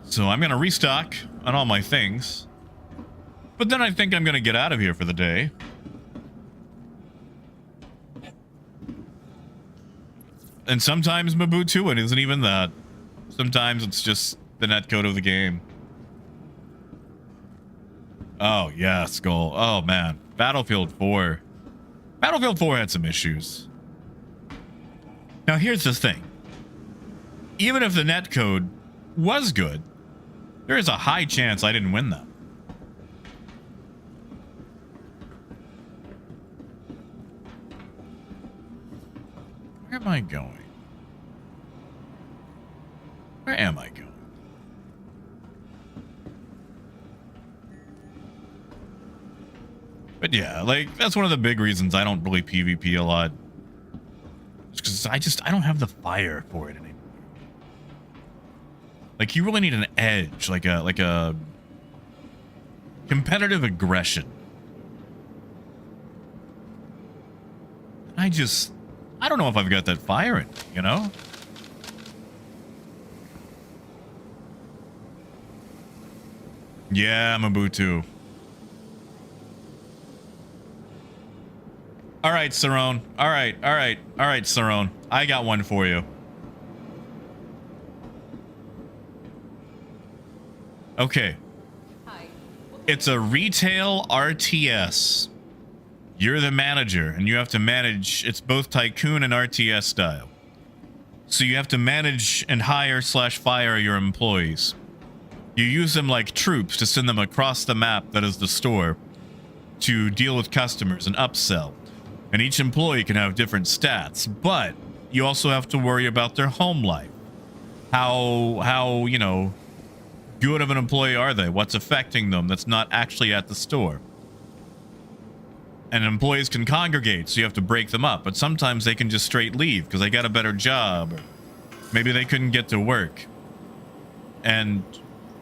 So I'm going to restock on all my things. But then I think I'm going to get out of here for the day. And sometimes Mobutu, it isn't even that. Sometimes it's just the netcode of the game. Oh, yeah, Skull. Oh, man. Battlefield 4. Battlefield 4 had some issues. Now, here's the thing. Even if the netcode was good, there is a high chance I didn't win that. Where am I going? Where am I going? But yeah, like, that's one of the big reasons I don't really PvP a lot. Because I don't have the fire for it anymore. Like, you really need an edge, like a competitive aggression. I don't know if I've got that fire in me, you know? Yeah, Mobutu. All right, Cerrone. All right, Cerrone. I got one for you. Okay. It's a retail RTS. You're the manager, and you have to manage. It's both Tycoon and RTS style. So you have to manage and hire/fire your employees. You use them like troops to send them across the map that is the store to deal with customers and upsell. And each employee can have different stats, but you also have to worry about their home life. How you know, good of an employee are they? What's affecting them that's not actually at the store? And employees can congregate, so you have to break them up. But sometimes they can just straight leave because they got a better job. Or maybe they couldn't get to work. And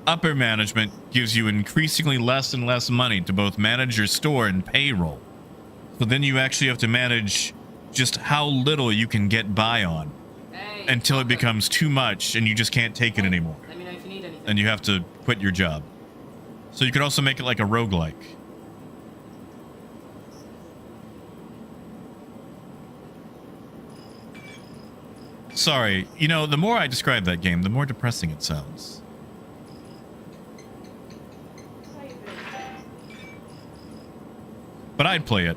upper management gives you increasingly less and less money to both manage your store and payroll. So then you actually have to manage just how little you can get by on until it becomes too much and you just can't take it anymore. Let me know if you need anything. And you have to quit your job. So you could also make it like a roguelike. Sorry, you know, the more I describe that game, the more depressing it sounds. But I'd play it.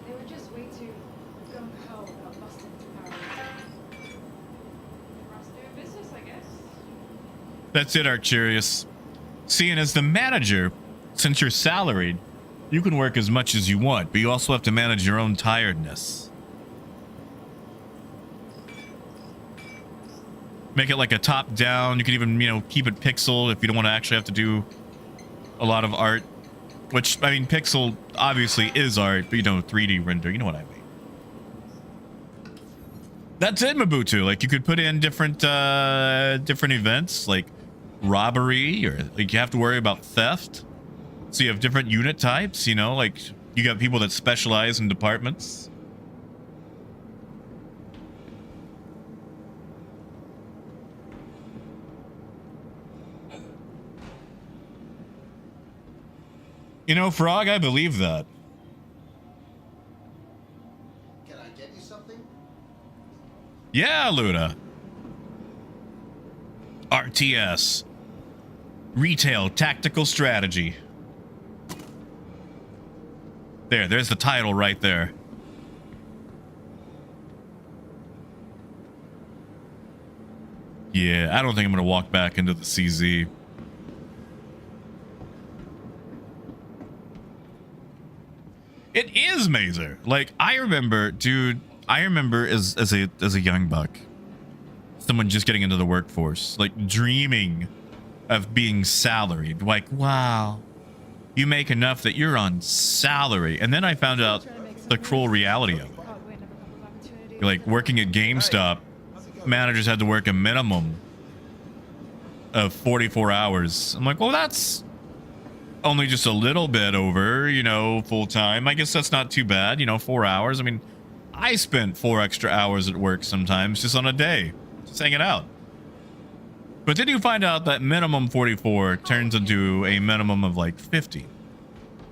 They were just way too gung-ho about busting through Pyro. For us doing business, I guess. That's it, Arcturius. Seeing as the manager, since you're salaried, you can work as much as you want, but you also have to manage your own tiredness. Make it like a top-down. You can even, you know, keep it pixel if you don't want to actually have to do a lot of art. Which, I mean, pixel obviously is art, but, you know, 3D render, you know what I mean. That's it, Mobutu. Like, you could put in different events, like robbery, or like you have to worry about theft. So you have different unit types, you know, like you got people that specialize in departments. You know, Frog, I believe that. Can I get you something? Yeah, Luna. RTS. Retail Tactical Strategy. There's the title right there. Yeah, I don't think I'm going to walk back into the CZ. It is Mazer. Like, I remember, dude, as a young buck, someone just getting into the workforce, like dreaming of being salaried. Like, wow, you make enough that you're on salary. And then I found out the cruel reality of it. Like, working at GameStop, managers had to work a minimum of 44 hours. I'm like, well, that's only just a little bit over, you know, full time. I guess that's not too bad, you know, 4 hours. I mean, I spent 4 extra hours at work sometimes just on a day, just hanging out. But then you find out that minimum 44 turns into a minimum of like 50,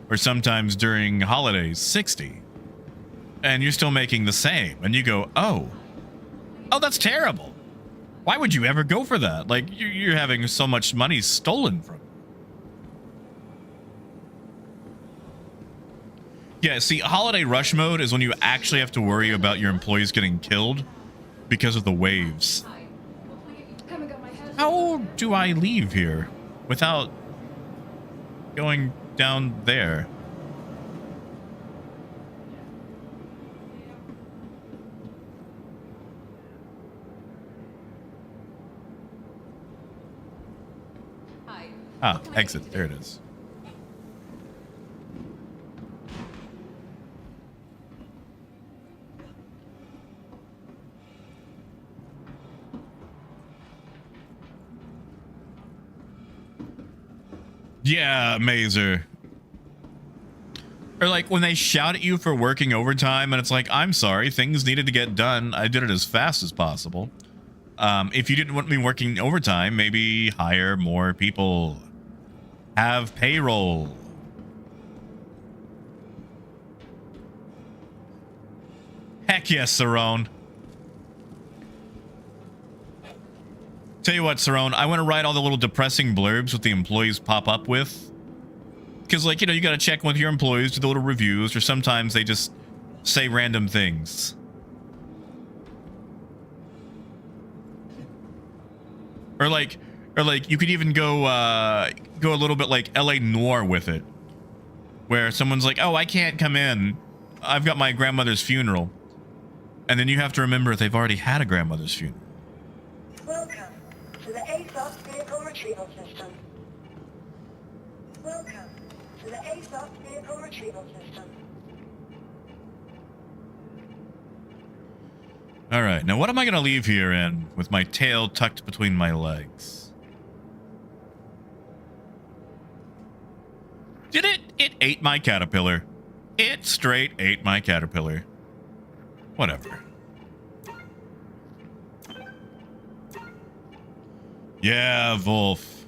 or sometimes during holidays 60, and you're still making the same. And you go, oh, that's terrible. Why would you ever go for that? Like, you're having so much money stolen from you. Yeah, see, holiday rush mode is when you actually have to worry about your employees getting killed because of the waves. How do I leave here without going down there? Ah, exit. There it is. Yeah, Mazer. Or like when they shout at you for working overtime and it's like, I'm sorry, things needed to get done. I did it as fast as possible. If you didn't want me working overtime, maybe hire more people. Have payroll. Heck yes, Cerrone. Tell you what, Cerrone, I want to write all the little depressing blurbs what the employees pop up with. Because, like, you know, you got to check with your employees, do the little reviews, or sometimes they just say random things. Or like you could even go a little bit like LA Noir with it, where someone's like, oh, I can't come in, I've got my grandmother's funeral. And then you have to remember they've already had a grandmother's funeral. Welcome to the ASOS Vehicle Retrieval System. Welcome to the ASOS Vehicle Retrieval System. All right, now what am I going to leave here in with my tail tucked between my legs? Did it? It ate my caterpillar. It straight ate my caterpillar. Whatever. Yeah, Wolf.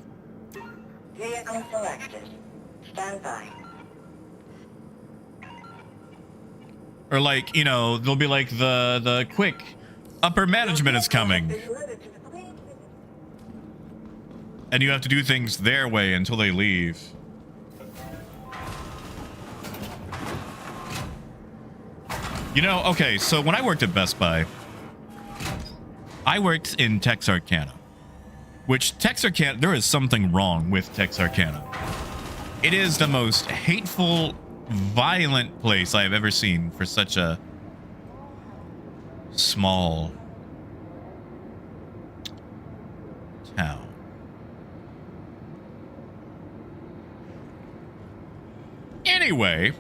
Vehicle selected. Stand by. Or like, you know, they'll be like the quick upper management is coming. And you have to do things their way until they leave. You know, okay, so when I worked at Best Buy, I worked in Texarkana. Which Texarkana, there is something wrong with Texarkana. It is the most hateful, violent place I have ever seen for such a small town. Anyway,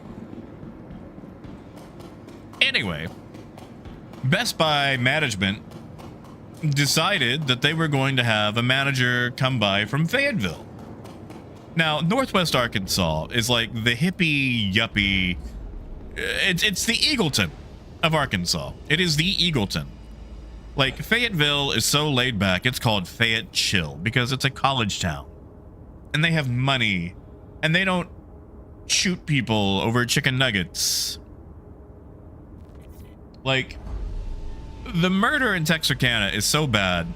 Best Buy management decided that they were going to have a manager come by from Fayetteville. Now, Northwest Arkansas is like the hippie yuppie. It's the Eagleton of Arkansas. It is the Eagleton. Like, Fayetteville is so laid back, it's called Fayette Chill because it's a college town. And they have money. And they don't shoot people over chicken nuggets. Like, The murder in Texarkana is so bad.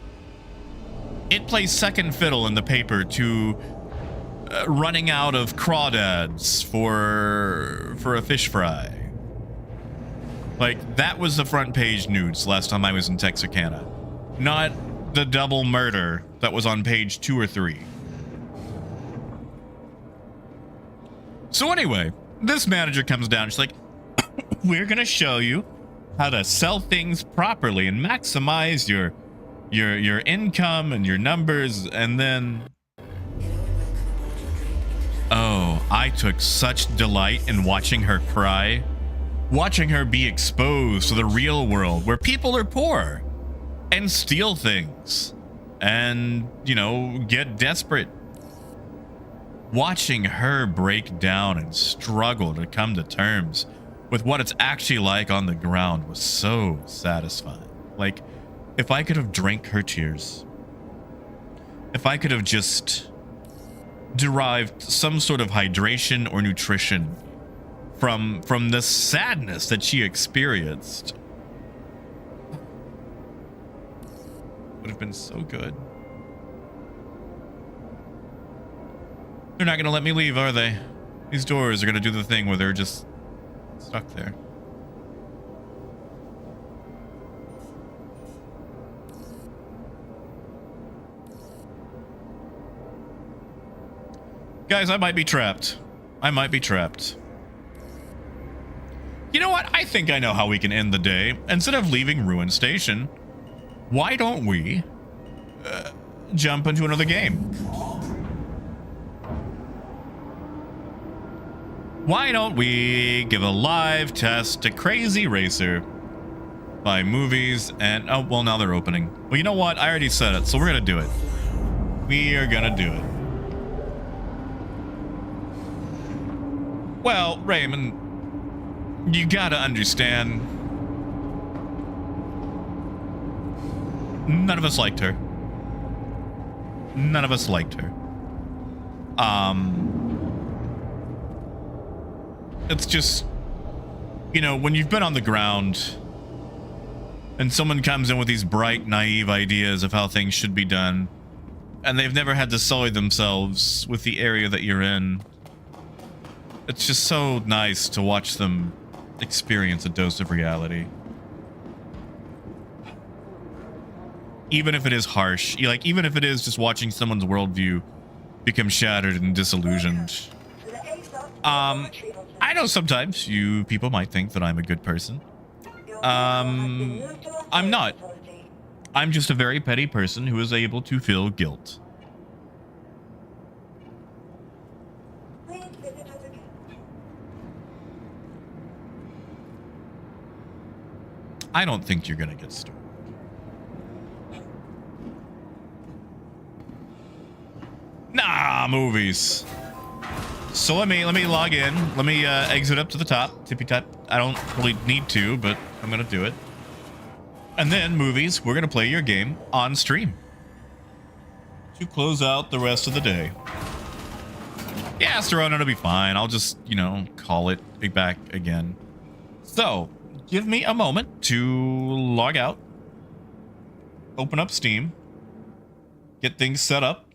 It plays second fiddle in the paper to running out of crawdads for a fish fry. Like, that was the front page news last time I was in Texarkana. Not the double murder that was on page 2 or 3. So anyway, this manager comes down. She's like, we're going to show you how to sell things properly and maximize your income and your numbers. And then, oh, I took such delight in watching her cry, watching her be exposed to the real world where people are poor and steal things and, you know, get desperate. Watching her break down and struggle to come to terms with what it's actually like on the ground was so satisfying. Like, if I could have drank her tears, if I could have just derived some sort of hydration or nutrition from the sadness that she experienced, would have been so good. They're not going to let me leave, are they? These doors are going to do the thing where they're just stuck there. Guys, I might be trapped. I might be trapped. You know what? I think I know how we can end the day. Instead of leaving Ruin Station, why don't we jump into another game? Why don't we give a live test to Crazy Racer by Movies and... Oh, well, now they're opening. Well, you know what? I already said it, so we're going to do it. We are going to do it. Well, Raymond, you got to understand. None of us liked her. None of us liked her. It's just, you know, when you've been on the ground and someone comes in with these bright, naive ideas of how things should be done, and they've never had to sully themselves with the area that you're in, it's just so nice to watch them experience a dose of reality. Even if it is harsh, like, even if it is just watching someone's worldview become shattered and disillusioned. I know sometimes you people might think that I'm a good person. I'm not. I'm just a very petty person who is able to feel guilt. I don't think you're gonna get started. Nah, movies. So let me log in. Let me exit up to the top, tippy top. I don't really need to, but I'm gonna do it. And then movies, we're gonna play your game on stream to close out the rest of the day. Yeah, Serona, it'll be fine. I'll just, you know, call it back again. So give me a moment to log out, open up Steam, get things set up.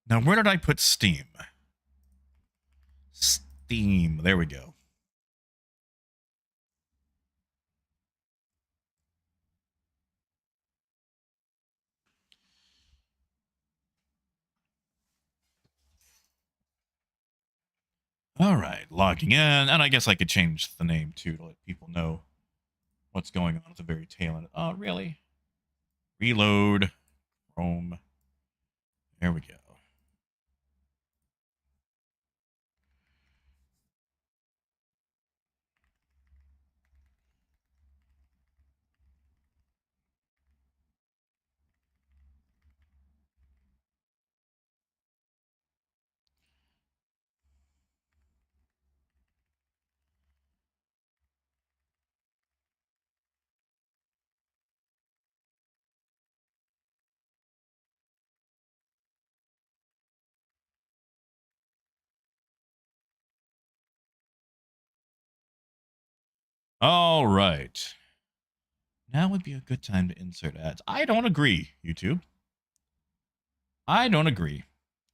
Now, where did I put Steam? Steam. There we go. All right, logging in. And I guess I could change the name, too, to let people know what's going on at the very tail end. Oh, really? Reload. Chrome. There we go. All right. Now would be a good time to insert ads. I don't agree, YouTube. I don't agree.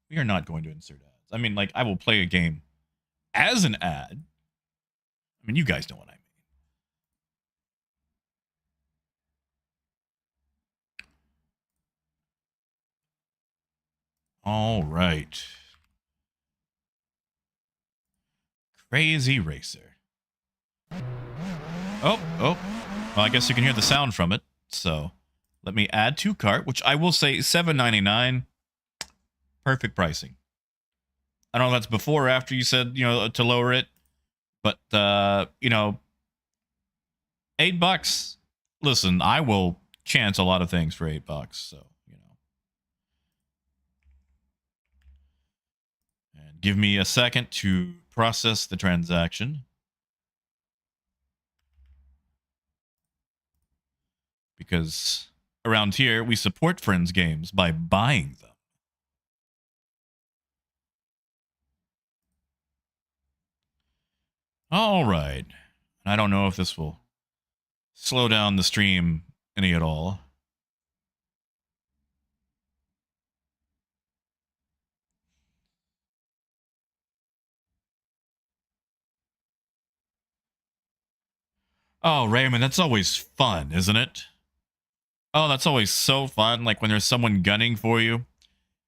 We are not going to insert ads. I mean, like, I will play a game as an ad. I mean, you guys know what I mean. All right. Crazy Racer. Oh. Well, I guess you can hear the sound from it. So let me add to cart, which I will say $7.99. Perfect pricing. I don't know if that's before or after you said, to lower it. But, $8. Listen, I will chance a lot of things for $8. So, And give me a second to process the transaction. Because around here, we support Friends games by buying them. All right. I don't know if this will slow down the stream any at all. Oh, Raymond, that's always fun, isn't it? Oh, that's always so fun. Like when there's someone gunning for you,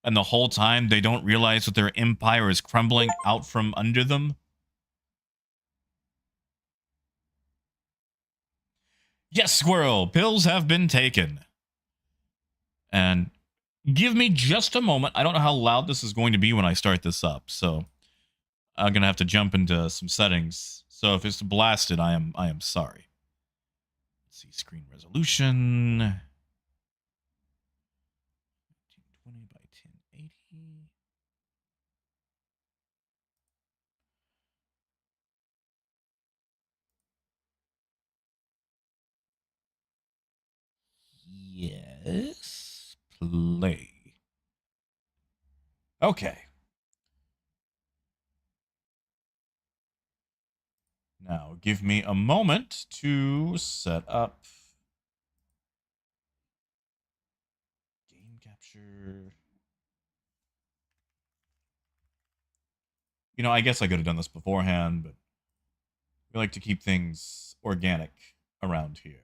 and the whole time they don't realize that their empire is crumbling out from under them. Yes, Squirrel, pills have been taken. And give me just a moment. I don't know how loud this is going to be when I start this up, so I'm gonna have to jump into some settings. So if it's blasted, I am sorry. Let's see, screen resolution. 1920 by 1080. Yes. Play. Okay. Now, give me a moment to set up game capture. I guess I could have done this beforehand, but we like to keep things organic around here.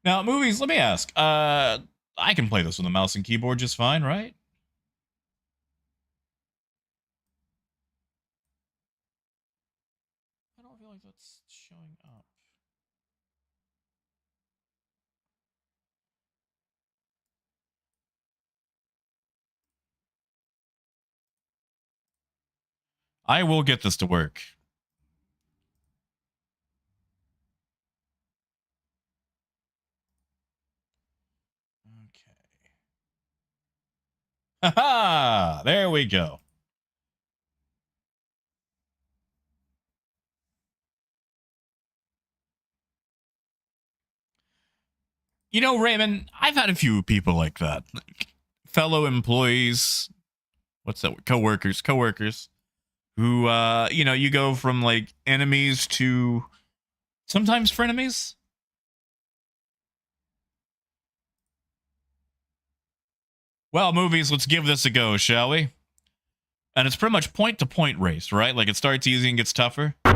Now, movies, let me ask. I can play this with a mouse and keyboard just fine, right? I don't feel like that's showing up. I will get this to work. Okay. Haha! There we go. Raymond, I've had a few people like that. Fellow employees, what's that? Coworkers, who, you go from like enemies to sometimes frenemies. Well, movies, let's give this a go, shall we? And it's pretty much point-to-point race, right? Like, it starts easy and gets tougher. Uh-oh.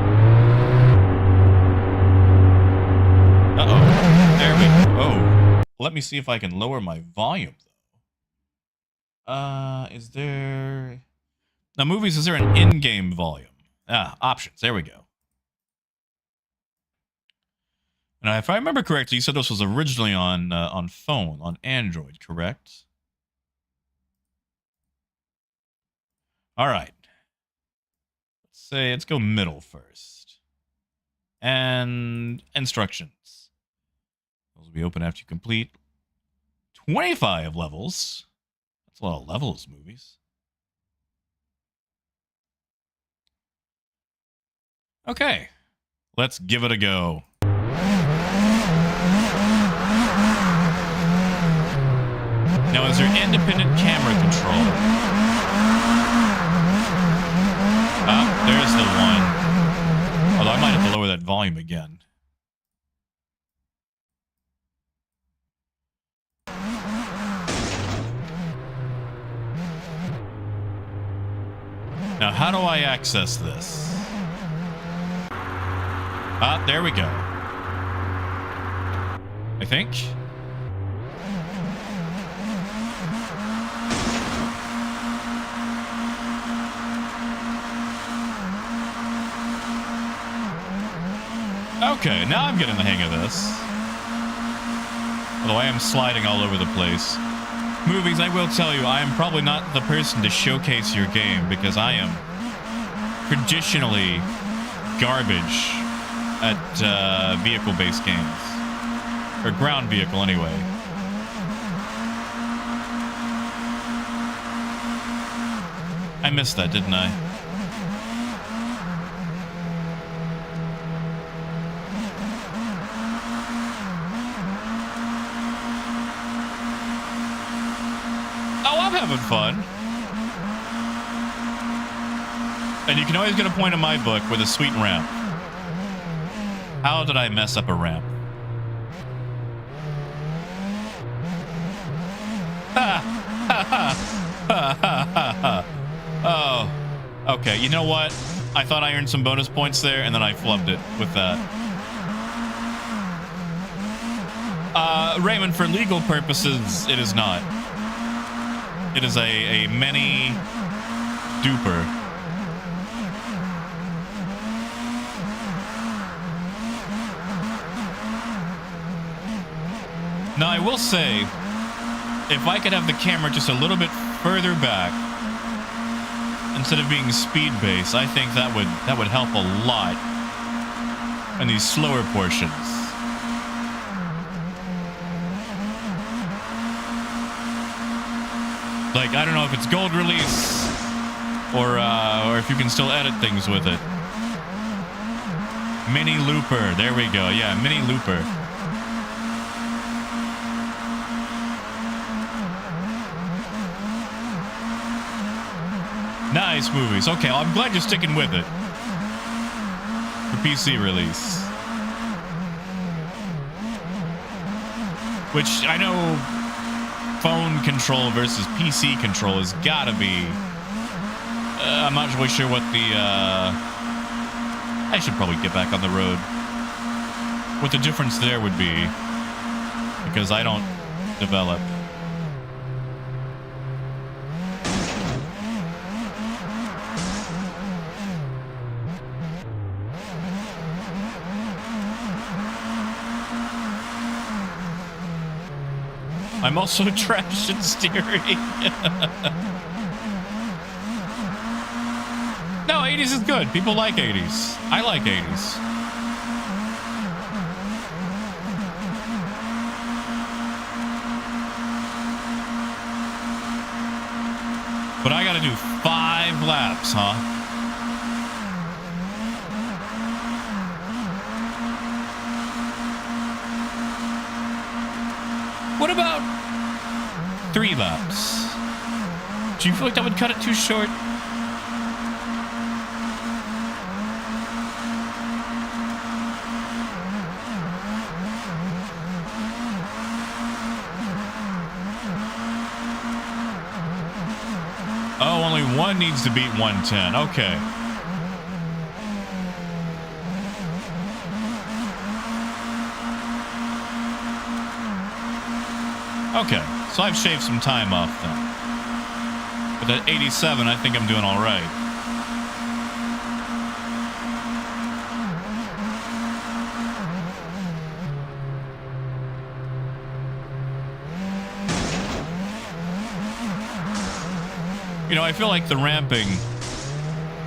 There we go. Oh. Let me see if I can lower my volume, though. Is there... Now, movies, is there an in-game volume? Options. There we go. Now, if I remember correctly, you said this was originally on phone, on Android, correct? All right. Let's go middle first. And instructions. Those will be open after you complete 25 levels. That's a lot of levels, movies. Okay. Let's give it a go. Now, is there independent camera control? volume again. Now, how do I access this? Ah, there we go. I think. Okay, now I'm getting the hang of this. Although I am sliding all over the place. Movies, I will tell you, I am probably not the person to showcase your game because I am traditionally garbage at vehicle-based games. Or ground vehicle, anyway. I missed that, didn't I? Having fun. And you can always get a point in my book with a sweet ramp. How did I mess up a ramp? Oh. Okay, you know what? I thought I earned some bonus points there, and then I flubbed it with that. Raymond, for legal purposes, it is not. It is a mini duper. Now, I will say, if I could have the camera just a little bit further back, instead of being speed-based, I think that would help a lot in these slower portions. Like, I don't know if it's gold release or if you can still edit things with it. Mini looper. There we go. Yeah, mini looper. Nice movies. Okay, well, I'm glad you're sticking with it. For PC release. Which I know phone control versus PC control has got to be... I'm not really sure what the... I should probably get back on the road. What the difference there would be. Because I don't develop. I'm also trash at steering. No, 80s is good. People like 80s. I like 80s. But I gotta do 5 laps, huh? What about 3 laps? Do you feel like that would cut it too short? Oh, only one needs to beat 110. Okay. Okay, so I've shaved some time off then. But at 87, I think I'm doing all right. You know, I feel like the ramping,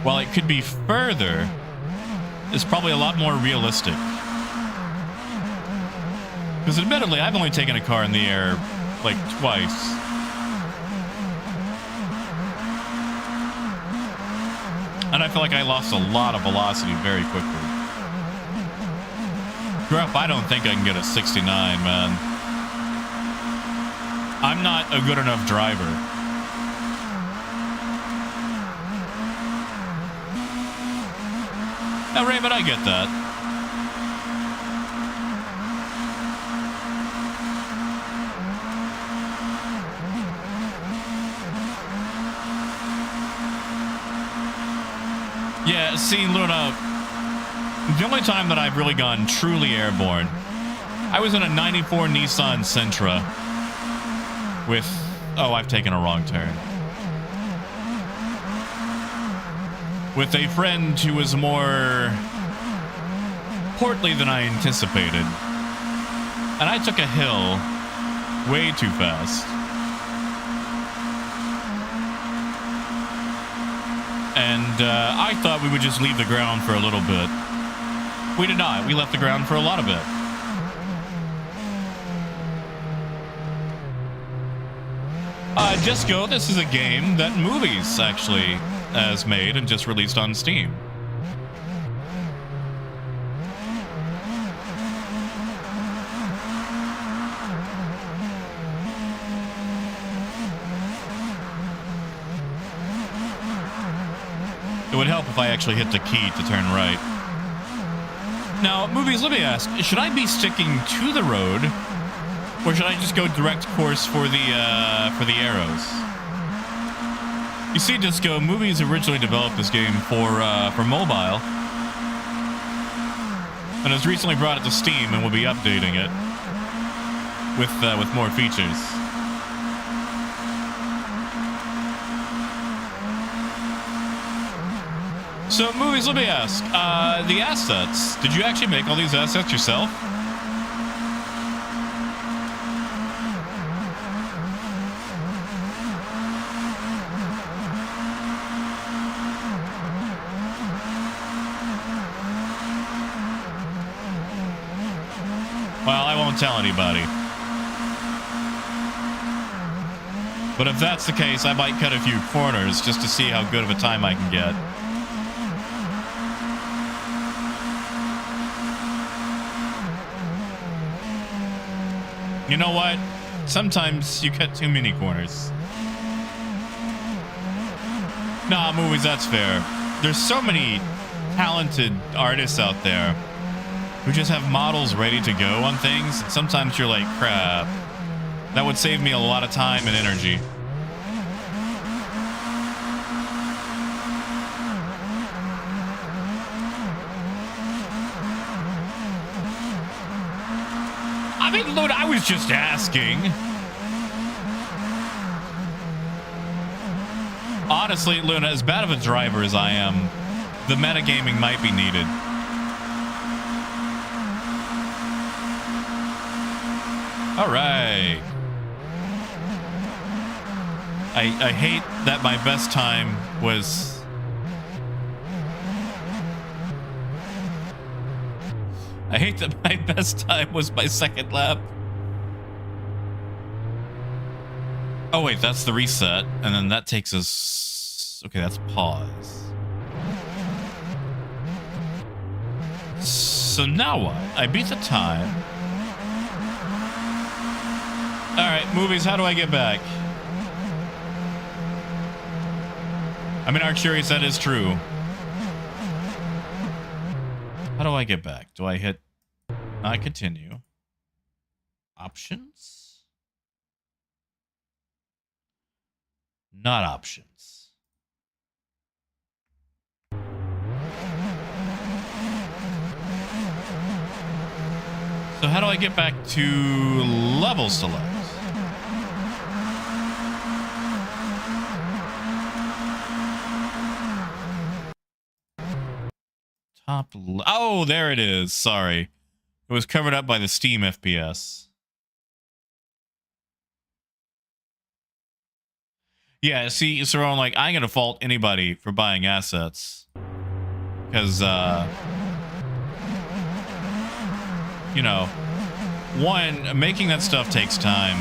while it could be further, is probably a lot more realistic. Because admittedly, I've only taken a car in the air like twice. And I feel like I lost a lot of velocity very quickly. Gruff, I don't think I can get a 69, man. I'm not a good enough driver. Now, Raymond, I get that. Yeah, see, Luna, the only time that I've really gone truly airborne, I was in a 94 Nissan Sentra with... Oh, I've taken a wrong turn. With a friend who was more portly than I anticipated. And I took a hill way too fast. And I thought we would just leave the ground for a little bit. We did not. We left the ground for a lot of it. Just Go, this is a game that Movies actually has made and just released on Steam. It would help if I actually hit the key to turn right. Now, Movies, let me ask, should I be sticking to the road, or should I just go direct course for the arrows? You see, Disco, Movies originally developed this game for mobile, and has recently brought it to Steam and will be updating it with more features. So, Movies, let me ask, the assets, did you actually make all these assets yourself? Well, I won't tell anybody. But if that's the case, I might cut a few corners just to see how good of a time I can get. You know what? Sometimes you cut too many corners. Nah, Movies, that's fair. There's so many talented artists out there who just have models ready to go on things. And sometimes you're like, crap. That would save me a lot of time and energy. I mean, Luna, I was just asking. Honestly, Luna, as bad of a driver as I am, the metagaming might be needed. All right. I hate that my best time was... I hate that my best time was my second lap. Oh, wait, that's the reset. And then that takes us... Okay, that's pause. So now what? I beat the time. All right, Movies, how do I get back? I mean, our curious, that is true. How do I get back? Do I hit not continue? Options? Not options. So how do I get back to level select? Oh, there it is. Sorry. It was covered up by the Steam FPS. Yeah, see, so I'm like, I'm going to fault anybody for buying assets. Because, you know, one, making that stuff takes time.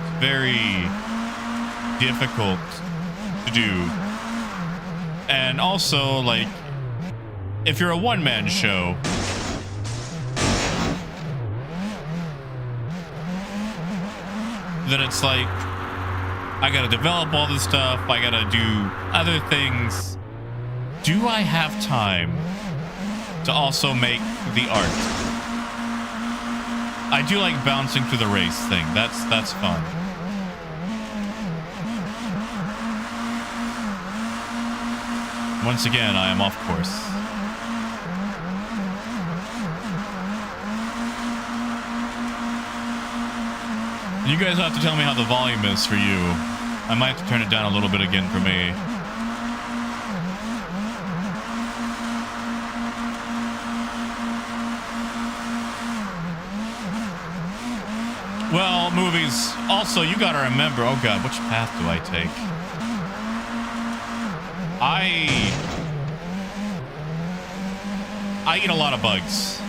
It's very difficult to do. And also, like, if you're a one-man show, then it's like, I gotta develop all this stuff, I gotta do other things. Do I have time to also make the art? I do like bouncing through the race thing. That's fun. Once again, I am off course. You guys have to tell me how the volume is for you. I might have to turn it down a little bit again for me. Well, movies. Also, you gotta remember. Oh god, which path do I take? I eat a lot of bugs.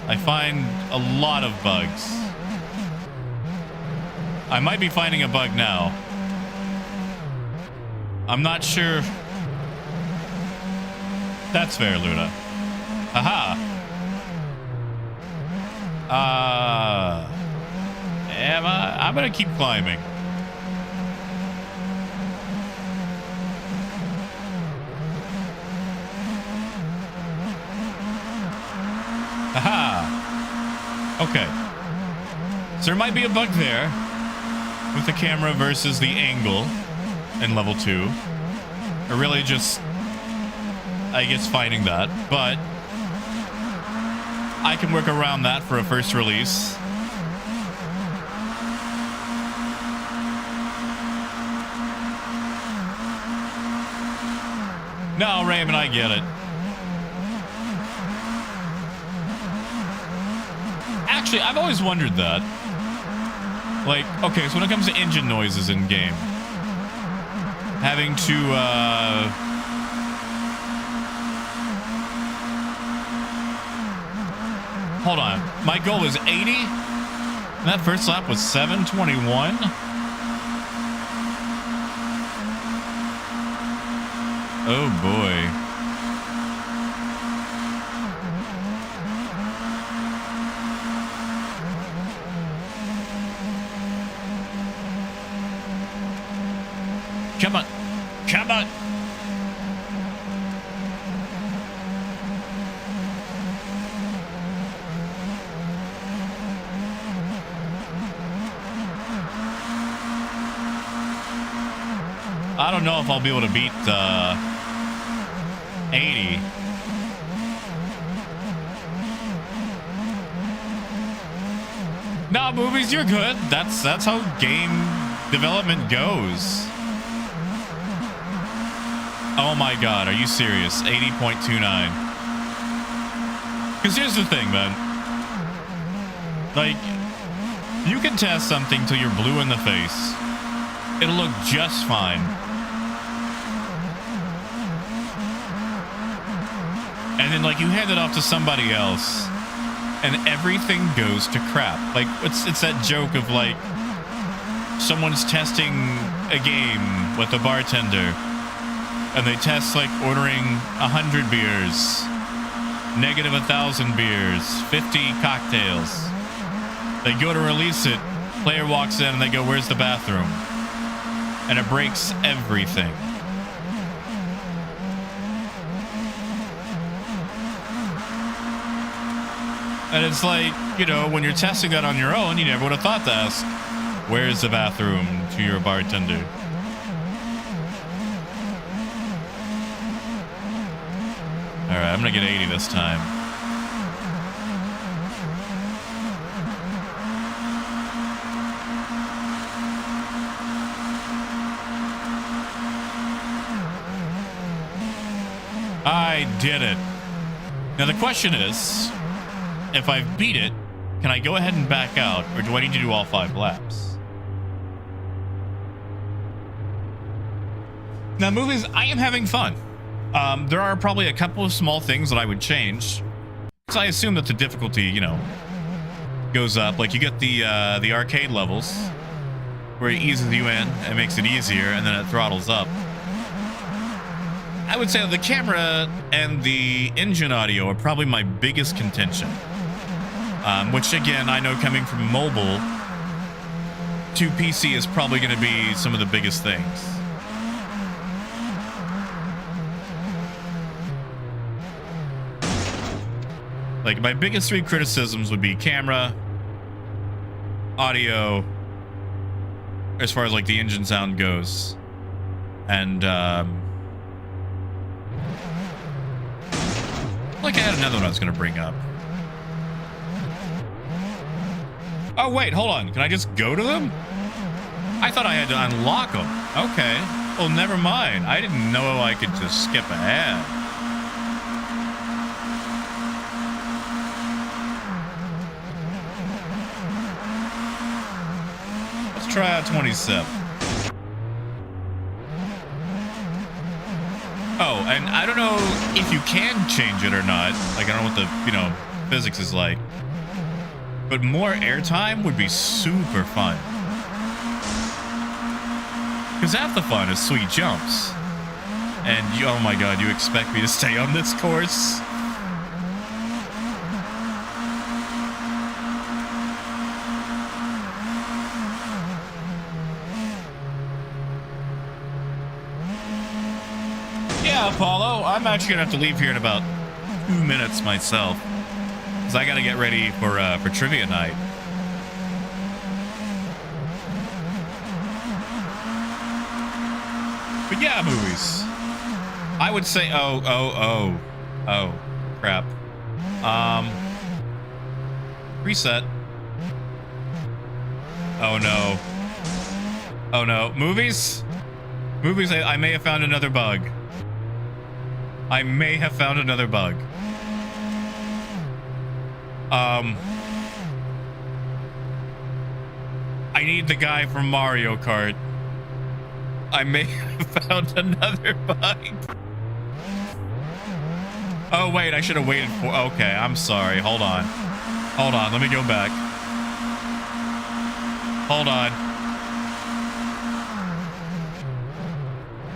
I find a lot of bugs. I might be finding a bug now. I'm not sure. That's fair, Luna. Haha. I'm gonna keep climbing. Haha. Okay. So there might be a bug there with the camera versus the angle in level 2. Or really just, I guess, finding that. But I can work around that for a first release. No, Raymond, I get it. Actually, I've always wondered that. Like, okay, so when it comes to engine noises in game, having to, hold on. My goal is 80? And that first lap was 7:21? Oh boy. Come on. Come on. I don't know if I'll be able to beat 80. No, movies, you're good. That's how game development goes. Oh my god, are you serious? 80.29. Because here's the thing, man. Like, you can test something till you're blue in the face. It'll look just fine. And then, like, you hand it off to somebody else, and everything goes to crap. Like, it's that joke of, like, someone's testing a game with a bartender, and they test, like, ordering 100 beers, negative 1,000 beers, 50 cocktails. They go to release it, player walks in, and they go, "Where's the bathroom?" And it breaks everything. And it's like, you know, when you're testing that on your own, you never would have thought to ask, "Where's the bathroom?" to your bartender. All right, I'm gonna get 80 this time. I did it. Now the question is, if I've beat it, can I go ahead and back out, or do I need to do all 5 laps? Now, movies, I am having fun. There are probably a couple of small things that I would change, because I assume that the difficulty, you know, goes up. Like, you get the arcade levels, where it eases you in and makes it easier, and then it throttles up. I would say the camera and the engine audio are probably my biggest contention. Which, again, I know coming from mobile to PC is probably going to be some of the biggest things. Like, my biggest 3 criticisms would be camera, audio, as far as, like, the engine sound goes, and Like I had another one I was gonna bring up. Oh wait, hold on. Can I just go to them? I thought I had to unlock them. Okay. Well, never mind. I didn't know I could just skip ahead. Let's try out 27. Oh, and I don't know if you can change it or not. Like, I don't know what the, you know, physics is like. But more airtime would be super fun. Because half the fun is sweet jumps. And you, oh my god, you expect me to stay on this course? Yeah, Apollo, I'm actually gonna have to leave here in about 2 minutes myself. Because I gotta get ready for trivia night. But yeah, movies. I would say, oh, crap. Reset. Oh no. Oh no. Movies? Movies, I may have found another bug. I may have found another bug. I need the guy from Mario Kart. I may have found another bug. Oh, wait, I should have waited for... Okay, I'm sorry. Hold on. Hold on, let me go back. Hold on.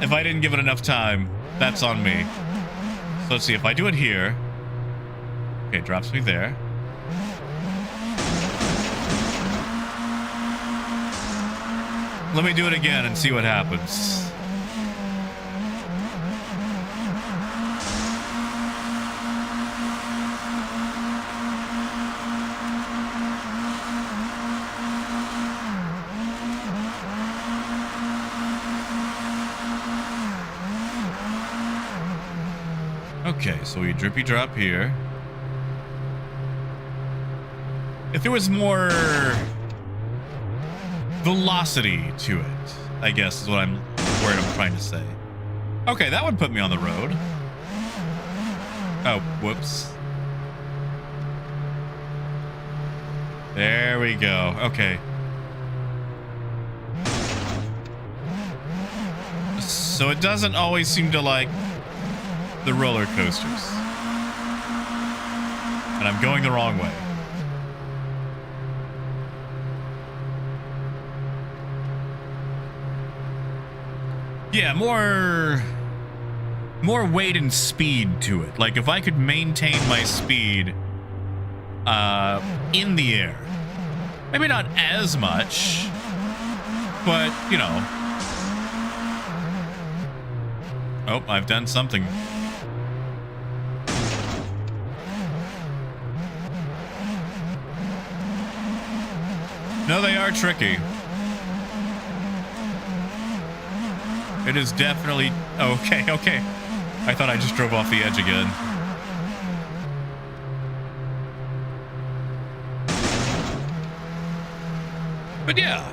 If I didn't give it enough time, that's on me. So let's see, if I do it here... Okay, it drops me there. Let me do it again and see what happens. Okay, so we drippy drop here. If there was more velocity to it, I guess is what I'm trying to say. Okay, that would put me on the road. Oh, whoops. There we go. Okay. So it doesn't always seem to like the roller coasters. And I'm going the wrong way. Yeah, more weight and speed to it. Like if I could maintain my speed in the air. Maybe not as much, but you know. Oh, I've done something. No, they are tricky. It is definitely... Okay. I thought I just drove off the edge again. But yeah.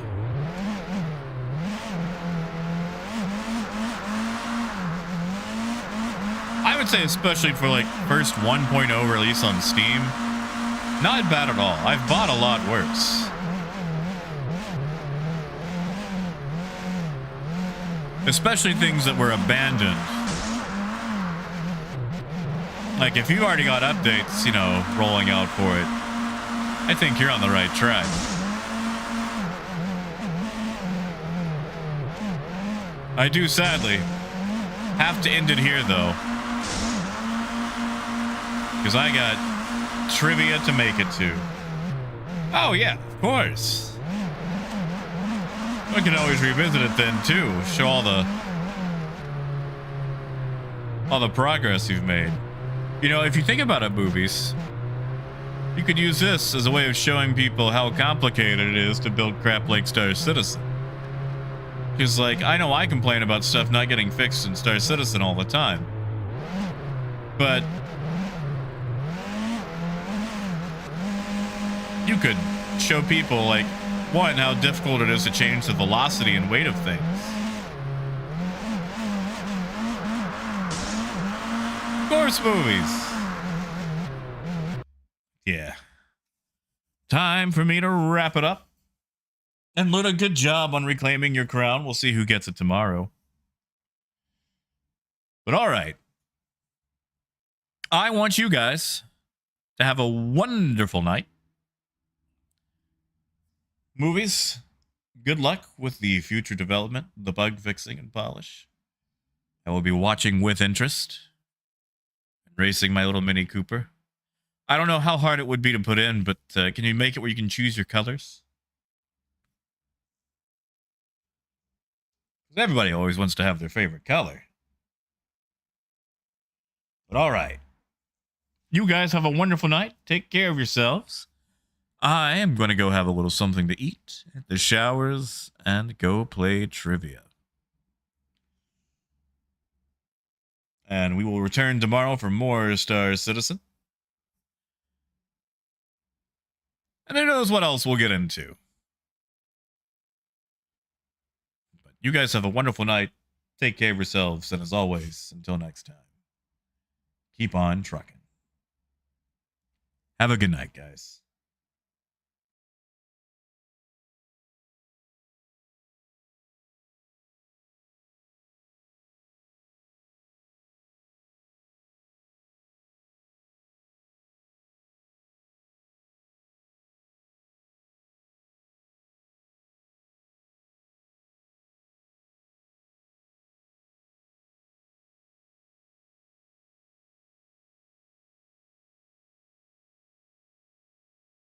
I would say especially for like first 1.0 release on Steam, not bad at all. I've bought a lot worse. Especially things that were abandoned. Like, if you already got updates, you know, rolling out for it, I think you're on the right track. I do, sadly, have to end it here, though. Because I got trivia to make it to. Oh, yeah, of course. We can always revisit it then too. Show all the progress you've made. You know, if you think about it, movies, you could use this as a way of showing people how complicated it is to build crap like Star Citizen. Because, like, I know I complain about stuff not getting fixed in Star Citizen all the time. But you could show people, like, one, how difficult it is to change the velocity and weight of things. Of course, movies. Yeah. Time for me to wrap it up. And Luna, good job on reclaiming your crown. We'll see who gets it tomorrow. But all right. I want you guys to have a wonderful night. Movies, good luck with the future development, the bug fixing and polish. I will be watching with interest and racing my little Mini Cooper. I don't know how hard it would be to put in, but can you make it where you can choose your colors? Everybody always wants to have their favorite color. But all right. You guys have a wonderful night. Take care of yourselves. I am going to go have a little something to eat, hit the showers, and go play trivia. And we will return tomorrow for more Star Citizen. And who knows what else we'll get into. But you guys have a wonderful night. Take care of yourselves. And as always, until next time, keep on trucking. Have a good night, guys.